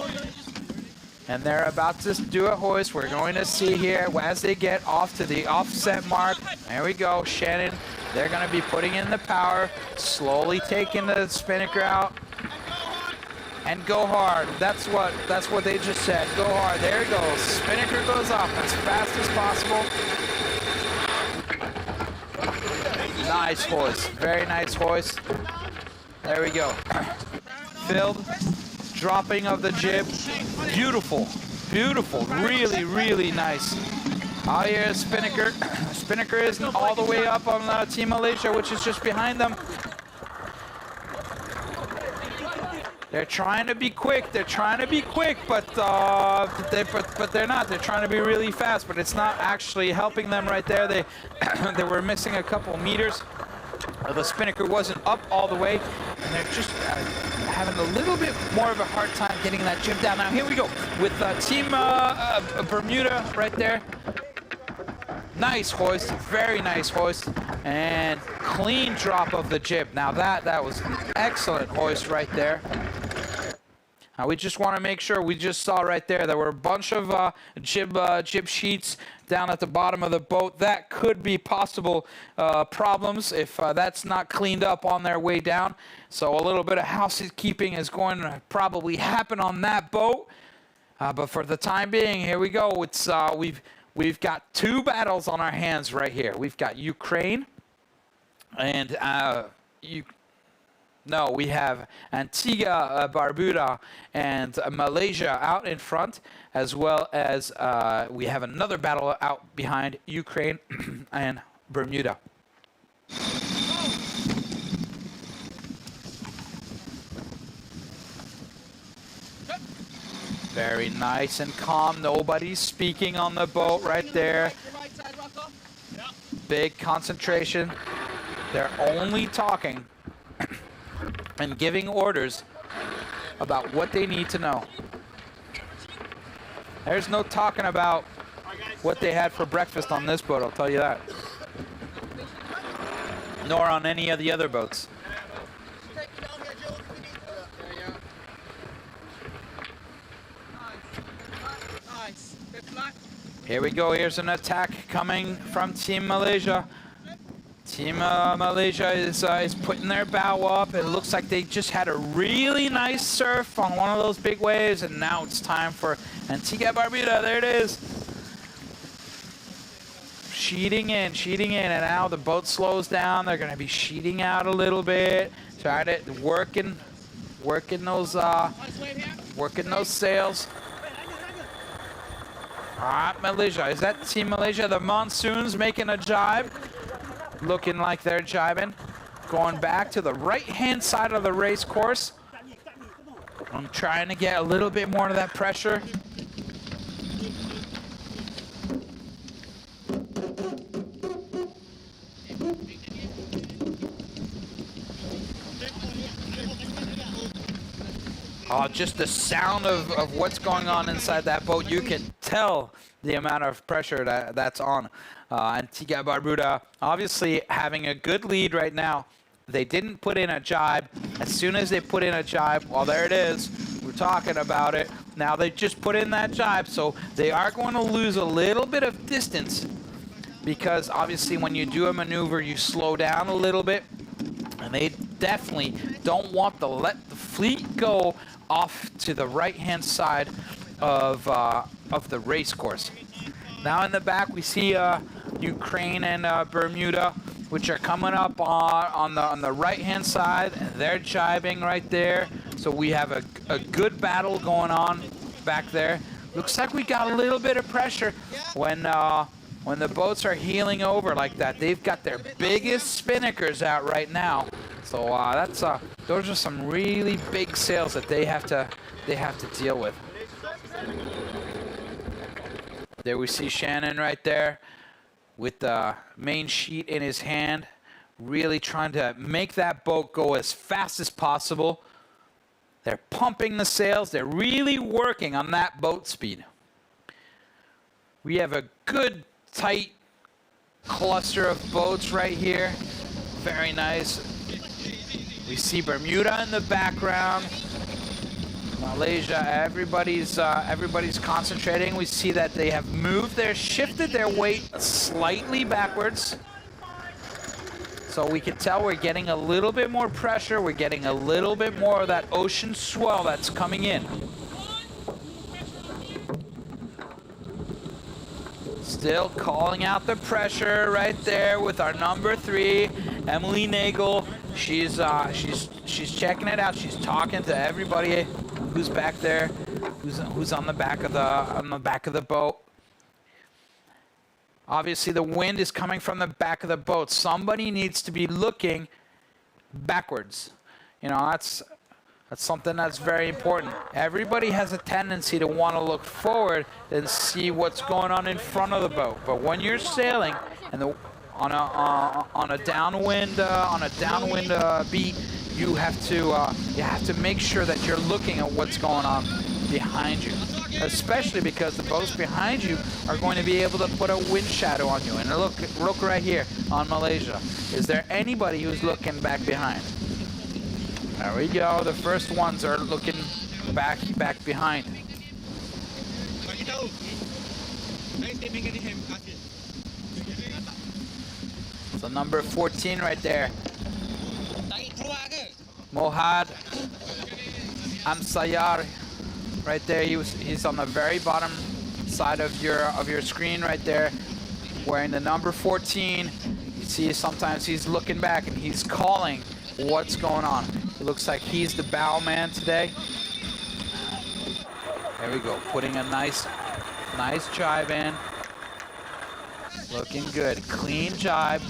and they're about to do a hoist. We're going to see here as they get off to the offset mark. There we go, Shannon. They're going to be putting in the power, slowly taking the spinnaker out, and go hard. That's what they just said. Go hard. There it goes. Spinnaker goes off as fast as possible. Nice hoist. Very nice hoist. There we go. Filled. Dropping of the jib. Beautiful. Beautiful. Really, really nice. Oh, yeah, Spinnaker. Spinnaker isn't all the way up on Team Malaysia, which is just behind them. They're trying to be quick. But they're not. They're trying to be really fast, but it's not actually helping them right there. They were missing a couple meters. The spinnaker wasn't up all the way, and they're just having a little bit more of a hard time getting that jib down. Now here we go with Team Bermuda right there. Nice hoist, very nice hoist, and clean drop of the jib. Now that was an excellent hoist right there. We just want to make sure, we just saw right there were a bunch of jib sheets down at the bottom of the boat. That could be possible problems if that's not cleaned up on their way down. So a little bit of housekeeping is going to probably happen on that boat. But for the time being, here we go. It's we've got two battles on our hands right here. We've got Ukraine and No, we have Antigua, Barbuda, and Malaysia out in front, as well as we have another battle out behind, Ukraine and Bermuda. Very nice and calm. Nobody's speaking on the boat right there. Big concentration. They're only talking and giving orders about what they need to know. There's no talking about what they had for breakfast on this boat, I'll tell you that. Nor on any of the other boats. Here we go. Here's an attack coming from Team Malaysia. Team Malaysia is putting their bow up. It looks like they just had a really nice surf on one of those big waves, and now it's time for Antigua Barbuda. There it is. Sheeting in, and now the boat slows down. They're going to be sheeting out a little bit. Try to working those sails. All right, Malaysia. Is that Team Malaysia? The Monsoons making a jibe. Looking like they're jibing. Going back to the right-hand side of the race course. I'm trying to get a little bit more of that pressure. Oh, just the sound of what's going on inside that boat, you can tell the amount of pressure that's on. Antigua Barbuda obviously having a good lead right now. They didn't put in a jibe. As soon as they put in a jibe, well, there it is. We're talking about it. Now they just put in that jibe, so they are going to lose a little bit of distance because obviously when you do a maneuver, you slow down a little bit. And they definitely don't want to let the fleet go off to the right-hand side of the race course. Now in the back, we see Ukraine and Bermuda, which are coming up on the right-hand side. And they're jibing right there. So we have a good battle going on back there. Looks like we got a little bit of pressure when the boats are heeling over like that. They've got their biggest spinnakers out right now. So those are some really big sails that they have to deal with. There we see Shannon right there with the main sheet in his hand, really trying to make that boat go as fast as possible. They're pumping the sails. They're really working on that boat speed. We have a good tight cluster of boats right here. Very nice. We see Bermuda in the background. Malaysia, everybody's concentrating. We see that they have shifted their weight slightly backwards. So we can tell we're getting a little bit more pressure. We're getting a little bit more of that ocean swell that's coming in. Still calling out the pressure right there with our number 3, Emily Nagel. She's checking it out. She's talking to everybody who's back there, who's on the back of the boat. Obviously, the wind is coming from the back of the boat. Somebody needs to be looking backwards. You know, that's something that's very important. Everybody has a tendency to want to look forward and see what's going on in front of the boat. But when you're sailing and on a downwind beat, you have to make sure that you're looking at what's going on behind you, especially because the boats behind you are going to be able to put a wind shadow on you. And look right here on Malaysia. Is there anybody who's looking back behind? There we go. The first ones are looking back behind. So number 14 right there. Mohad Amsayar right there. He's on the very bottom side of your screen right there, wearing the number 14. You see sometimes he's looking back and he's calling what's going on. It looks like he's the bow man today. There we go, putting a nice jibe in. Looking good, clean jibe.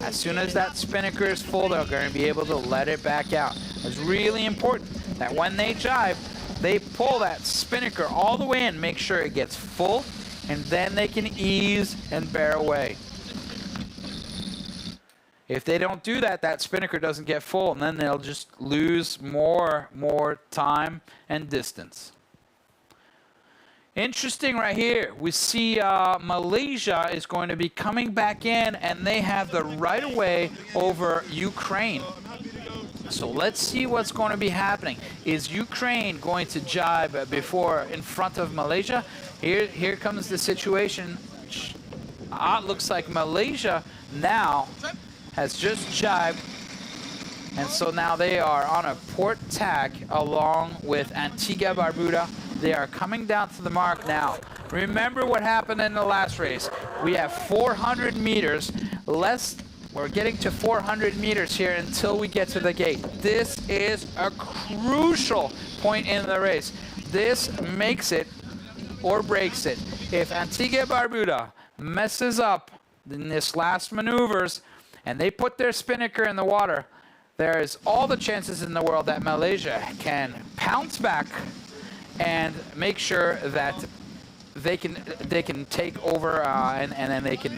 As soon as that spinnaker is full, they're going to be able to let it back out. It's really important that when they jibe, they pull that spinnaker all the way in, make sure it gets full, and then they can ease and bear away. If they don't do that, that spinnaker doesn't get full, and then they'll just lose more time and distance. Interesting right here. We see Malaysia is going to be coming back in, and they have the right of way over Ukraine. So let's see what's going to be happening. Is Ukraine going to jibe before in front of Malaysia? Here comes the situation. Looks like Malaysia now has just jibed, and so now they are on a port tack along with Antigua Barbuda. They are coming down to the mark now. Remember what happened in the last race. We have 400 meters less. We're getting to 400 meters here until we get to the gate. This is a crucial point in the race. This makes it or breaks it. If Antigua Barbuda messes up in this last maneuvers and they put their spinnaker in the water, there is all the chances in the world that Malaysia can pounce back and make sure that they can take over and then they can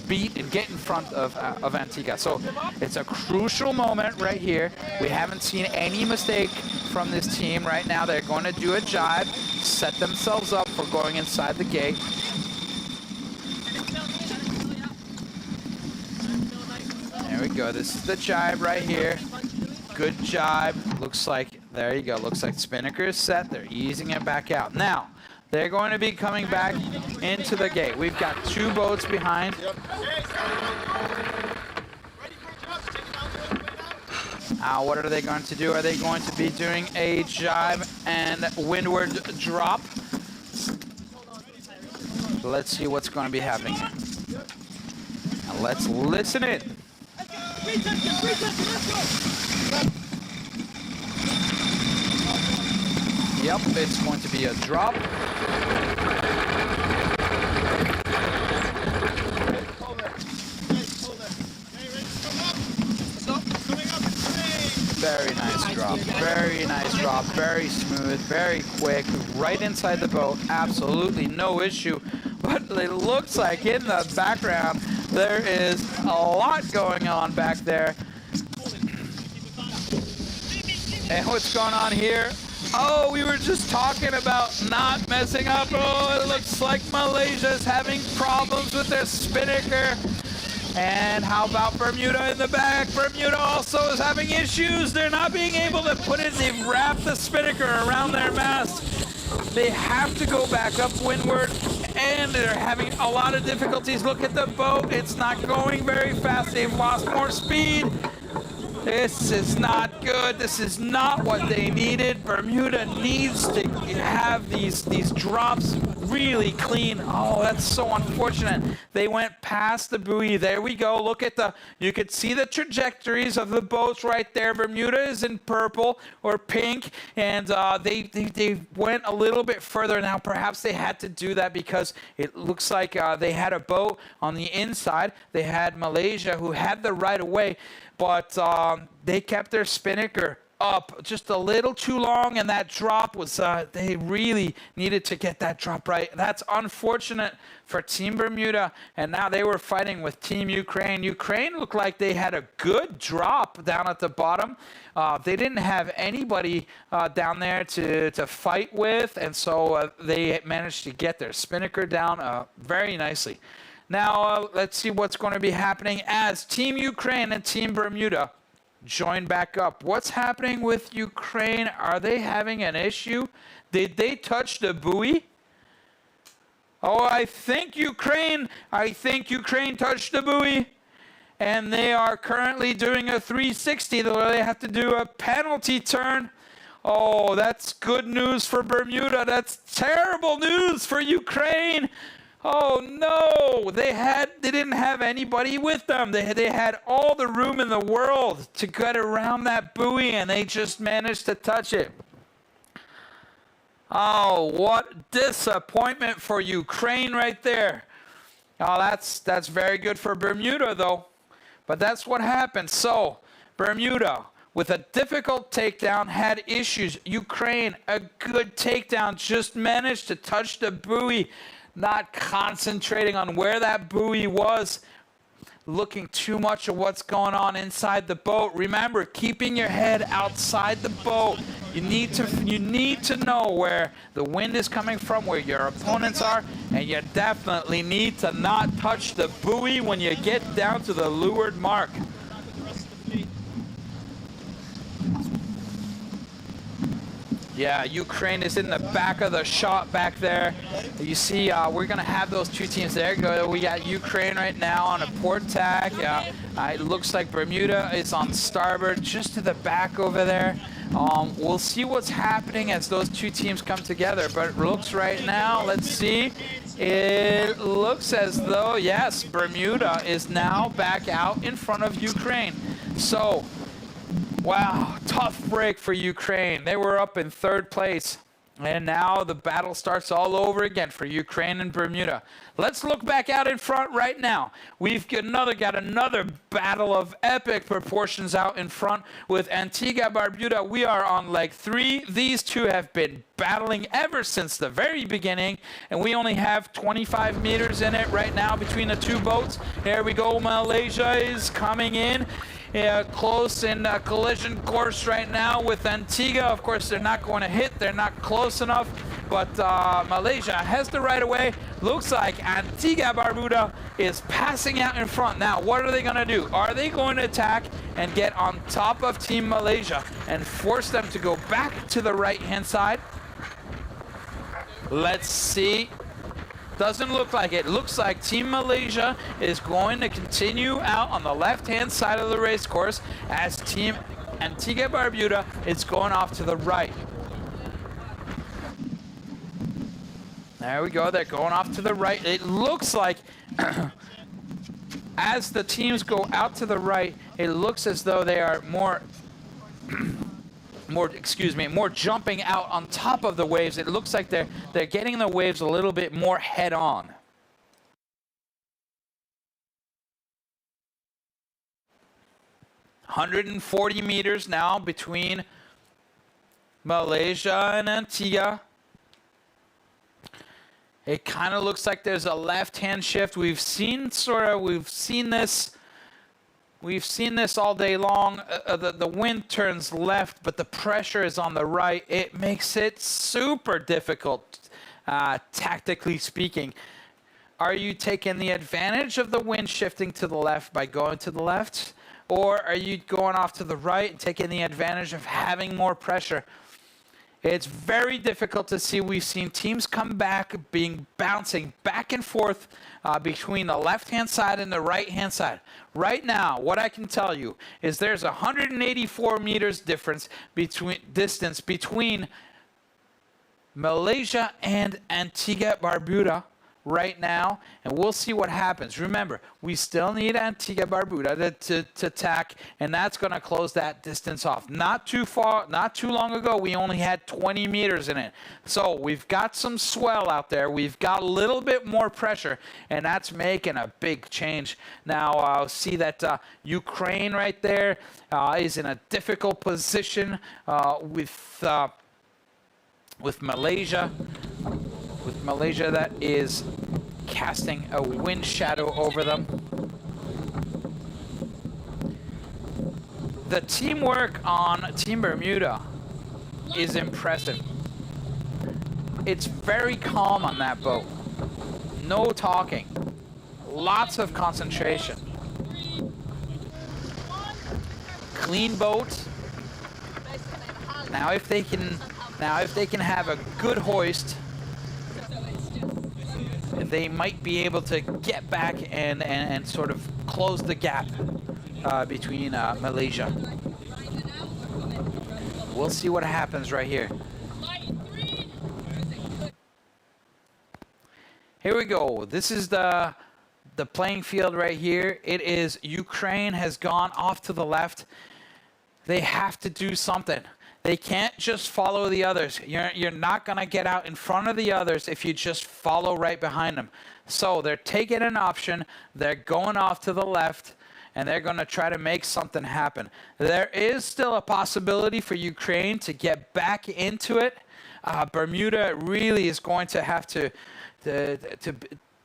beat and get in front of Antigua. So it's a crucial moment right here. We haven't seen any mistake from this team right now. They're going to do a jibe, set themselves up for going inside the gate. There we go. This is the jibe right here. Good jibe. Looks like, there you go. Looks like spinnaker is set. They're easing it back out. Now, they're going to be coming back into the gate. We've got two boats behind. What are they going to do? Are they going to be doing a jibe and windward drop? Let's see what's going to be happening here. Now let's listen in. Yep, it's going to be a drop. Very nice drop. Very nice drop. Very smooth. Very quick. Right inside the boat. Absolutely no issue. But it looks like in the background there is a lot going on back there. And what's going on here? Oh, we were just talking about not messing up. Oh, it looks like Malaysia is having problems with their spinnaker. And how about Bermuda in the back? Bermuda also is having issues. They're not being able to put it. They've wrapped the spinnaker around their mast. They have to go back up windward, and they're having a lot of difficulties. Look at the boat. It's not going very fast. They've lost more speed. This is not good. This is not what they needed. Bermuda needs to have these drops really clean. Oh, that's so unfortunate. They went past the buoy. There we go. Look at you could see the trajectories of the boats right there. Bermuda is in purple or pink, and they went a little bit further. Now, perhaps they had to do that because it looks like they had a boat on the inside. They had Malaysia who had the right of way, but they kept their spinnaker up just a little too long, and that drop was, they really needed to get that drop right. That's unfortunate for Team Bermuda, and now they were fighting with Team Ukraine. Ukraine looked like they had a good drop down at the bottom. They didn't have anybody down there to fight with, and so they managed to get their spinnaker down very nicely. Now, let's see what's going to be happening as Team Ukraine and Team Bermuda join back up. What's happening with Ukraine? Are they having an issue? Did they touch the buoy? Oh, I think Ukraine touched the buoy. And they are currently doing a 360 where they have to do a penalty turn. Oh, that's good news for Bermuda. That's terrible news for Ukraine. Oh no, they didn't have anybody with them. They had all the room in the world to get around that buoy, and they just managed to touch it. Oh, what disappointment for Ukraine right there. Oh, that's very good for Bermuda though. But that's what happened. So, Bermuda, with a difficult takedown, had issues. Ukraine, a good takedown, just managed to touch the buoy, not concentrating on where that buoy was, looking too much at what's going on inside the boat. Remember, keeping your head outside the boat. You need to know where the wind is coming from, where your opponents are, and you definitely need to not touch the buoy when you get down to the leeward mark. Yeah, Ukraine is in the back of the shot back there. You see, we're going to have those two teams there. We got Ukraine right now on a port tack. It looks like Bermuda is on starboard, just to the back over there. We'll see what's happening as those two teams come together. But it looks right now, let's see. It looks as though, yes, Bermuda is now back out in front of Ukraine. So, wow, tough break for Ukraine. They were up in third place. And now the battle starts all over again for Ukraine and Bermuda. Let's look back out in front right now. We've got another battle of epic proportions out in front with Antigua Barbuda. We are on leg 3. These two have been battling ever since the very beginning, and we only have 25 meters in it right now between the two boats. Here we go. Malaysia is coming in. Close in collision course right now with Antigua. Of course, they're not going to hit. They're not close enough. But Malaysia has the right of way. Looks like Antigua Barbuda is passing out in front. Now, what are they going to do? Are they going to attack and get on top of Team Malaysia and force them to go back to the right-hand side? Let's see. Doesn't look like it. Looks like Team Malaysia is going to continue out on the left-hand side of the race course as Team Antigua Barbuda is going off to the right. There we go. They're going off to the right. It looks like as the teams go out to the right, it looks as though they are more jumping out on top of the waves. It looks like they're getting the waves a little bit more head on. "140 meters now between Malaysia and Antigua. It kind of looks like there's a left-hand shift. We've seen this all day long. The wind turns left, but the pressure is on the right. It makes it super difficult, tactically speaking. Are you taking the advantage of the wind shifting to the left by going to the left? Or are you going off to the right and taking the advantage of having more pressure? It's very difficult to see. We've seen teams come back, bouncing back and forth between the left-hand side and the right-hand side. Right now, what I can tell you is there's 184 meters distance between Malaysia and Antigua Barbuda right now, and we'll see what happens. Remember, we still need Antigua Barbuda to attack, and that's going to close that distance off. Not too long ago, we only had 20 meters in it. So we've got some swell out there. We've got a little bit more pressure, and that's making a big change. Now, see that Ukraine right there is in a difficult position with Malaysia. With Malaysia, that is casting a wind shadow over them. The teamwork on Team Bermuda is impressive. It's very calm on that boat. No talking. Lots of concentration. Clean boat. Now if they can have a good hoist, they might be able to get back and sort of close the gap between Malaysia. We'll see what happens right here. Here we go. This is the playing field right here. It is Ukraine has gone off to the left. They have to do something. They can't just follow the others. You're not going to get out in front of the others if you just follow right behind them. So they're taking an option. They're going off to the left, and they're going to try to make something happen. There is still a possibility for Ukraine to get back into it. Bermuda really is going to have to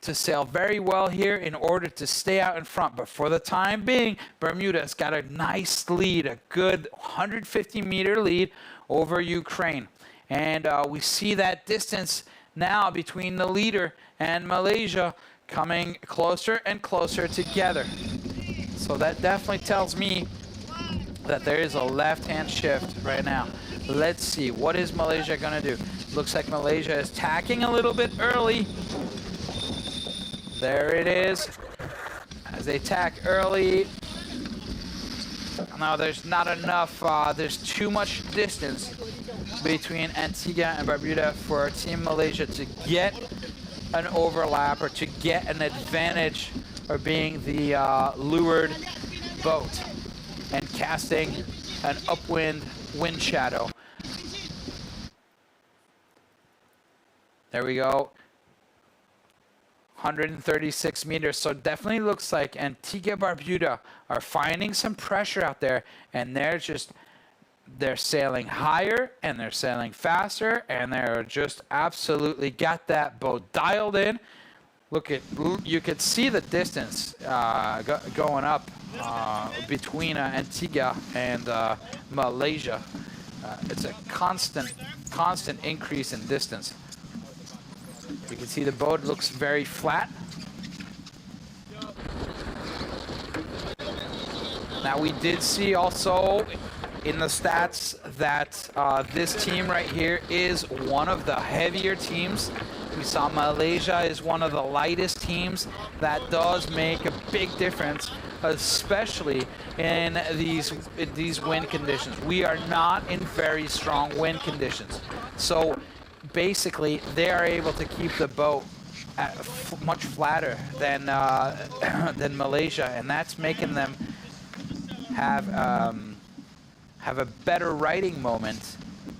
sail very well here in order to stay out in front. But for the time being, Bermuda's got a nice lead, a good 150-meter lead over Ukraine. And we see that distance now between the leader and Malaysia coming closer and closer together. So that definitely tells me that there is a left-hand shift right now. Let's see, what is Malaysia going to do? Looks like Malaysia is tacking a little bit early. There it is. As they tack early. Now there's not enough, there's too much distance between Antigua and Barbuda for Team Malaysia to get an overlap or to get an advantage of being the leeward boat and casting an upwind wind shadow. There we go. 136 meters. So definitely looks like Antigua Barbuda are finding some pressure out there, and they're sailing higher and they're sailing faster, and they're just absolutely got that boat dialed in. You could see the distance going up between Antigua and Malaysia. It's a constant increase in distance. You can see the boat looks very flat. Now we did see also in the stats that this team right here is one of the heavier teams. We saw Malaysia is one of the lightest teams. That does make a big difference, especially in these wind conditions. We are not in very strong wind conditions. So basically, they are able to keep the boat much flatter than Malaysia, and that's making them have a better riding moment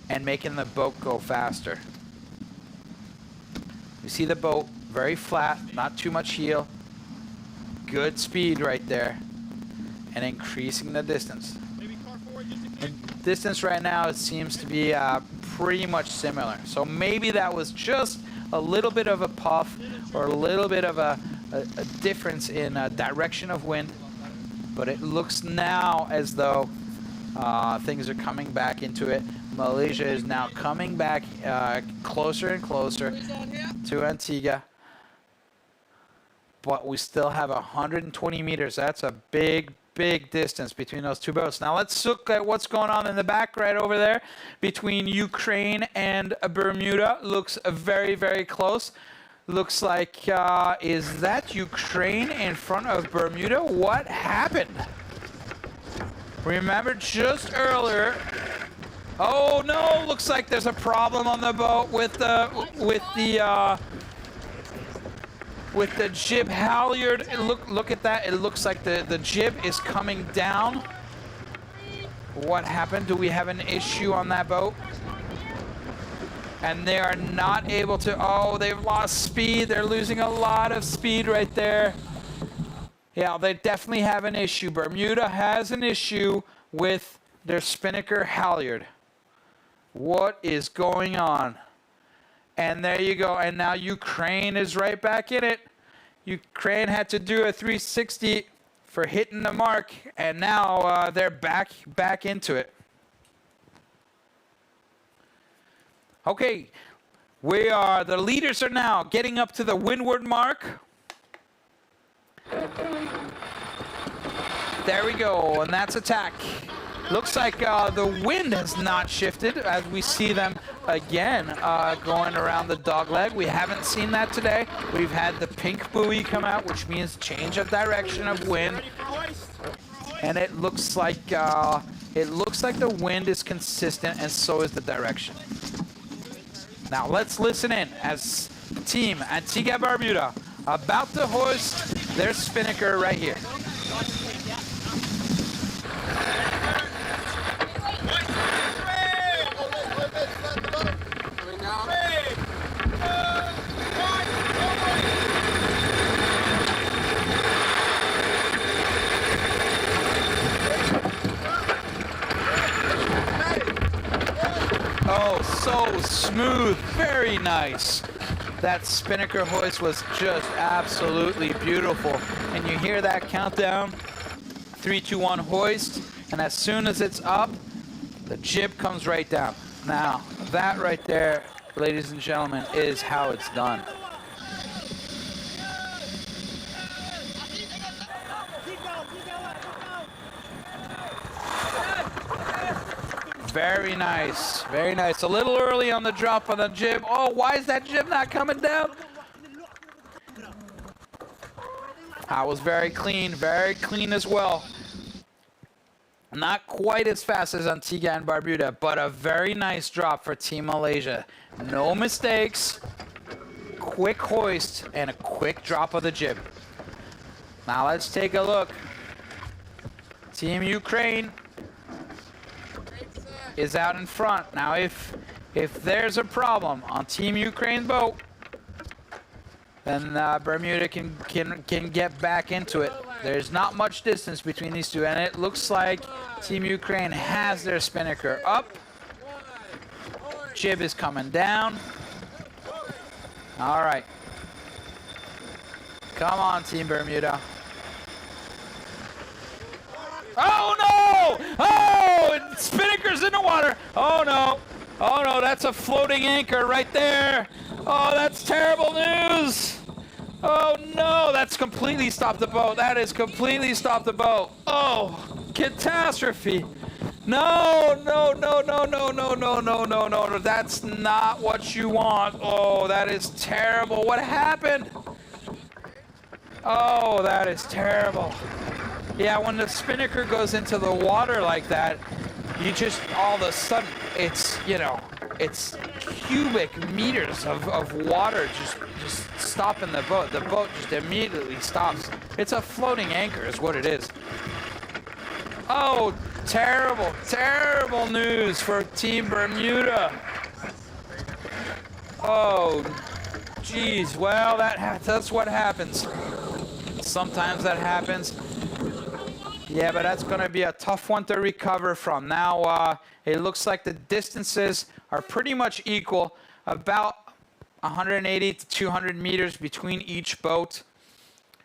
and making the boat go faster. You see the boat very flat, not too much heel, good speed right there, and increasing the distance. The distance right now, it seems to be pretty much similar. So maybe that was just a little bit of a puff or a little bit of a difference in direction of wind, but it looks now as though things are coming back into it. Malaysia is now coming back closer and closer to Antigua, but we still have 120 meters. That's a big distance between those two boats. Now let's look at what's going on in the back right over there between Ukraine and Bermuda. Looks very, very close. Looks like, is that Ukraine in front of Bermuda? What happened? Remember just earlier. Oh no, looks like there's a problem on the boat with the jib halyard. Look at that. It looks like the jib is coming down. What happened? Do we have an issue on that boat? And they are not able to, oh, they've lost speed. They're losing a lot of speed right there. Yeah, they definitely have an issue. Bermuda has an issue with their spinnaker halyard. What is going on? And there you go. And now Ukraine is right back in it. Ukraine had to do a 360 for hitting the mark, and now they're back into it. Okay, the leaders are now getting up to the windward mark. There we go, and that's attack. Looks like the wind has not shifted as we see them again going around the dogleg. We haven't seen that today. We've had the pink buoy come out, which means change of direction of wind. And it looks like the wind is consistent, and so is the direction. Now let's listen in as Team Antigua Barbuda about to hoist their spinnaker right here. Oh, so smooth, very nice. That spinnaker hoist was just absolutely beautiful. And you hear that countdown, 3, 2, 1 hoist, and as soon as it's up, the jib comes right down. Now, that right there, ladies and gentlemen, is how it's done. Very nice, very nice. A little early on the drop on the jib. Oh, why is that jib not coming down? That was very clean as well. Not quite as fast as Antigua and Barbuda, but a very nice drop for Team Malaysia. No mistakes, quick hoist, and a quick drop of the jib. Now let's take a look. Team Ukraine is out in front. Now if there's a problem on Team Ukraine boat, then Bermuda can get back into it. There's not much distance between these two, and it looks like Team Ukraine has their spinnaker up. Jib is coming down. All right. Come on, Team Bermuda. Oh no! Oh, spinnaker's in the water. Oh no! Oh no, that's a floating anchor right there. Oh, that's terrible news. Oh no, that's completely stopped the boat. That has completely stopped the boat. Oh, catastrophe. No, no, no, no, no, no, no, no, no, no. That's not what you want. Oh, that is terrible. What happened? Oh, that is terrible. Yeah, when the spinnaker goes into the water like that, you just all of a sudden, it's, you know, it's cubic meters of water just stopping the boat. The boat just immediately stops. It's a floating anchor is what it is. Oh, terrible, terrible news for Team Bermuda. Oh, geez. Well, that's what happens. Sometimes that happens. Yeah, but that's going to be a tough one to recover from. Now, it looks like the distances are pretty much equal, about 180 to 200 meters between each boat.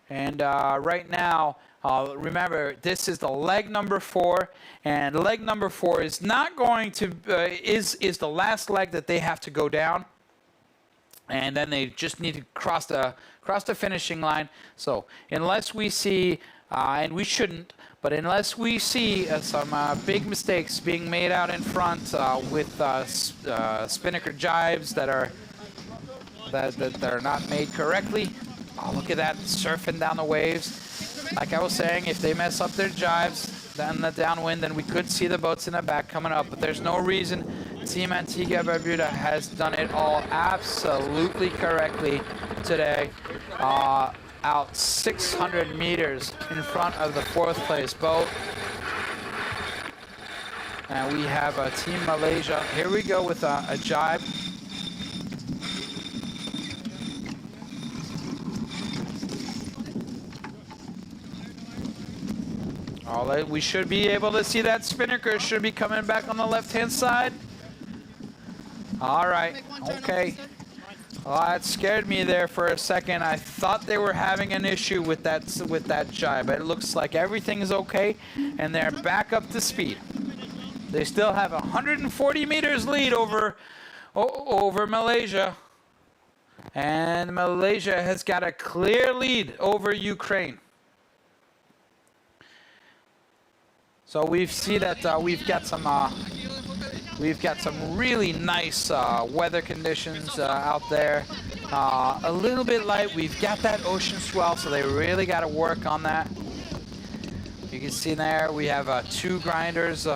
And right now, remember, this is the leg number 4, and leg number 4 is not going to is the last leg that they have to go down, and then they just need to cross the finishing line. So unless we see, and we shouldn't, but unless we see some big mistakes being made out in front with spinnaker jibes that are not made correctly. Oh, look at that, surfing down the waves. Like I was saying, if they mess up their jibes, then the downwind, then we could see the boats in the back coming up. But there's no reason. Team Antigua Barbuda has done it all absolutely correctly today. Out 600 meters in front of the 4th place boat. And we have Team Malaysia. Here we go with a jibe. We should be able to see that spinnaker should be coming back on the left-hand side. All right, okay. Well, that scared me there for a second. I thought they were having an issue with that jibe. It looks like everything is okay, and they're back up to speed. They still have 140 meters lead over Malaysia, and Malaysia has got a clear lead over Ukraine. So we see that we've got some really nice weather conditions out there. A little bit light. We've got that ocean swell, so they really got to work on that. You can see there we have 2 grinders.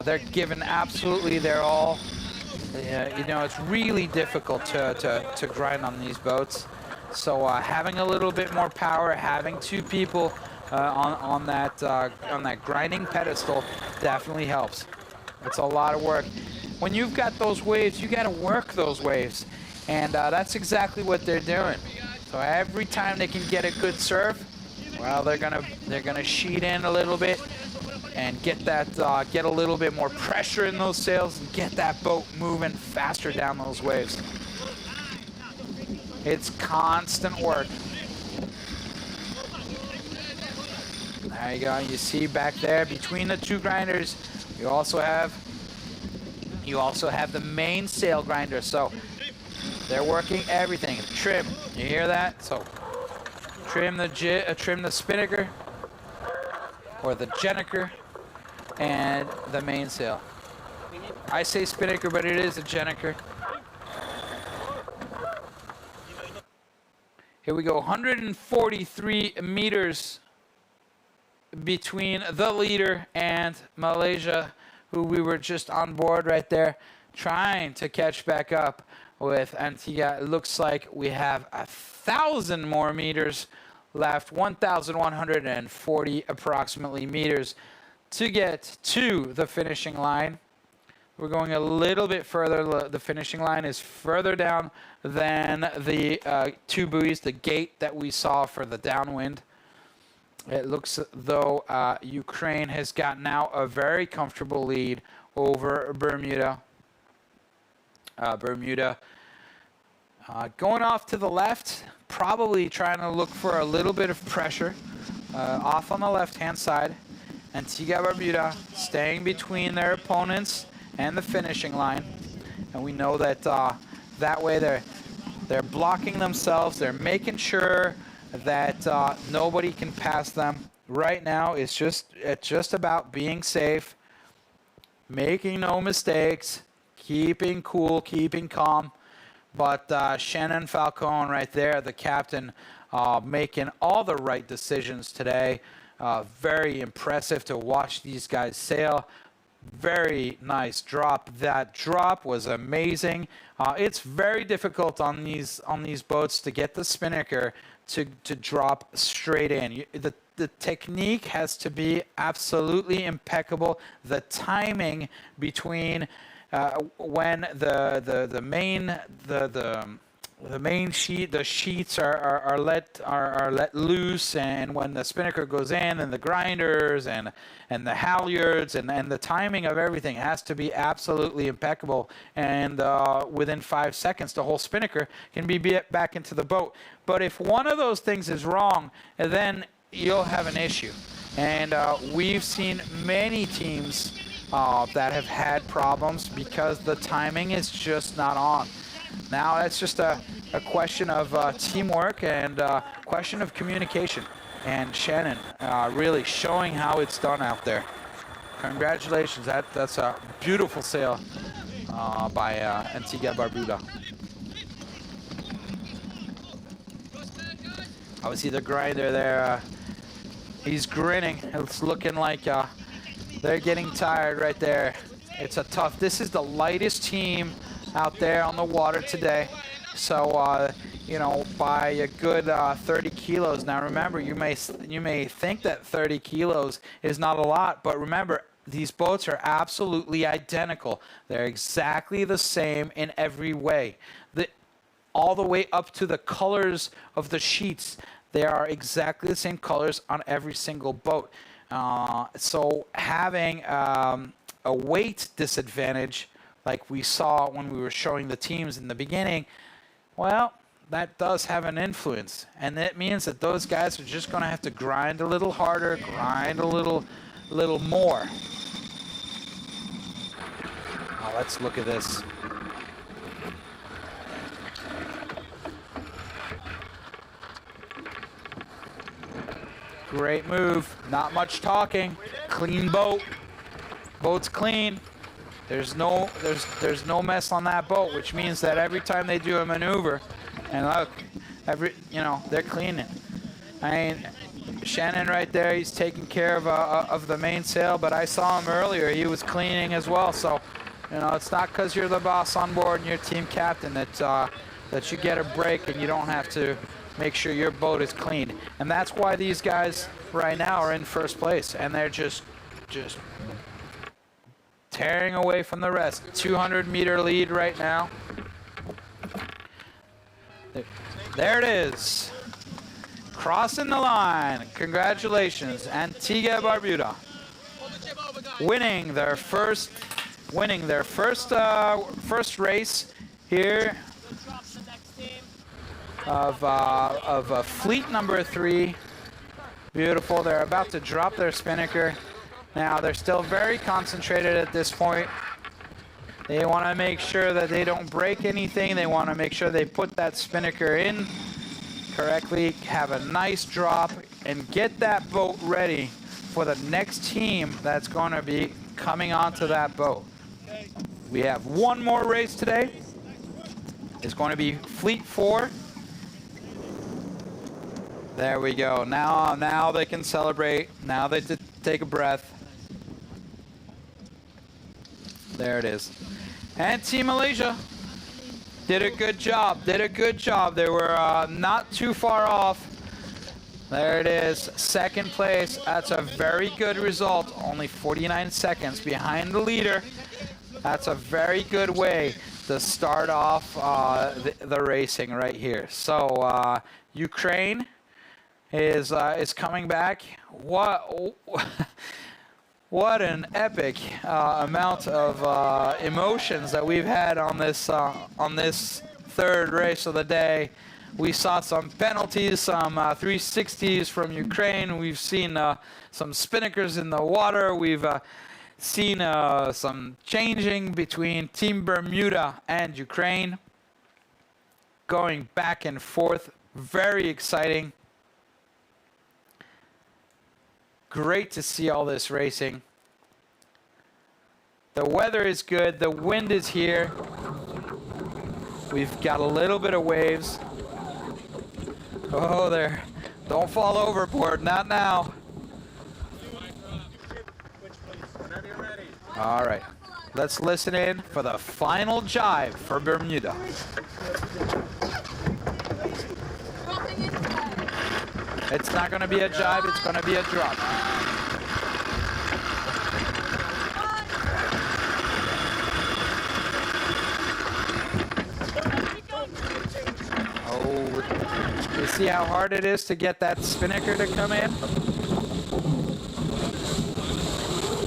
They're giving absolutely their all. You know, it's really difficult to grind on these boats. So having a little bit more power, having two people on that grinding pedestal definitely helps. It's a lot of work. When you've got those waves, you got to work those waves, and that's exactly what they're doing. So every time they can get a good surf, well, they're gonna sheet in a little bit and get a little bit more pressure in those sails and get that boat moving faster down those waves. It's constant work. There you go. You see back there between the two grinders, you also have the main sail grinder. So they're working everything. Trim. You hear that? So trim the spinnaker or the gennaker and the mainsail. I say spinnaker, but it is a gennaker. Here we go, 143 meters between the leader and Malaysia, who we were just on board right there, trying to catch back up with Antigua. It looks like we have 1,000 more meters left, 1,140 approximately meters to get to the finishing line. We're going a little bit further. The finishing line is further down than the two buoys, the gate that we saw for the Downwind. It looks though Ukraine has got now a very comfortable lead over Bermuda. Going off to the left, probably trying to look for a little bit of pressure off on the left-hand side. Antigua Barbuda staying between their opponents and the finishing line, and we know that that way they're blocking themselves. They're making sure that nobody can pass them. Right now, it's just about being safe, making no mistakes, keeping cool, keeping calm. But Shannon Falcone right there, the captain, making all the right decisions today. Very impressive to watch these guys sail. Very nice drop. That drop was amazing. It's very difficult on these boats to get the spinnaker to drop straight in. The technique has to be absolutely impeccable. The timing between when the sheets are let loose, and when the spinnaker goes in, and the grinders and the halyards and the timing of everything has to be absolutely impeccable. And within 5 seconds, the whole spinnaker can be back into the boat. But if one of those things is wrong, then you'll have an issue. And we've seen many teams that have had problems because the timing is just not on. Now it's just a question of teamwork and a question of communication. And Shannon really showing how it's done out there. Congratulations. That's a beautiful sail by Antigua Barbuda. Obviously the grinder there, he's grinning. It's looking like they're getting tired right there. It's a tough, this is the lightest team out there on the water today. So, you know, by a good 30 kilos. Now remember, you may think that 30 kilos is not a lot, but remember, these boats are absolutely identical. They're exactly the same in every way. All the way up to the colors of the sheets. They are exactly the same colors on every single boat. So having a weight disadvantage, like we saw when we were showing the teams in the beginning, well, that does have an influence. And that means that those guys are just going to have to grind a little harder, grind a little more. Now let's look at this. Great move. Not much talking. Clean boat. Boat's clean. There's no mess on that boat, which means that every time they do a maneuver, and look, they're cleaning. I mean, Shannon right there, he's taking care of the mainsail, but I saw him earlier. He was cleaning as well. So You know, it's not because you're the boss on board and you're team captain that you get a break and you don't have to make sure your boat is clean. And that's why these guys right now are in first place, and they're just tearing away from the rest. 200-meter lead right now. There it is. Crossing the line. Congratulations, Antigua Barbuda, winning their first race here of fleet number 3. Beautiful. They're about to drop their spinnaker. Now they're still very concentrated at this point. They want to make sure that they don't break anything. They want to make sure they put that spinnaker in correctly, have a nice drop, and get that boat ready for the next team that's going to be coming onto that boat. We have one more race today. It's going to be Fleet 4. There we go. Now they can celebrate. Now they take a breath. There it is. And Team Malaysia did a good job. They were not too far off. There it is. Second place. That's a very good result. Only 49 seconds behind the leader. That's a very good way to start off the racing right here. So Ukraine is coming back. What an epic amount of emotions that we've had on this third race of the day. We saw some penalties, some 360s from Ukraine. We've seen some spinnakers in the water. We've seen some changing between Team Bermuda and Ukraine, going back and forth. Very exciting. Great to see all this racing. The weather is good. The wind is here. We've got a little bit of waves. Oh, there. Don't fall overboard. Not now. All right. Let's listen in for the final jibe for Bermuda. It's not going to be a jibe, it's going to be a drop. Oh, you see how hard it is to get that spinnaker to come in?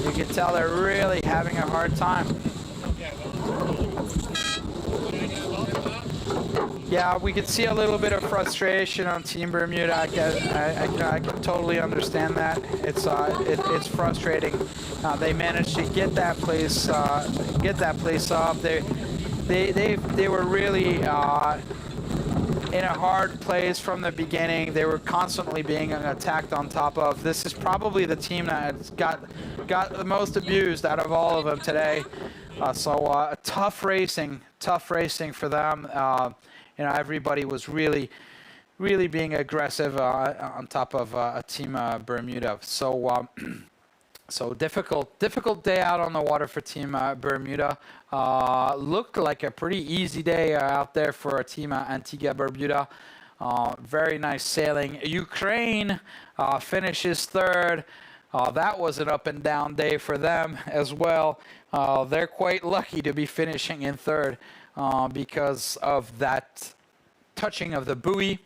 You can tell they're really having a hard time. Yeah, we could see a little bit of frustration on Team Bermuda. I can totally understand that. It's frustrating. They managed to get that place off. They were really in a hard place from the beginning. They were constantly being attacked on top of. This is probably the team that got the most abused out of all of them today. So tough racing for them. You know, everybody was really being aggressive on top of Team Bermuda. So so difficult day out on the water for Team Bermuda. Looked like a pretty easy day out there for Team Antigua Barbuda. Very nice sailing. Ukraine finishes third. That was an up and down day for them as well. They're quite lucky to be finishing in third. Because of that touching of the buoy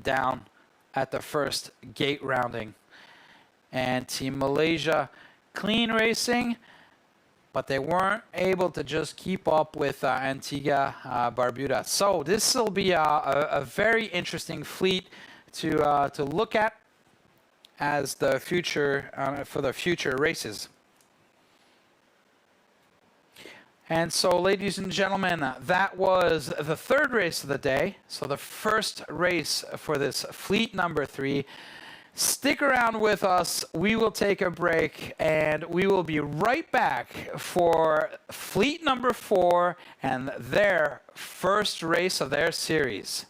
down at the first gate rounding. And Team Malaysia, clean racing, but they weren't able to just keep up with Antigua Barbuda. So this will be a very interesting fleet to look at as the future for the future races. And so, ladies and gentlemen, that was the third race of the day. So the first race for this fleet number 3. Stick around with us. We will take a break, and we will be right back for fleet number 4 and their first race of their series.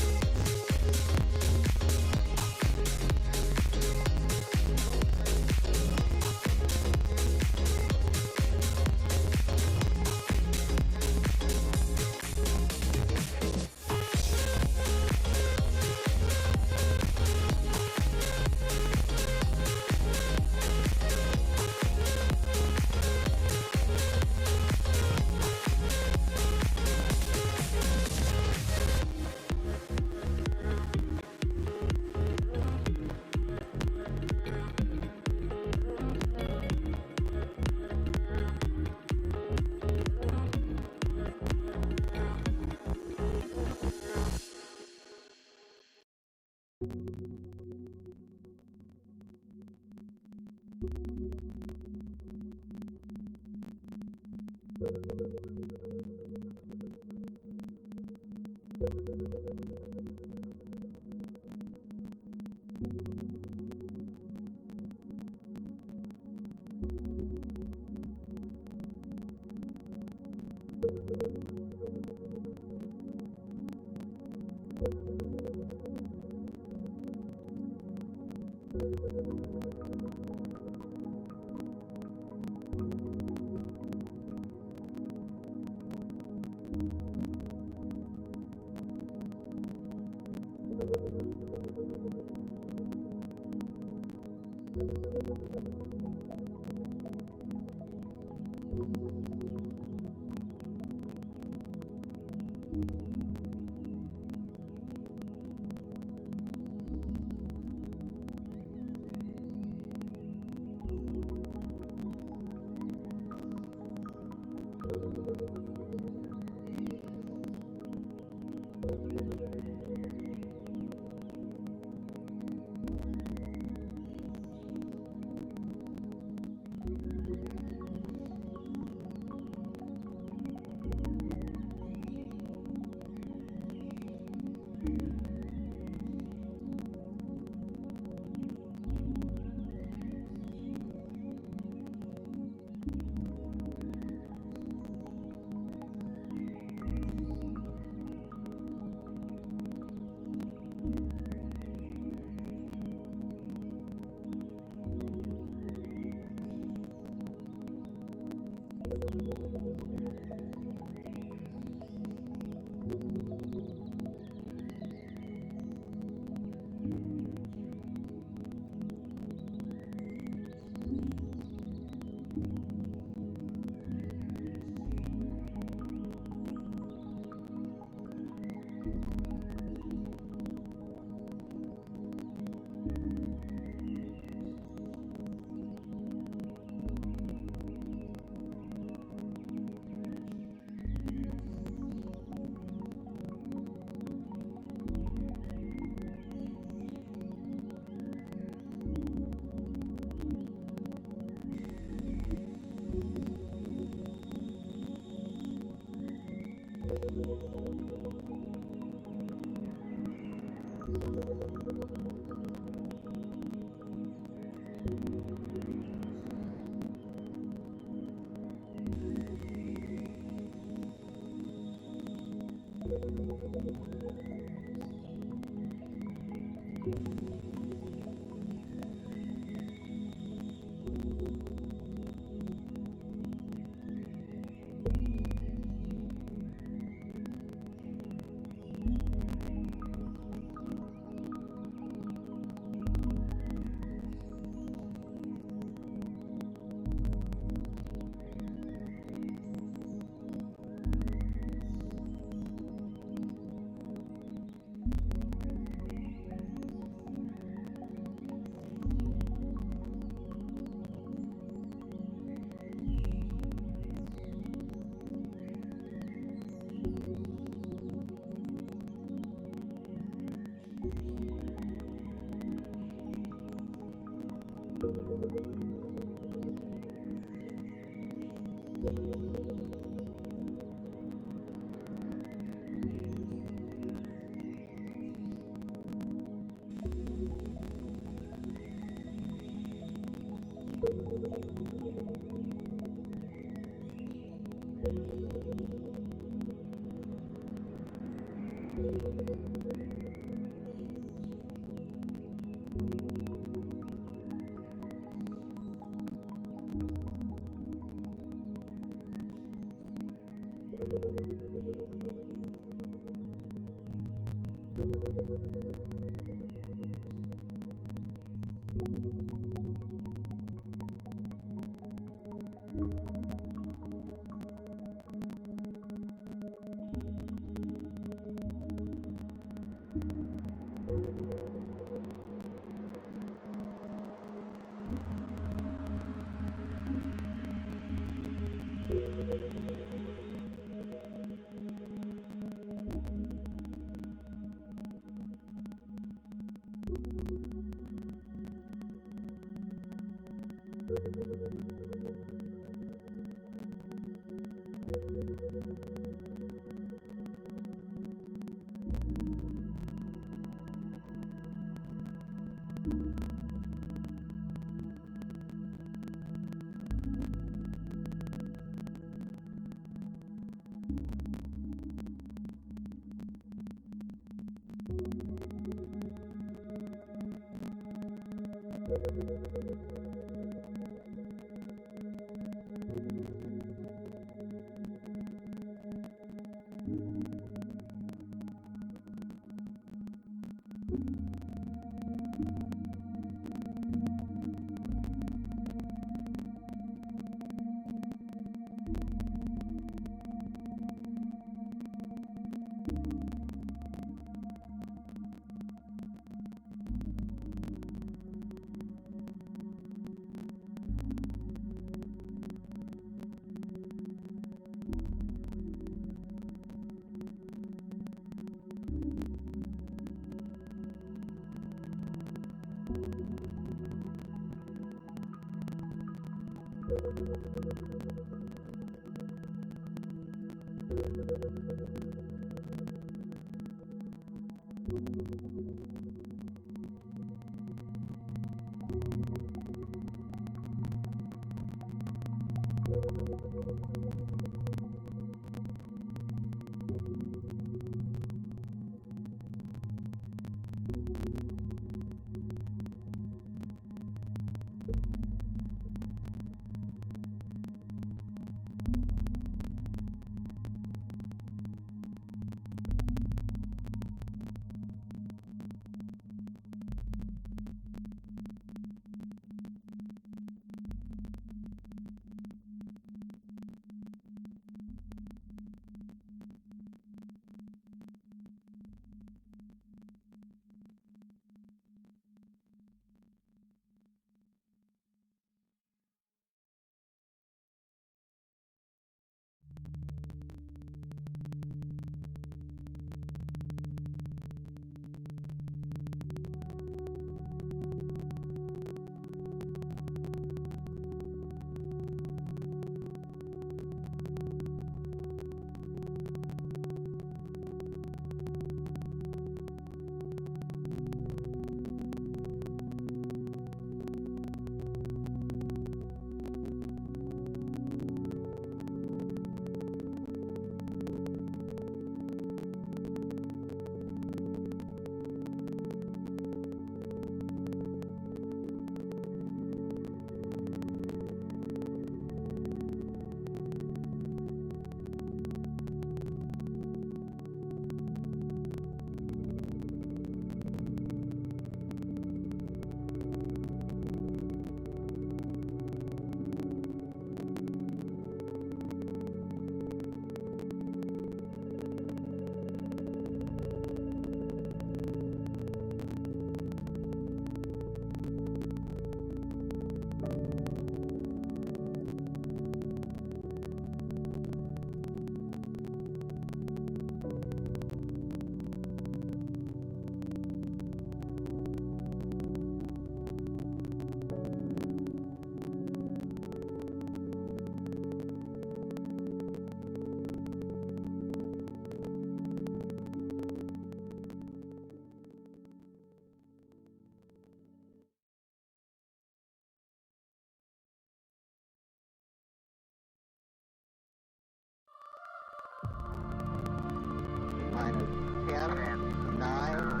Minus 10, 9,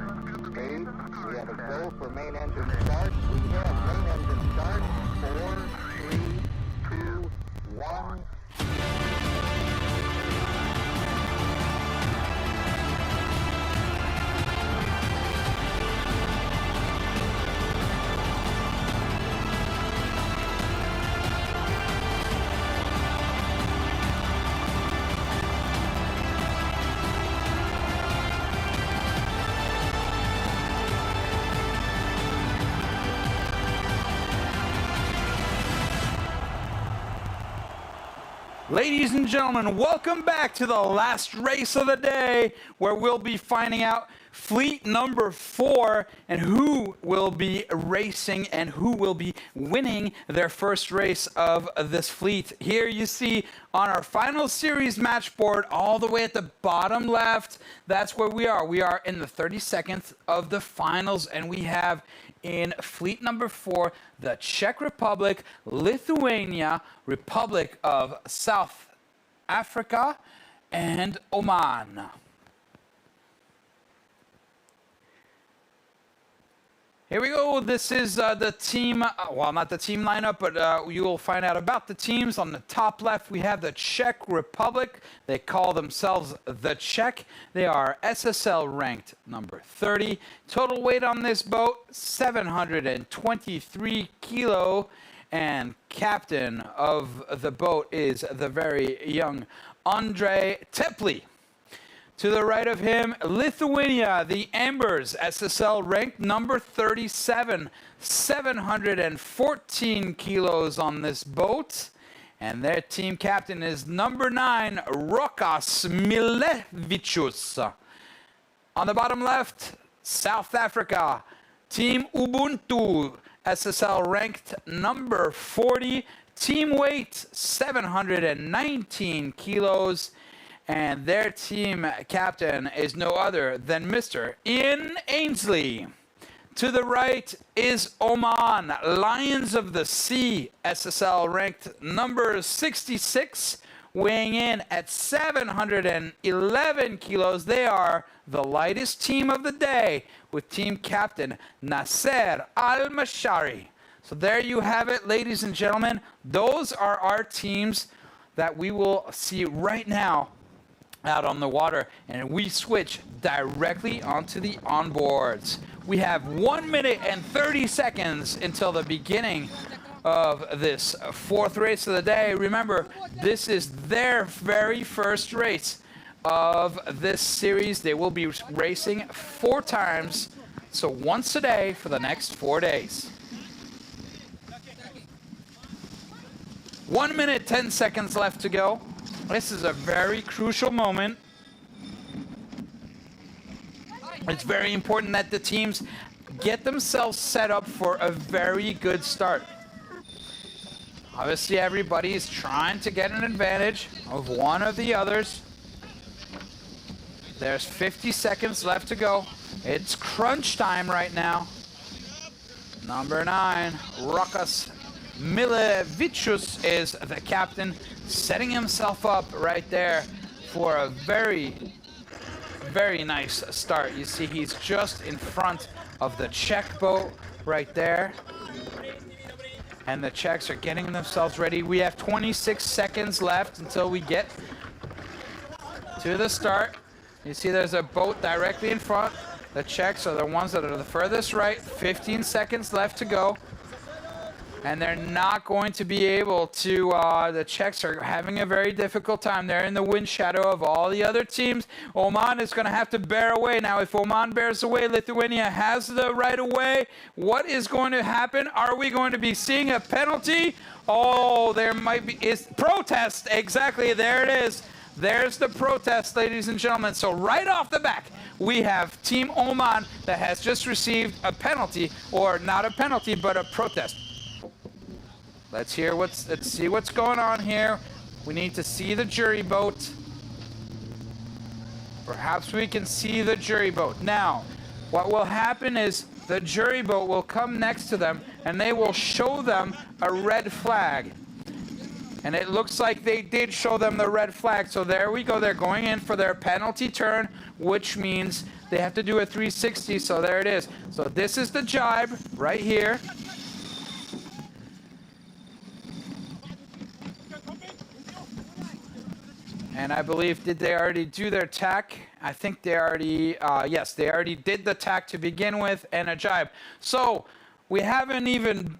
8. We have a go for main engine start. We have main engine start. 4, 3, 2, 1. Ladies and gentlemen, welcome back to the last race of the day, where we'll be finding out fleet number 4 and who will be racing and who will be winning their first race of this fleet. Here you see on our final series match board, all the way at the bottom left, that's where we are. We are in the 32nd of the finals, and we have in fleet number 4, the Czech Republic, Lithuania, Republic of South Africa, and Oman. Here we go. This is the team, well, not the team lineup, but you will find out about the teams. On the top left, we have the Czech Republic. They call themselves the Czech. They are SSL ranked number 30. Total weight on this boat, 723 kilo. And captain of the boat is the very young Andrei Teply. To the right of him, Lithuania, the Ambers, SSL ranked number 37, 714 kilos on this boat. And their team captain is number 9, Rokas Milevicius. On the bottom left, South Africa, Team Ubuntu, SSL ranked number 40, team weight 719 kilos. And their team captain is no other than Mr. Ian Ainsley. To the right is Oman, Lions of the Sea, SSL ranked number 66, weighing in at 711 kilos. They are the lightest team of the day, with team captain Nasser Al-Mashari. So there you have it, ladies and gentlemen. Those are our teams that we will see right now out on the water, and we switch directly onto the onboards. We have 1 minute and 30 seconds until the beginning of this fourth race of the day. Remember, this is their very first race of this series. They will be racing 4 times, so once a day for the next 4 days. 1 minute, 10 seconds left to go. This is a very crucial moment. It's very important that the teams get themselves set up for a very good start. Obviously, everybody is trying to get an advantage of one of the others. There's 50 seconds left to go. It's crunch time right now. Number 9, Rokas Milevicius is the captain, setting himself up right there for a very, very nice start. You see, he's just in front of the Czech boat right there. And the Czechs are getting themselves ready. We have 26 seconds left until we get to the start. You see there's a boat directly in front. The Czechs are the ones that are the furthest right. 15 seconds left to go. And they're not going to be able to, the Czechs are having a very difficult time. They're in the wind shadow of all the other teams. Oman is going to have to bear away. Now, if Oman bears away, Lithuania has the right of way. What is going to happen? Are we going to be seeing a penalty? Oh, there might be, protest. Exactly, there it is. There's the protest, ladies and gentlemen. So right off the back, we have Team Oman that has just received a penalty, or not a penalty, but a protest. Let's see what's going on here. We need to see the jury boat. Perhaps we can see the jury boat. Now, what will happen is the jury boat will come next to them and they will show them a red flag. And it looks like they did show them the red flag. So there we go. They're going in for their penalty turn, which means they have to do a 360. So there it is. So this is the jibe right here. And I believe, did they already do their tack? I think they already, yes, they already did the tack to begin with and a jibe. So we haven't even,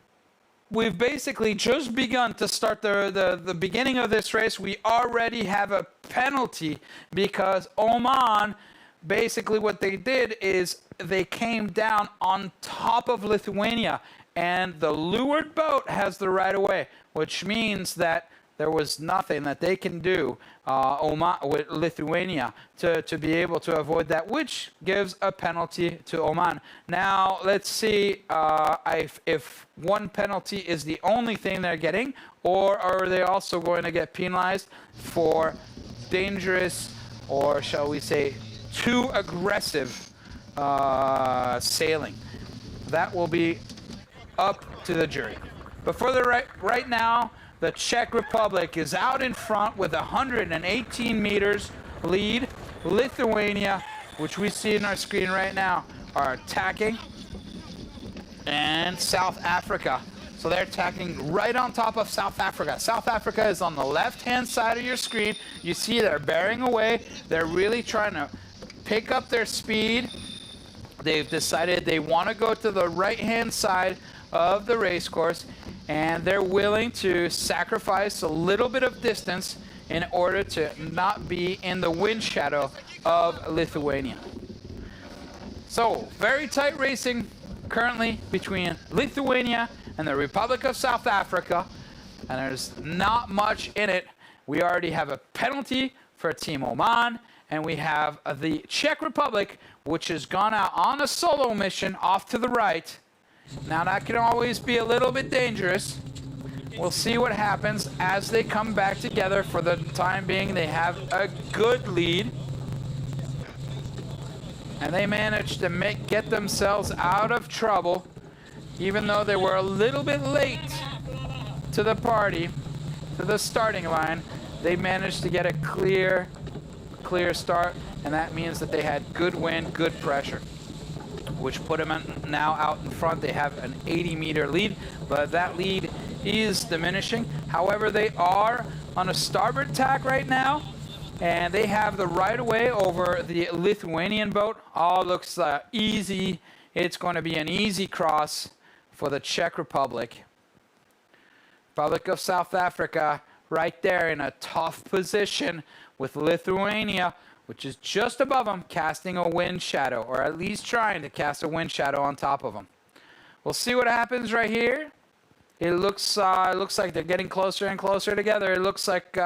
we've basically just begun to start the beginning of this race. We already have a penalty because Oman, basically what they did is they came down on top of Lithuania, and the leeward boat has the right of way, which means that there was nothing that they can do Oman, with Lithuania to be able to avoid that, which gives a penalty to Oman. Now, let's see if one penalty is the only thing they're getting, or are they also going to get penalized for dangerous, or shall we say, too aggressive sailing. That will be up to the jury. But for the right now, the Czech Republic is out in front with 118 meters lead. Lithuania, which we see in our screen right now, are attacking. And South Africa. So they're attacking right on top of South Africa. South Africa is on the left-hand side of your screen. You see they're bearing away. They're really trying to pick up their speed. They've decided they want to go to the right-hand side of the race course, and they're willing to sacrifice a little bit of distance in order to not be in the wind shadow of Lithuania. So, very tight racing currently between Lithuania and the Republic of South Africa, and there's not much in it. We already have a penalty for Team Oman, and we have the Czech Republic, which has gone out on a solo mission off to the right. Now that can always be a little bit dangerous. We'll see what happens as they come back together. For the time being, they have a good lead. And they managed to get themselves out of trouble, even though they were a little bit late to the party, to the starting line. They managed to get a clear start, and that means that they had good wind, good pressure, which put them now out in front. They have an 80-meter lead, but that lead is diminishing. However, they are on a starboard tack right now, and they have the right-of-way over the Lithuanian boat. All looks easy. It's going to be an easy cross for the Czech Republic. Republic of South Africa right there in a tough position with Lithuania, which is just above them, casting a wind shadow, or at least trying to cast a wind shadow on top of them. We'll see what happens right here. It looks like they're getting closer and closer together. It looks like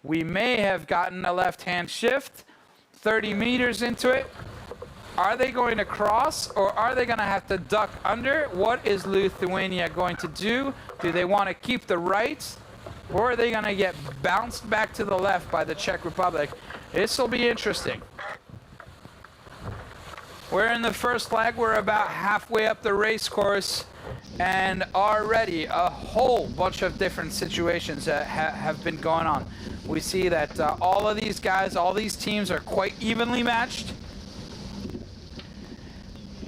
we may have gotten a left-hand shift. 30 meters into it. Are they going to cross, or are they going to have to duck under? What is Lithuania going to do? Do they want to keep the right, or are they going to get bounced back to the left by the Czech Republic? This will be interesting. We're in the first leg. We're about halfway up the race course, and already a whole bunch of different situations have been going on. We see that all of these guys, all these teams are quite evenly matched.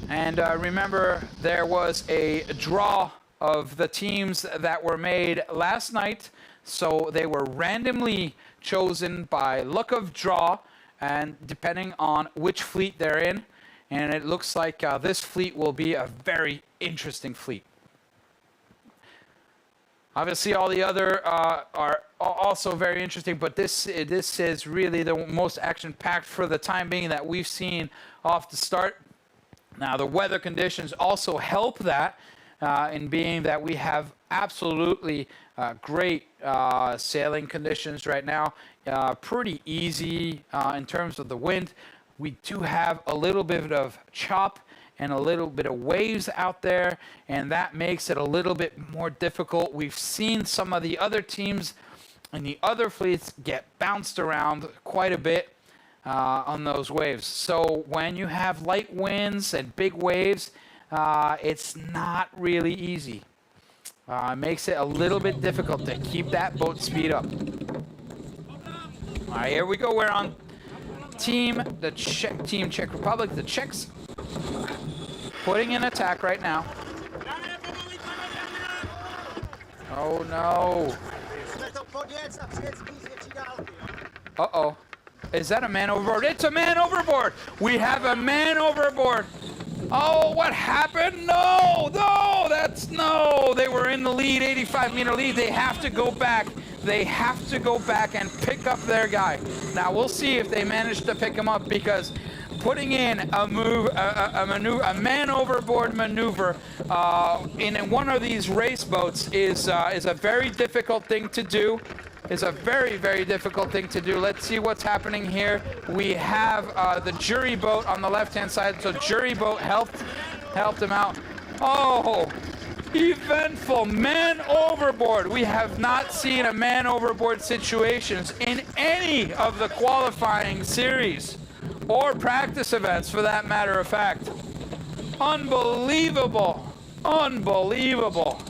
And remember, there was a draw of the teams that were made last night. So they were randomly chosen by luck of draw, and depending on which fleet they're in. And it looks like this fleet will be a very interesting fleet. Obviously, all the other are also very interesting, but this is really the most action-packed for the time being that we've seen off the start. Now, the weather conditions also help that, in being that we have absolutely great sailing conditions right now. Pretty easy in terms of the wind. We do have a little bit of chop and a little bit of waves out there, and that makes it a little bit more difficult. We've seen some of the other teams and the other fleets get bounced around quite a bit on those waves. So when you have light winds and big waves, it's not really easy. It makes it a little bit difficult to keep that boat speed up. All right, here we go. We're on Team Czech Republic. The Czechs putting in attack right now. Oh no. Uh-oh. Is that a man overboard? It's a man overboard. We have a man overboard. Oh, what happened? No, they were in the lead, 85-meter lead. They have to go back. They have to go back and pick up their guy. Now, we'll see if they manage to pick him up, because putting in a man overboard maneuver in one of these race boats is a very difficult thing to do. is a very, very difficult thing to do. Let's see what's happening here. We have the jury boat on the left-hand side. So jury boat helped him out. Oh, eventful man overboard. We have not seen a man overboard situations in any of the qualifying series or practice events, for that matter of fact. Unbelievable. Unbelievable.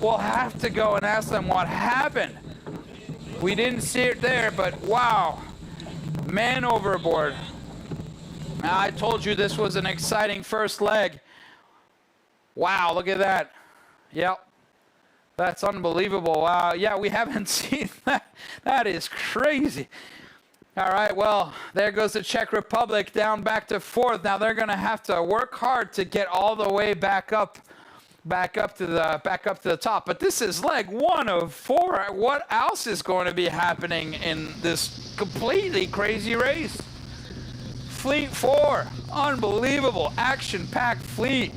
We'll have to go and ask them what happened. We didn't see it there, but wow. Man overboard. Now, I told you this was an exciting first leg. Wow, look at that. Yep. That's unbelievable. Wow. Yeah, we haven't seen that. That is crazy. All right, well, there goes the Czech Republic down back to fourth. Now they're going to have to work hard to get all the way back up to the top. But this is leg 1 of 4. What else is going to be happening in this completely crazy race? Fleet 4, unbelievable, action-packed fleet.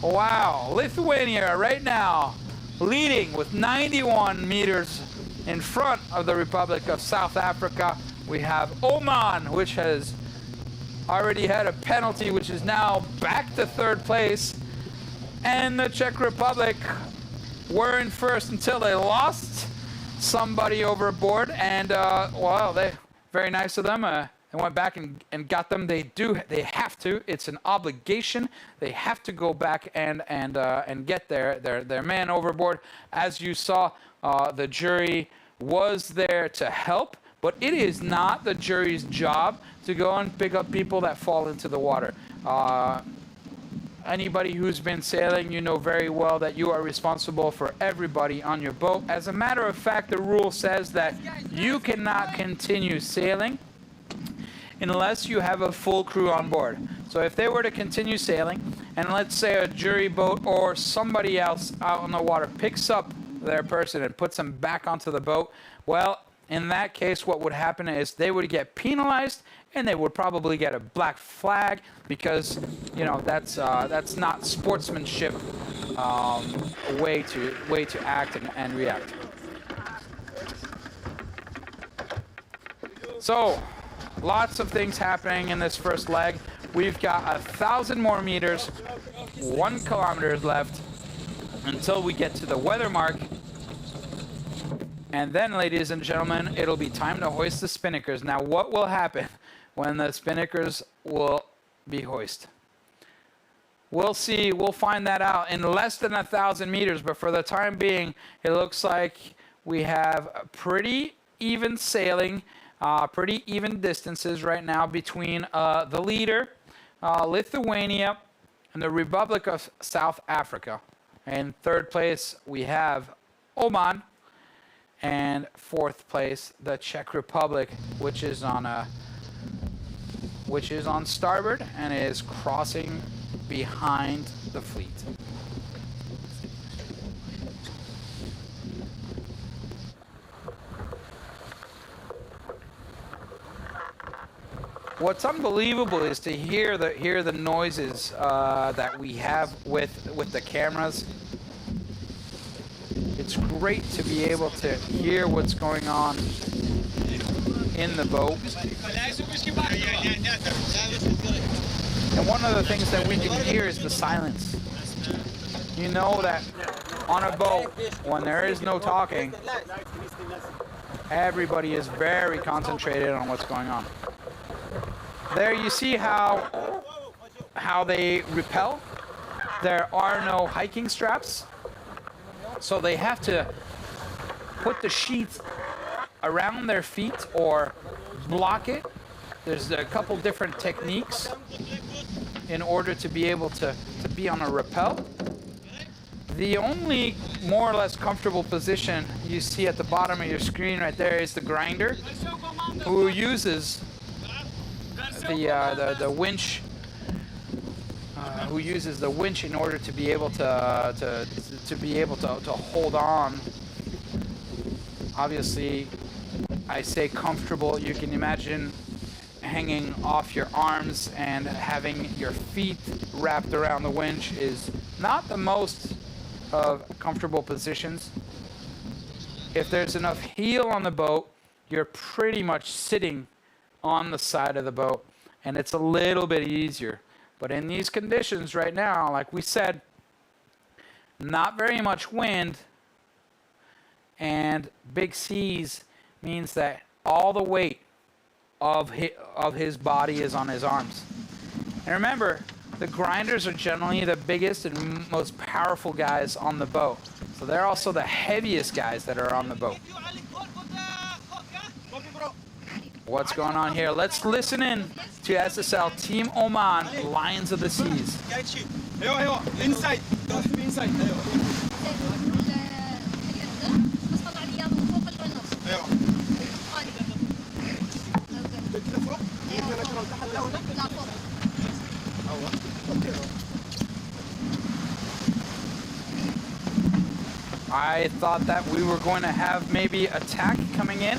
Wow, Lithuania right now leading with 91 meters in front of the Republic of South Africa. We have Oman, which has already had a penalty, which is now back to third place. And the Czech Republic were in first until they lost somebody overboard. And, well, very nice of them. They went back and got them. They have to. It's an obligation. They have to go back and get their man overboard. As you saw, the jury was there to help, but it is not the jury's job to go and pick up people that fall into the water. Anybody who's been sailing, you know very well that you are responsible for everybody on your boat. As a matter of fact, the rule says that you cannot continue sailing unless you have a full crew on board. So if they were to continue sailing, and let's say a jury boat or somebody else out on the water picks up their person and puts them back onto the boat, well, in that case, what would happen is they would get penalized, and they would probably get a black flag, because you know that's not sportsmanship way to act and react. So lots of things happening in this first leg. We've got 1,000 more meters, 1 kilometer left until we get to the weather mark. And then, ladies and gentlemen, it'll be time to hoist the spinnakers. Now, what will happen when the spinnakers will be hoisted? We'll see. We'll find that out in less than 1,000 meters. But for the time being, it looks like we have pretty even sailing, pretty even distances right now between the leader, Lithuania, and the Republic of South Africa. In third place, we have Oman. And fourth place, the Czech Republic, which is on starboard and is crossing behind the fleet. What's unbelievable is to hear the noises that we have with the cameras. It's great to be able to hear what's going on in the boat. And one of the things that we can hear is the silence. You know that on a boat, when there is no talking, everybody is very concentrated on what's going on. There you see how they rappel. There are no hiking straps. So they have to put the sheets around their feet or block it. There's a couple different techniques in order to be able to be on a rappel. The only more or less comfortable position you see at the bottom of your screen right there is the grinder, who uses the winch. Who uses the winch in order to be able to hold on. Obviously, I say comfortable. You can imagine hanging off your arms and having your feet wrapped around the winch is not the most of comfortable positions. if there's enough heel on the boat, you're pretty much sitting on the side of the boat, and it's a little bit easier. But in these conditions right now, like we said, not very much wind and big seas means that all the weight of his body is on his arms. And remember, the grinders are generally the biggest and most powerful guys on the boat. So they're also the heaviest guys that are on the boat. What's going on here? Let's listen in to SSL Team Oman, Lions of the Seas. Inside. Inside. I thought that we were going to have maybe attack coming in.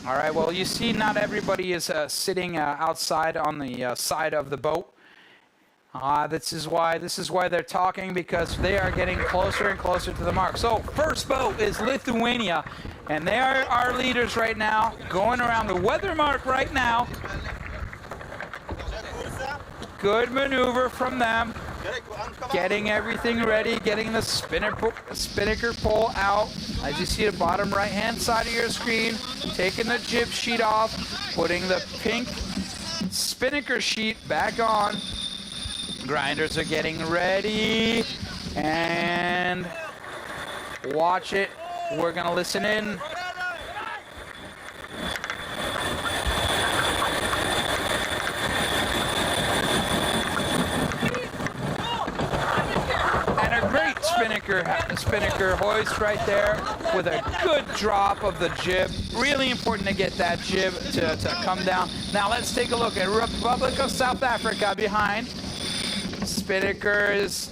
All right, well, you see not everybody is sitting outside on the side of the boat. This is why they're talking, because they are getting closer and closer to the mark. So first boat is Lithuania, and they are our leaders right now, going around the weather mark right now. Good maneuver from them, getting everything ready, getting the spinnaker pole out. As you see the bottom right hand side of your screen, taking the jib sheet off, putting the pink spinnaker sheet back on. Grinders are getting ready, and watch it. We're gonna listen in. Spinnaker hoist right there with a good drop of the jib. Really important to get that jib to come down. Now let's take a look at Republic of South Africa behind. Spinnaker is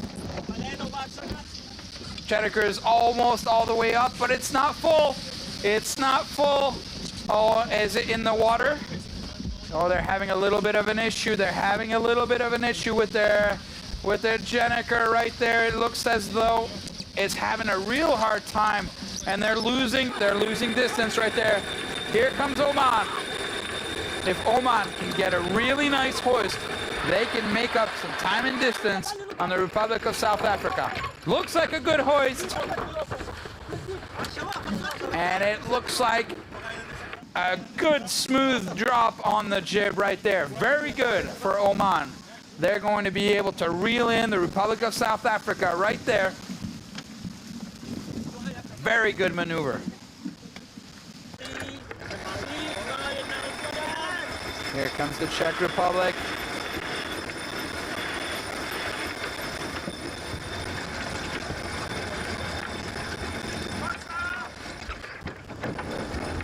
almost all the way up, but it's not full. It's not full. Oh, is it in the water? Oh, they're having a little bit of an issue. They're having a little bit of an issue with their Jenniker right there. It looks as though it's having a real hard time, and they're losing distance right there. Here comes Oman. If Oman can get a really nice hoist, they can make up some time and distance on the Republic of South Africa. Looks like a good hoist, and it looks like a good smooth drop on the jib right there. Very good for Oman. They're going to be able to reel in the Republic of South Africa right there. Very good maneuver. Here comes the Czech Republic.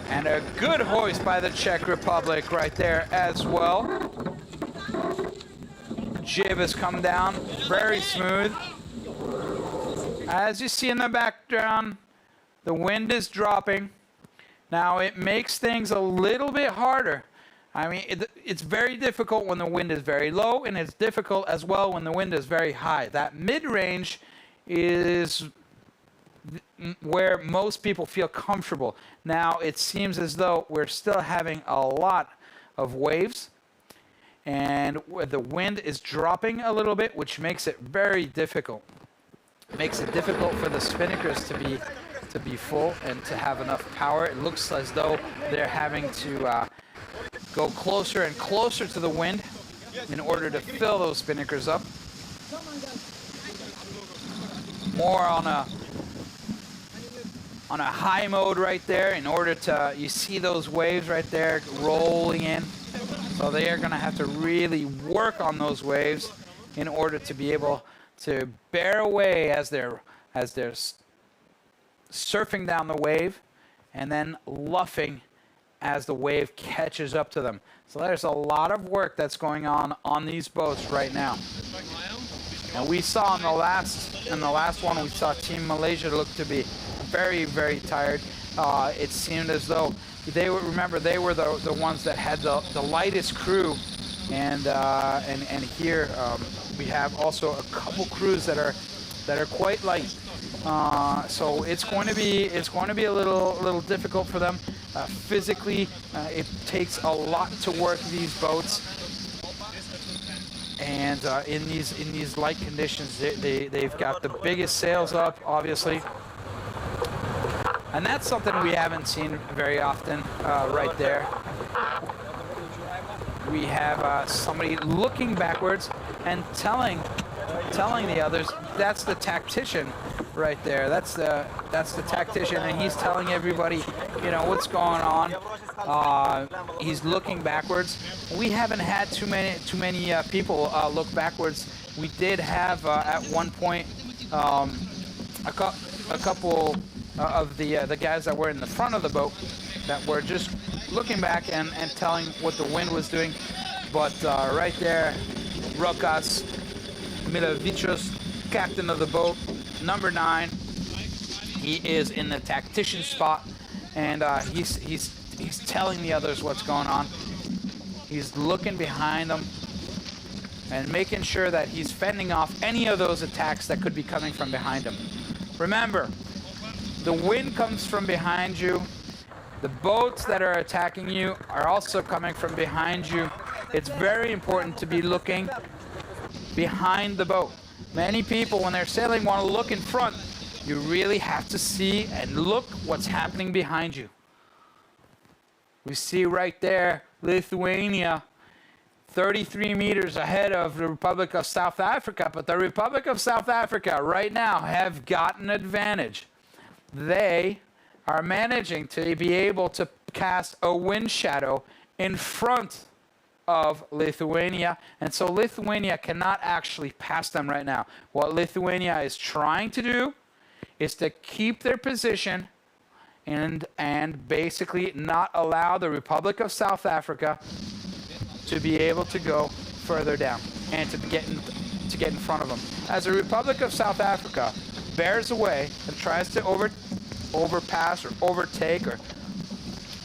And a good hoist by the Czech Republic right there as well. Jib has come down, very smooth. As you see in the background, the wind is dropping. Now it makes things a little bit harder. I mean, it's very difficult when the wind is very low, and it's difficult as well when the wind is very high. That mid-range is where most people feel comfortable. Now it seems as though we're still having a lot of waves, and the wind is dropping a little bit, which makes it very difficult. It makes it difficult for the spinnakers to be full and to have enough power. It looks as though they're having to go closer and closer to the wind in order to fill those spinnakers up. More on a high mode right there, in order to, you see those waves right there rolling in. So they are going to have to really work on those waves in order to be able to bear away as they're surfing down the wave, and then luffing as the wave catches up to them. So there's a lot of work that's going on these boats right now. And we saw in the last one, we saw Team Malaysia look to be very, very tired. It seemed as though they were the ones that had the lightest crew and here we have also a couple crews that are quite light. So it's going to be a little difficult for them physically. It takes a lot to work these boats, and in these light conditions, they've got the biggest sails up, obviously, and that's something we haven't seen very often. Right there, we have somebody looking backwards and telling the others. That's the tactician right there. That's the tactician, and he's telling everybody, you know, what's going on. He's looking backwards. We haven't had too many people look backwards. We did have at one point a couple of the guys that were in the front of the boat that were just looking back and telling what the wind was doing. But right there, Rokas Milovicius, captain of the boat, number 9. He is in the tactician spot, and he's telling the others what's going on. He's looking behind them and making sure that he's fending off any of those attacks that could be coming from behind him. Remember, the wind comes from behind you. The boats that are attacking you are also coming from behind you. It's very important to be looking behind the boat. Many people, when they're sailing, want to look in front. You really have to see and look what's happening behind you. We see right there, Lithuania, 33 meters ahead of the Republic of South Africa. But the Republic of South Africa right now have got an advantage. They are managing to be able to cast a wind shadow in front of Lithuania, and so Lithuania cannot actually pass them right now. What Lithuania is trying to do is to keep their position and basically not allow the Republic of South Africa to be able to go further down and to get in front of them. As the Republic of South Africa bears away and tries to overpass or overtake or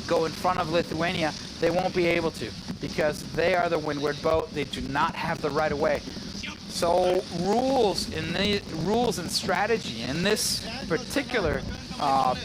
go in front of Lithuania, they won't be able to, because they are the windward boat. They do not have the right of way. So rules and strategy in this particular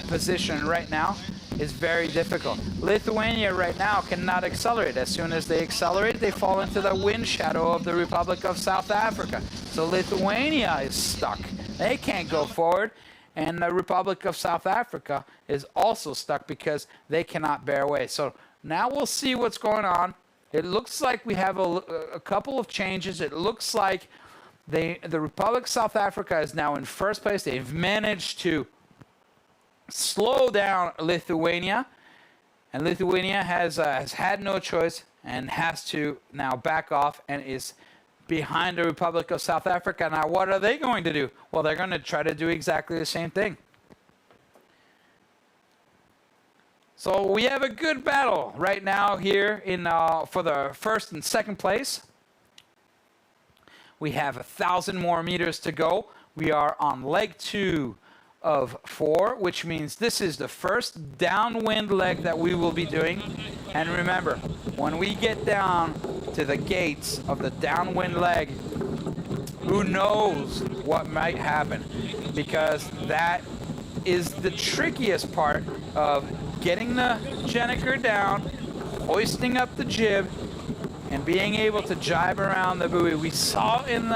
position right now is very difficult. Lithuania right now cannot accelerate. As soon as they accelerate, they fall into the wind shadow of the Republic of South Africa. So Lithuania is stuck. They can't go forward. And the Republic of South Africa is also stuck because they cannot bear away. So now we'll see what's going on. It looks like we have a couple of changes. It looks like the Republic of South Africa is now in first place. They've managed to slow down Lithuania. And Lithuania has had no choice and has to now back off and is behind the Republic of South Africa. Now, what are they going to do? Well, they're going to try to do exactly the same thing. So we have a good battle right now here for the first and second place. We have 1,000 more meters to go. We are on leg 2 of 4, which means this is the first downwind leg that we will be doing. And remember, when we get down to the gates of the downwind leg, who knows what might happen, because that is the trickiest part of getting the Jenniker down, hoisting up the jib, and being able to jibe around the buoy. We saw in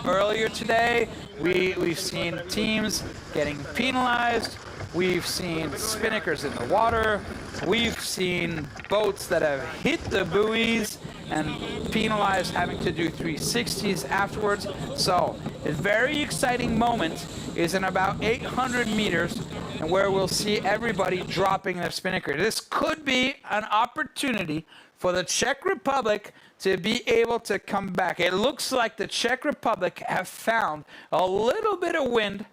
earlier today, we've seen teams getting penalized. We've seen spinnakers in the water. We've seen boats that have hit the buoys and penalized, having to do 360s afterwards. So a very exciting moment is in about 800 meters, and where we'll see everybody dropping their spinnaker. This could be an opportunity for the Czech Republic to be able to come back. It looks like the Czech Republic have found a little bit of wind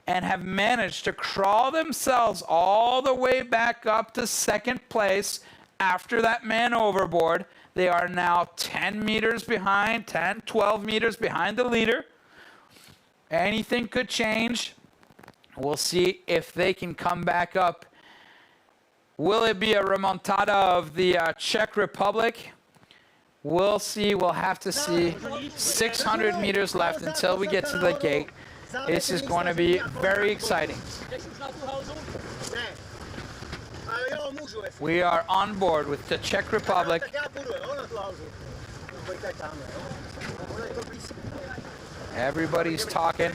and have managed to crawl themselves all the way back up to second place after that man overboard. They are now 10 meters behind, 10, 12 meters behind the leader. Anything could change. We'll see if they can come back up. Will it be a remontada of the Czech Republic? We'll see. We'll have to see. 600 meters left until we get to the gate. This is going to be very exciting. We are on board with the Czech Republic. Everybody's talking,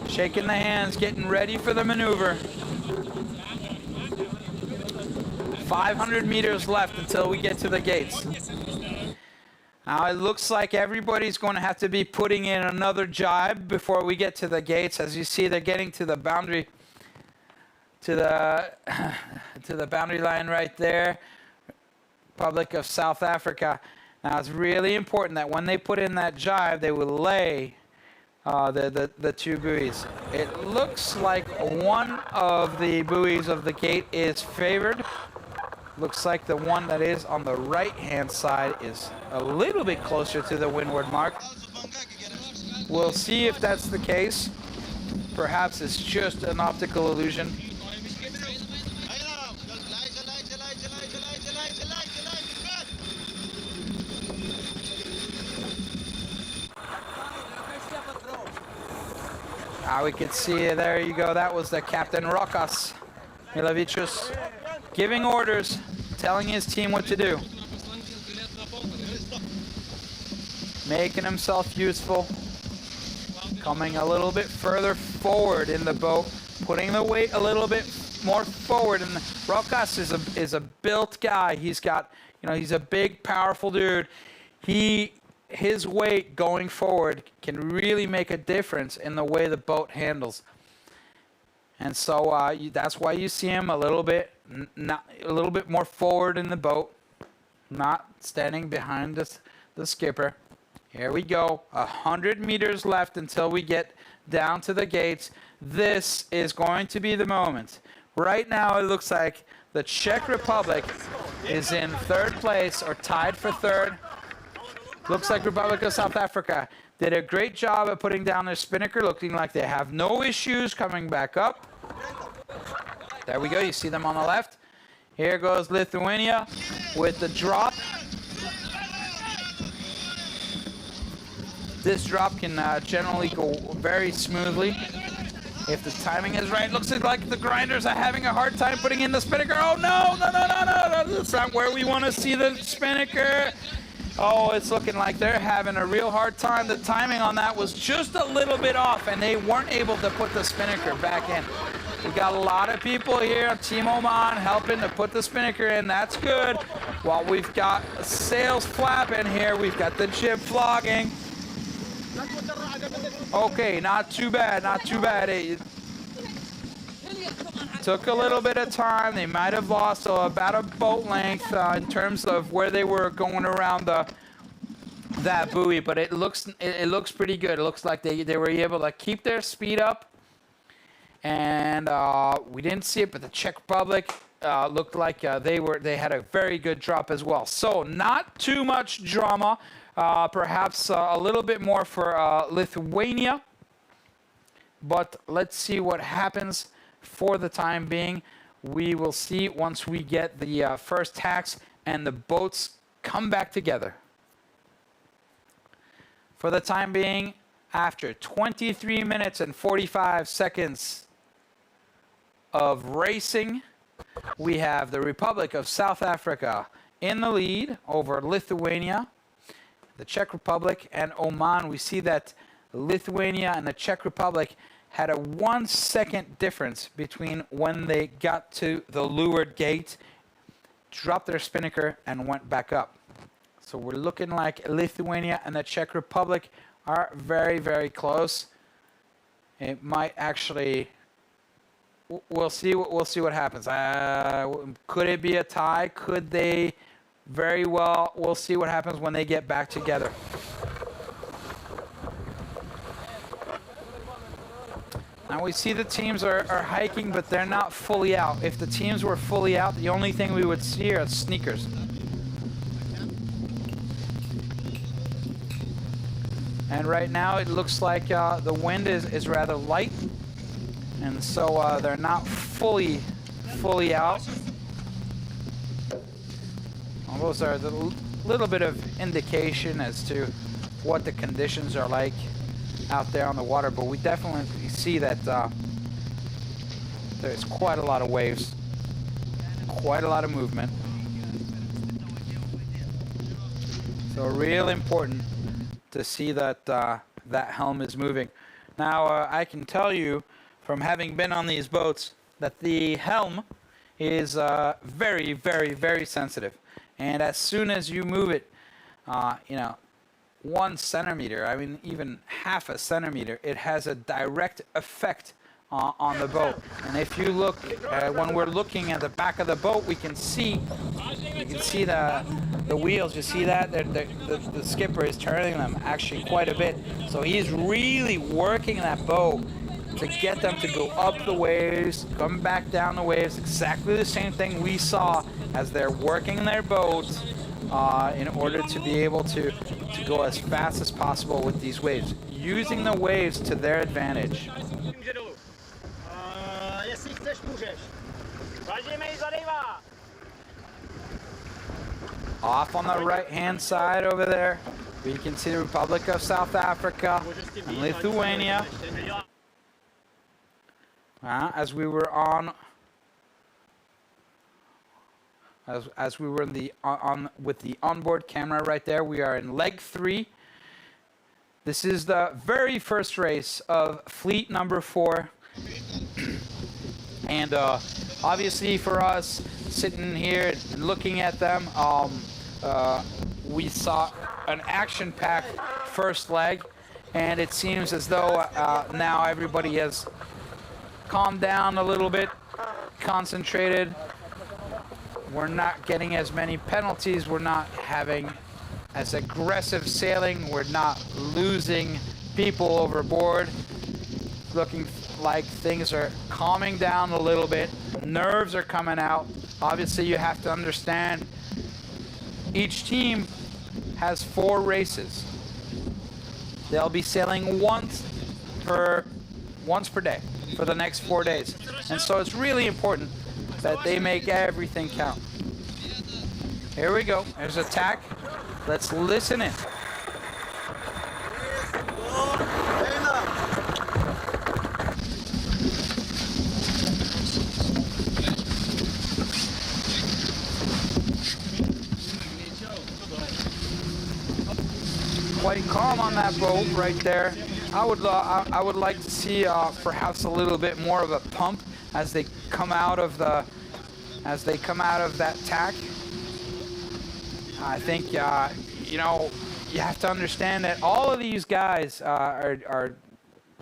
shaking the hands, getting ready for the maneuver. 500 meters left until we get to the gates. Now it looks like everybody's going to have to be putting in another jibe before we get to the gates. As you see, they're getting to the boundary, to the boundary line right there. Republic of South Africa. Now it's really important that when they put in that jibe, they will lay the two buoys. It looks like one of the buoys of the gate is favored. Looks like the one that is on the right-hand side is a little bit closer to the windward mark. We'll see if that's the case. Perhaps it's just an optical illusion. We can see, there you go, that was the Captain Rokas Milavicius giving orders, telling his team what to do. Making himself useful, coming a little bit further forward in the boat, putting the weight a little bit more forward. And Rokas is a built guy. He's got, he's a big, powerful dude. His weight going forward can really make a difference in the way the boat handles. And so that's why you see him a little bit more forward in the boat, not standing behind the skipper. Here we go. 100 meters left until we get down to the gates. This is going to be the moment. Right now it looks like the Czech Republic is in third place or tied for third. Looks like Republic of South Africa did a great job of putting down their spinnaker, looking like they have no issues coming back up. There we go. You see them on the left. Here goes Lithuania with the drop. This drop can generally go very smoothly if the timing is right. Looks like the grinders are having a hard time putting in the spinnaker. Oh, no. That's not where we want to see the spinnaker. Oh, it's looking like they're having a real hard time. The timing on that was just a little bit off, and they weren't able to put the spinnaker back in. We got a lot of people here, Team Oman, helping to put the spinnaker in. That's good. While we've got sails flapping here, we've got the jib flogging. Okay, not too bad, not too bad. It took a little bit of time. They might have lost about a boat length in terms of where they were going around that buoy, but it looks pretty good. It looks like they were able to keep their speed up, and we didn't see it, but the Czech Republic looked like they had a very good drop as well. So not too much drama, perhaps a little bit more for Lithuania, but let's see what happens. For the time being, we will see once we get the first tacks and the boats come back together. For the time being, after 23 minutes and 45 seconds of racing, we have the Republic of South Africa in the lead over Lithuania, the Czech Republic, and Oman. We see that Lithuania and the Czech Republic had a 1 second difference between when they got to the leeward gate, dropped their spinnaker, and went back up. So we're looking like Lithuania and the Czech Republic are very, very close. It might actually, we'll see what happens. Could it be a tie? Could they? Very well. We'll see what happens when they get back together. Now we see the teams are hiking, but they're not fully out. If the teams were fully out, the only thing we would see are sneakers. And right now it looks like the wind is rather light, and so they're not fully out. those are the little bit of indication as to what the conditions are like out there on the water, but we definitely see that there's quite a lot of waves, quite a lot of movement. So real important to see that that helm is moving. Now I can tell you from having been on these boats that the helm is very, very, very sensitive, and as soon as you move it, you know, 1 centimeter, I mean even half a centimeter, it has a direct effect on the boat. And if you look, when we're looking at the back of the boat, we can see, you can see the wheels. You see that the skipper is turning them actually quite a bit. So he's really working that boat to get them to go up the waves, come back down the waves. Exactly the same thing we saw as they're working their boats in order to be able to go as fast as possible with these waves, using the waves to their advantage. Off on the right-hand side over there, we can see the Republic of South Africa and Lithuania. As we were on, as we were in the with the onboard camera right there, we are in leg 3. This is the very first race of fleet number 4, and obviously for us sitting here and looking at them, we saw an action-packed first leg, and it seems as though now everybody has calmed down a little bit, concentrated. We're not getting as many penalties. We're not having as aggressive sailing. We're not losing people overboard. Looking like things are calming down a little bit. Nerves are coming out. Obviously, you have to understand each team has 4 races. They'll be sailing once per day for the next 4 days. And so it's really important that they make everything count. Here we go. There's a tack. Let's listen in. Quite calm on that boat right there. I would like to see perhaps a little bit more of a pump as they come out of that tack. I think you know, you have to understand that all of these guys are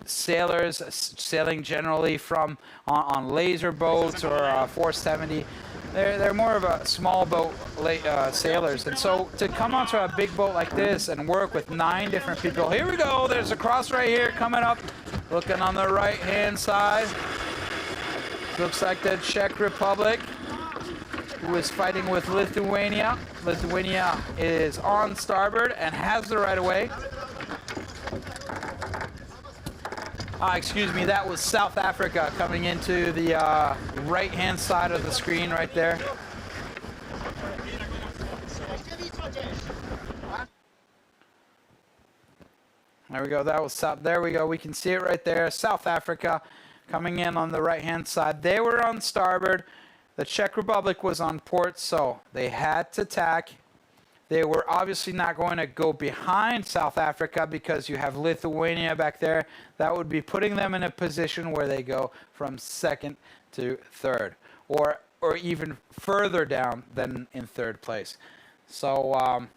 sailors sailing generally from on laser boats or 470. They're more of a small boat sailors, and so to come onto a big boat like this and work with 9 different people. Here we go. There's a cross right here coming up. Looking on the right-hand side, looks like the Czech Republic, who is fighting with Lithuania. Lithuania is on starboard and has the right of way. Excuse me, that was South Africa coming into the right-hand side of the screen right there. There we go, that was South, there we go, we can see it right there. South Africa coming in on the right-hand side. They were on starboard. The Czech Republic was on port, so they had to tack. They were obviously not going to go behind South Africa because you have Lithuania back there. That would be putting them in a position where they go from 2nd to 3rd, or even further down than in 3rd place. So,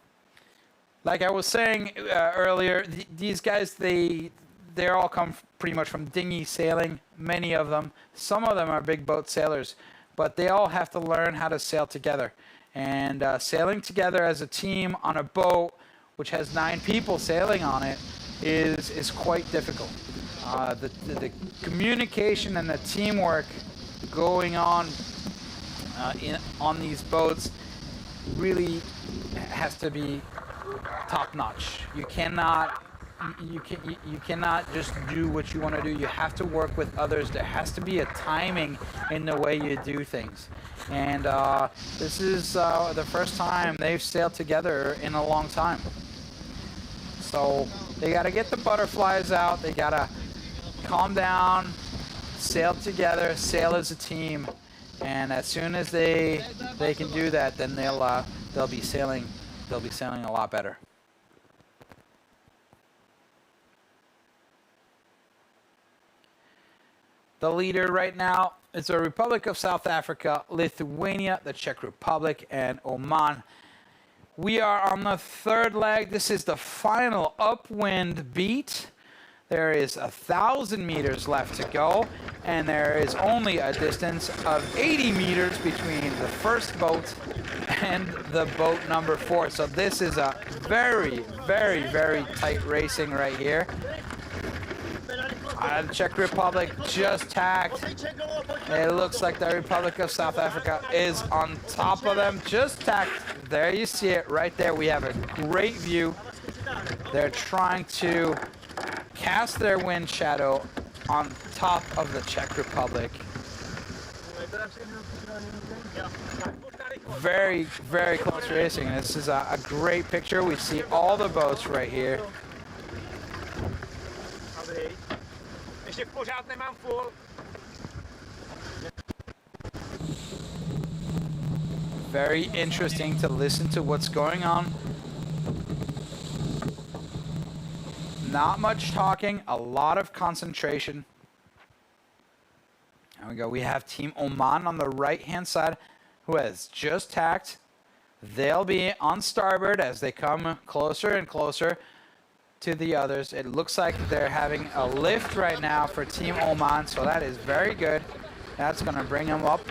like I was saying earlier, these guys, they all come pretty much from dinghy sailing, many of them. Some of them are big boat sailors, but they all have to learn how to sail together. And sailing together as a team on a boat which has 9 people sailing on it is quite difficult. The communication and the teamwork going on these boats really has to be top-notch. You cannot you cannot just do what you want to do. You have to work with others. There has to be a timing in the way you do things. And this is the first time they've sailed together in a long time. So they got to get the butterflies out. They got to calm down, sail together, sail as a team. And as soon as they can do that, then they'll be sailing a lot better. The leader right now is the Republic of South Africa, Lithuania, the Czech Republic, and Oman. We are on the third leg. This is the final upwind beat. There is 1,000 meters left to go, and there is only a distance of 80 meters between the first boat and the boat number 4. So this is a very, very, very tight racing right here. The Czech Republic just tacked. It looks like the Republic of South Africa is on top of them. Just tacked. There you see it right there. We have a great view. They're trying to cast their wind shadow on top of the Czech Republic. Very, very close racing. This is a great picture. We see all the boats right here. Very interesting to listen to what's going on. Not much talking, a lot of concentration. There we go. We have Team Oman on the right-hand side who has just tacked. They'll be on starboard as they come closer and closer to the others. It looks like they're having a lift right now for Team Oman, so that is very good. That's going to bring them up.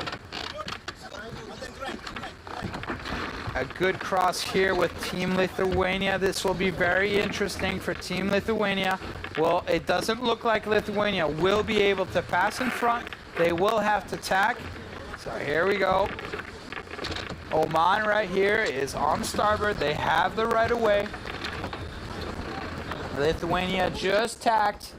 A good cross here with Team Lithuania. This will be very interesting for Team Lithuania. Well, it doesn't look like Lithuania will be able to pass in front. They will have to tack. So here we go. Oman right here is on starboard. They have the right of way. Lithuania just tacked.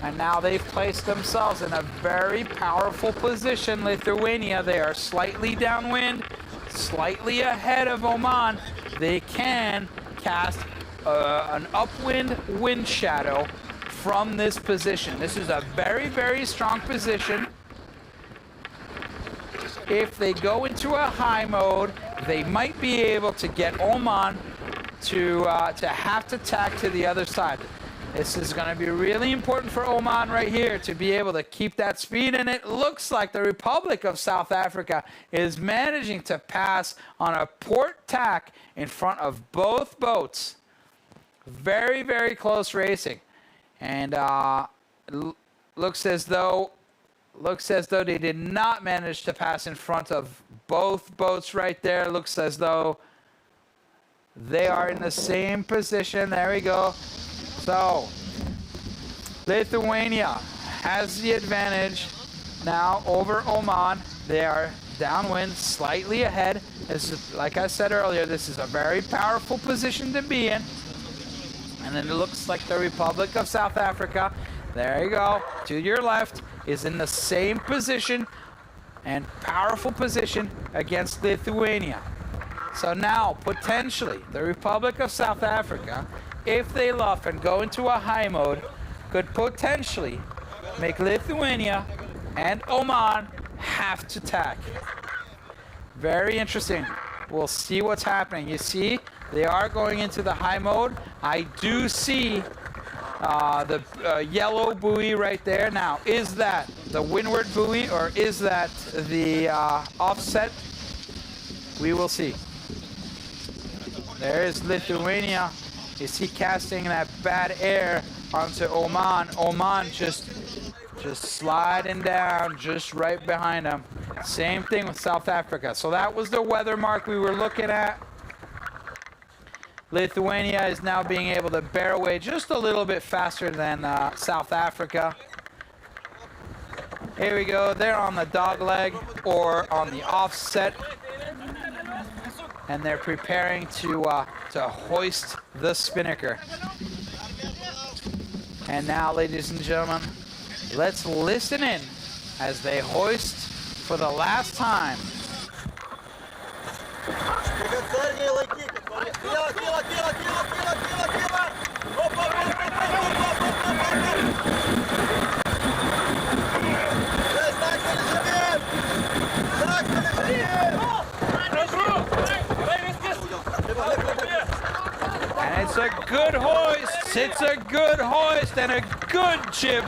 And now they've placed themselves in a very powerful position. Lithuania, they are slightly downwind, slightly ahead of Oman. They can cast an upwind wind shadow from this position. This is a very, very strong position. If they go into a high mode, they might be able to get Oman to have to tack to the other side. This is going to be really important for Oman right here to be able to keep that speed, and it looks like the Republic of South Africa is managing to pass on a port tack in front of both boats. Very, very close racing, and looks as though they did not manage to pass in front of both boats right there. Looks as though they are in the same position. There we go. So, Lithuania has the advantage now over Oman. They are downwind, slightly ahead. This is, like I said earlier, this is a very powerful position to be in. And then it looks like the Republic of South Africa, there you go, to your left, is in the same position and powerful position against Lithuania. So now, potentially, the Republic of South Africa, if they luff and go into a high mode, could potentially make Lithuania and Oman have to tack. Very interesting. We'll see what's happening. You see, they are going into the high mode. I do see the yellow buoy right there. Now, is that the windward buoy or is that the offset? We will see. There is Lithuania. You see casting that bad air onto Oman. Oman just sliding down just right behind them. Same thing with South Africa. So that was the weather mark we were looking at. Lithuania is now being able to bear away just a little bit faster than South Africa. Here we go. They're on the dog leg or on the offset. and they're preparing to hoist the spinnaker. And now, ladies and gentlemen, let's listen in as they hoist for the last time. And it's a good hoist. It's a good hoist and a good jib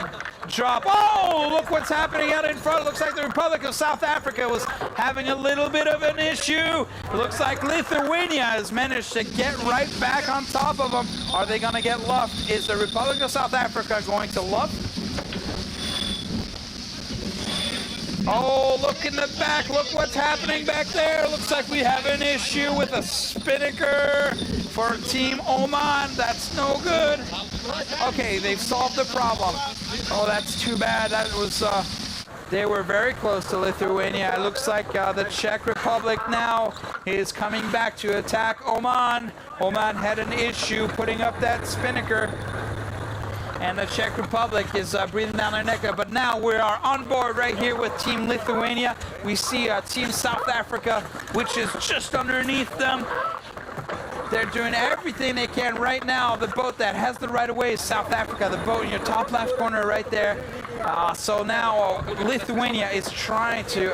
drop. Oh, look what's happening out in front. It looks like the Republic of South Africa was having a little bit of an issue. It looks like Lithuania has managed to get right back on top of them. Are they going to get luffed? Is the Republic of South Africa going to luff? Oh, look in the back. Look what's happening back there. Looks like we have an issue with a spinnaker for Team Oman. That's no good. Okay, they've solved the problem. Oh, that's too bad. That was, they were very close to Lithuania. It looks like the Czech Republic now is coming back to attack Oman. Oman had an issue putting up that spinnaker, and the Czech Republic is breathing down their neck. But now we are on board right here with Team Lithuania. We see Team South Africa, which is just underneath them. They're doing everything they can right now. The boat that has the right of way is South Africa. The boat in your top left corner right there. So now Lithuania is trying to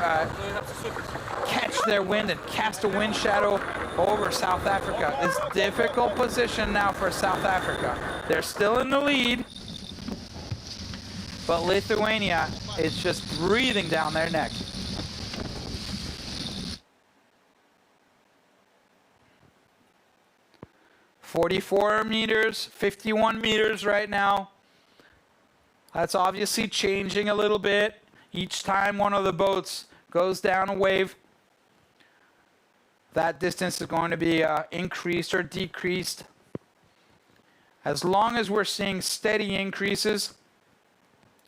catch their wind and cast a wind shadow over South Africa. It's a difficult position now for South Africa. They're still in the lead, but Lithuania is just breathing down their neck. "44 meters, 51 meters right now." That's obviously changing a little bit. Each time one of the boats goes down a wave, that distance is going to be increased or decreased. As long as we're seeing steady increases,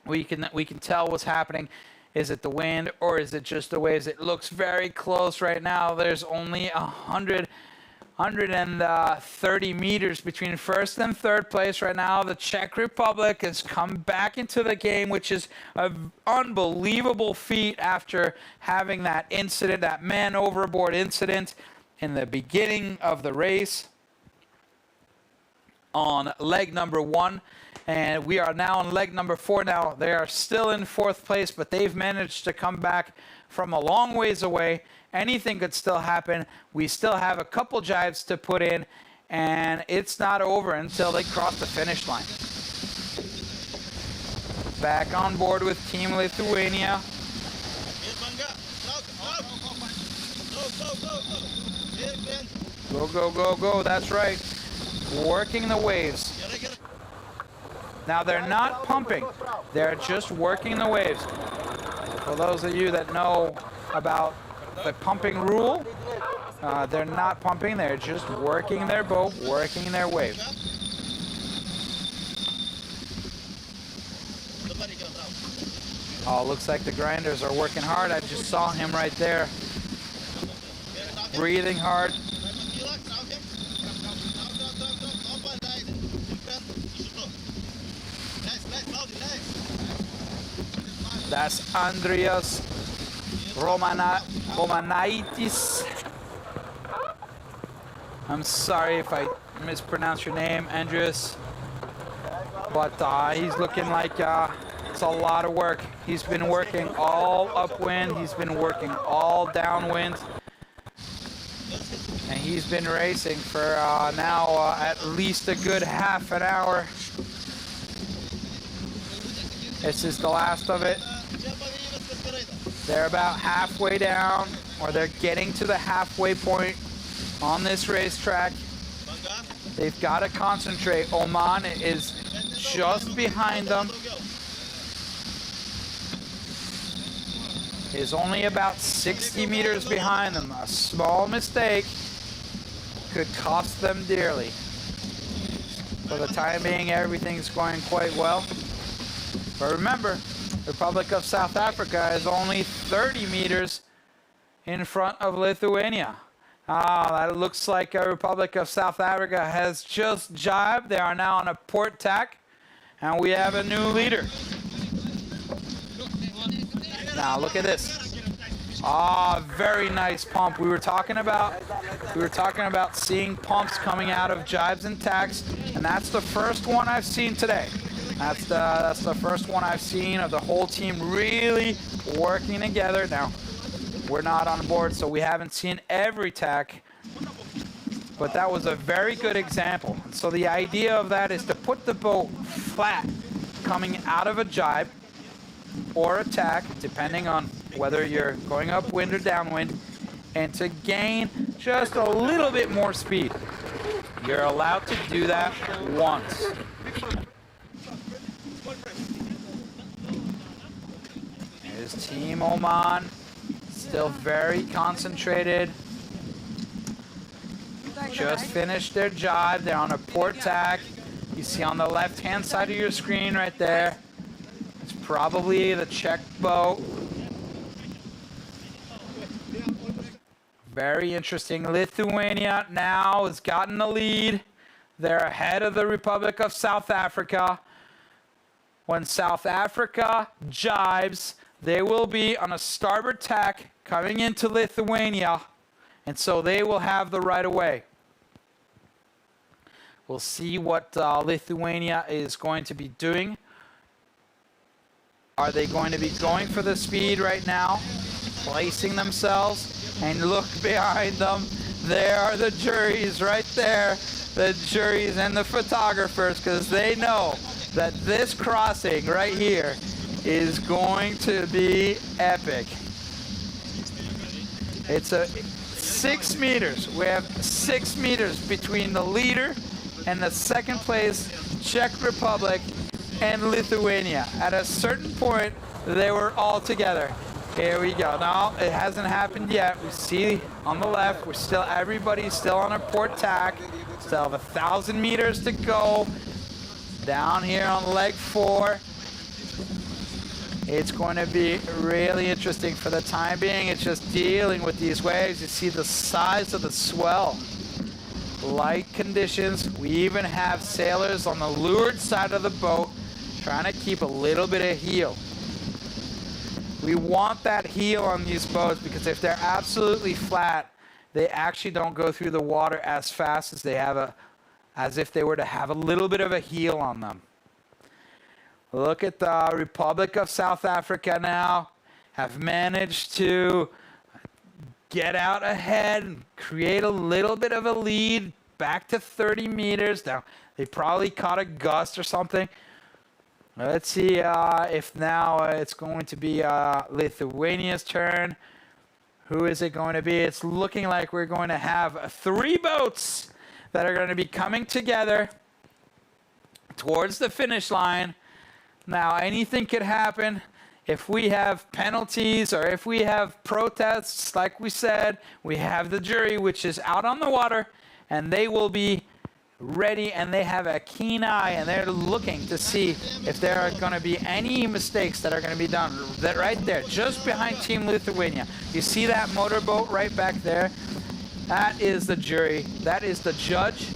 we can tell what's happening. Is it the wind or is it just the waves? It looks very close right now. There's only 130 meters between first and third place right now. The Czech Republic has come back into the game, which is an unbelievable feat after having that incident, that man overboard incident in the beginning of the race on leg number 1. And we are now on leg number 4 now. They are still in fourth place, but they've managed to come back from a long ways away. Anything could still happen. We still have a couple jives to put in, and it's not over until they cross the finish line. Back on board with Team Lithuania. Go, go, go, go. That's right. Working the waves. Now they're not pumping. They're just working the waves. For those of you that know about the pumping rule, they're not pumping. They're just working their boat, working their wave. Oh, looks like the grinders are working hard. I just saw him right there, breathing hard. That's Andreas Romanaitis. I'm sorry if I mispronounce your name, Andreas. But he's looking like it's a lot of work. He's been working all upwind. He's been working all downwind. And he's been racing for now at least a good half an hour. This is the last of it. They're about halfway down, or they're getting to the halfway point on this racetrack. They've got to concentrate. Oman is just behind them. Is only about 60 meters behind them. A small mistake could cost them dearly. For the time being, everything's going quite well. But remember, the Republic of South Africa is only 30 meters in front of Lithuania. That looks like a Republic of South Africa has just jibed. They are now on a port tack, and we have a new leader. Now look at this. Very nice pump. We were talking about seeing pumps coming out of jibes and tacks, and that's the first one I've seen today. That's the first one I've seen of the whole team really working together. Now, we're not on board, so we haven't seen every tack, but that was a very good example. So the idea of that is to put the boat flat coming out of a jibe or a tack, depending on whether you're going upwind or downwind, and to gain just a little bit more speed. You're allowed to do that once. Here's Team Oman, still very concentrated. Just finished their jibe. They're on a port tack. You see on the left-hand side of your screen right there. It's probably the Czech boat. Very interesting. Lithuania now has gotten the lead. They're ahead of the Republic of South Africa. When South Africa jibes, they will be on a starboard tack coming into Lithuania, and so they will have the right of way. We'll see what Lithuania is going to be doing. Are they going to be going for the speed right now, placing themselves? And look behind them, there are the juries right there, the juries and the photographers, because they know that this crossing right here is going to be epic. It's 6 meters. We have 6 meters between the leader and the second place Czech Republic and Lithuania. At a certain point, they were all together. Here we go. Now, it hasn't happened yet. We see on the left, everybody's still on a port tack. Still have 1,000 meters to go. Down here on leg 4. It's going to be really interesting for the time being. It's just dealing with these waves. You see the size of the swell. Light conditions. We even have sailors on the leeward side of the boat trying to keep a little bit of heel. We want that heel on these boats because if they're absolutely flat, they actually don't go through the water as fast as if they were to have a little bit of a heel on them. Look at the Republic of South Africa now. Have managed to get out ahead and create a little bit of a lead back to 30 meters. Now, they probably caught a gust or something. Let's see if now it's going to be Lithuania's turn. Who is it going to be? It's looking like we're going to have 3 boats that are going to be coming together towards the finish line. Now, anything could happen. If we have penalties or if we have protests, like we said, we have the jury, which is out on the water, and they will be ready, and they have a keen eye, and they're looking to see if there are going to be any mistakes that are going to be done. That right there, just behind Team Lithuania. You see that motorboat right back there? That is the jury. That is the judge,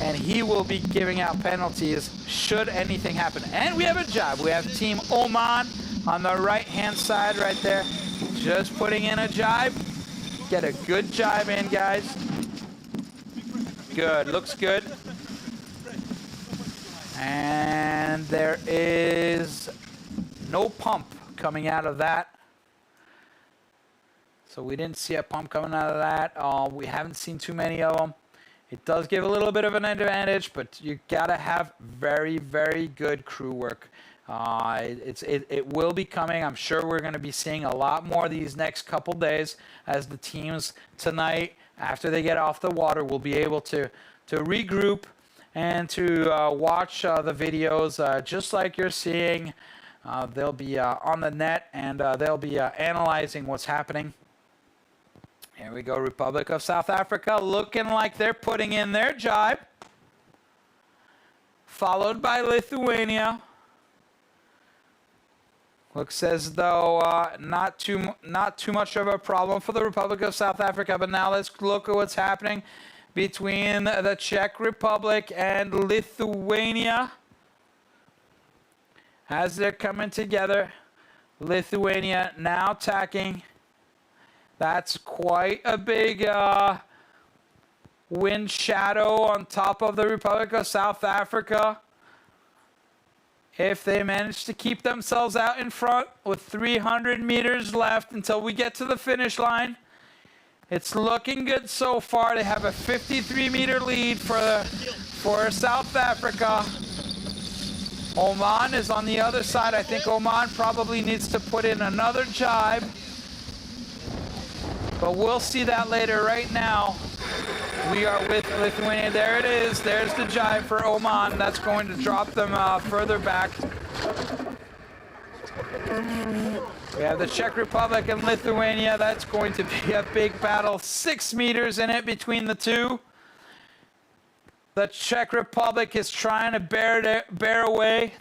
and he will be giving out penalties should anything happen. And we have a jibe. We have Team Oman on the right-hand side right there, just putting in a jibe. Get a good jibe in, guys. Good, looks good. And there is no pump coming out of that. So we didn't see a pump coming out of that. We haven't seen too many of them. It does give a little bit of an advantage, but you gotta have very, very good crew work. It will be coming. I'm sure we're going to be seeing a lot more these next couple days as the teams tonight, after they get off the water, will be able to regroup and to watch the videos just like you're seeing. They'll be on the net, and they'll be analyzing what's happening. Here we go, Republic of South Africa, looking like they're putting in their jibe, followed by Lithuania. Looks as though not too much of a problem for the Republic of South Africa. But now let's look at what's happening between the Czech Republic and Lithuania as they're coming together. Lithuania now tacking. That's quite a big wind shadow on top of the Republic of South Africa. If they manage to keep themselves out in front with 300 meters left until we get to the finish line, it's looking good so far. They have a 53-meter lead for South Africa. Oman is on the other side. I think Oman probably needs to put in another jibe, but we'll see that later. Right now, we are with Lithuania. There it is. There's the jibe for Oman. That's going to drop them further back. We have the Czech Republic and Lithuania. That's going to be a big battle. 6 meters in it between the two. The Czech Republic is trying to bear away.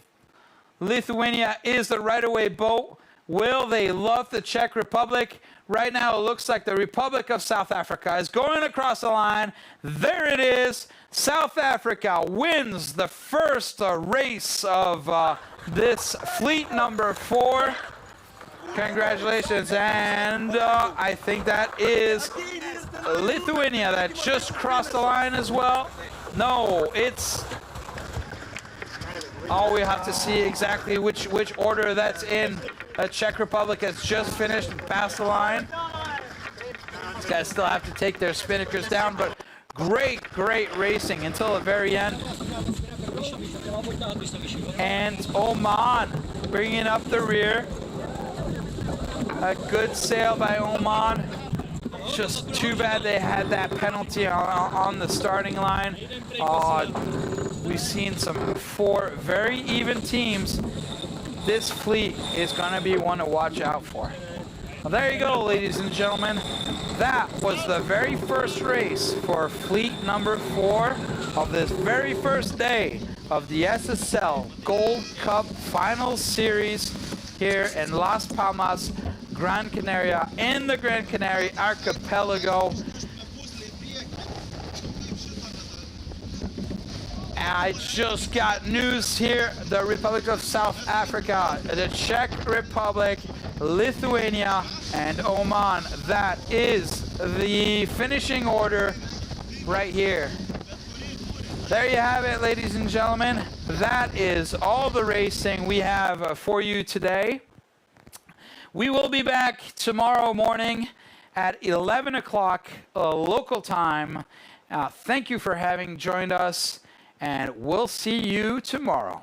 Lithuania is the right-of-way boat. Will they love the Czech Republic? Right now, it looks like the Republic of South Africa is going across the line. There it is. South Africa wins the first race of this fleet number 4. Congratulations. And I think that is Lithuania that just crossed the line as well. No, it's... Oh, we have to see exactly which order that's in. The Czech Republic has just finished and passed the line. These guys still have to take their spinnakers down, but great racing until the very end. And Oman bringing up the rear. A good sail by Oman. Just too bad they had that penalty on the starting line. We've seen some 4 very even teams. This fleet is going to be one to watch out for. Well, there you go, ladies and gentlemen. That was the very first race for fleet number 4 of this very first day of the SSL Gold Cup Finals Series here in Las Palmas, Gran Canaria, in the Gran Canaria Archipelago. I just got news here. The Republic of South Africa, the Czech Republic, Lithuania, and Oman. That is the finishing order right here. There you have it, ladies and gentlemen. That is all the racing we have for you today. We will be back tomorrow morning at 11 o'clock local time. Thank you for having joined us, and we'll see you tomorrow.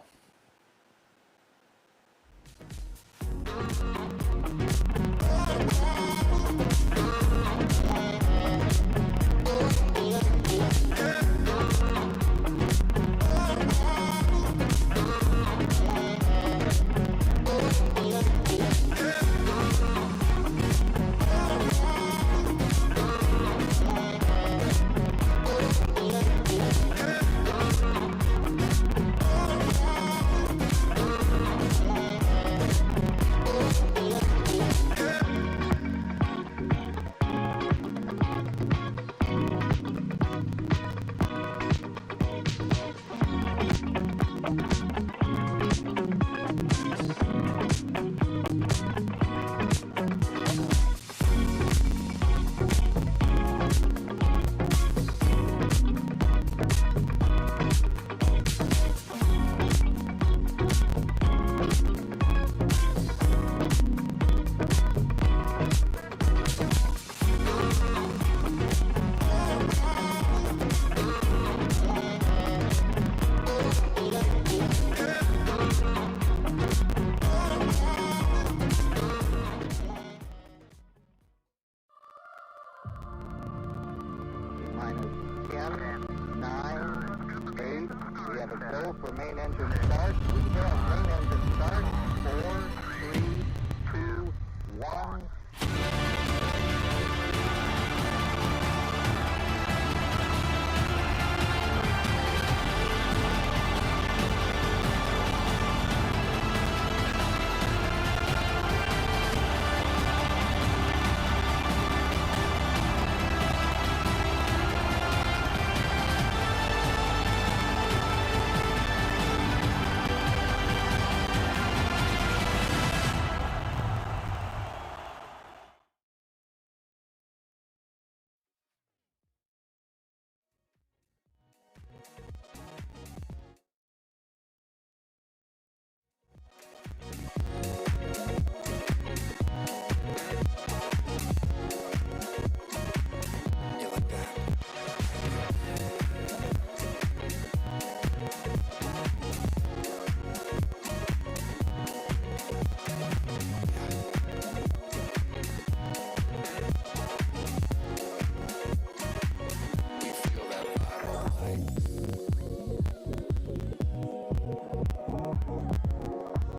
Go for main engine start. We have main engine start. 4, 3, 2, 1.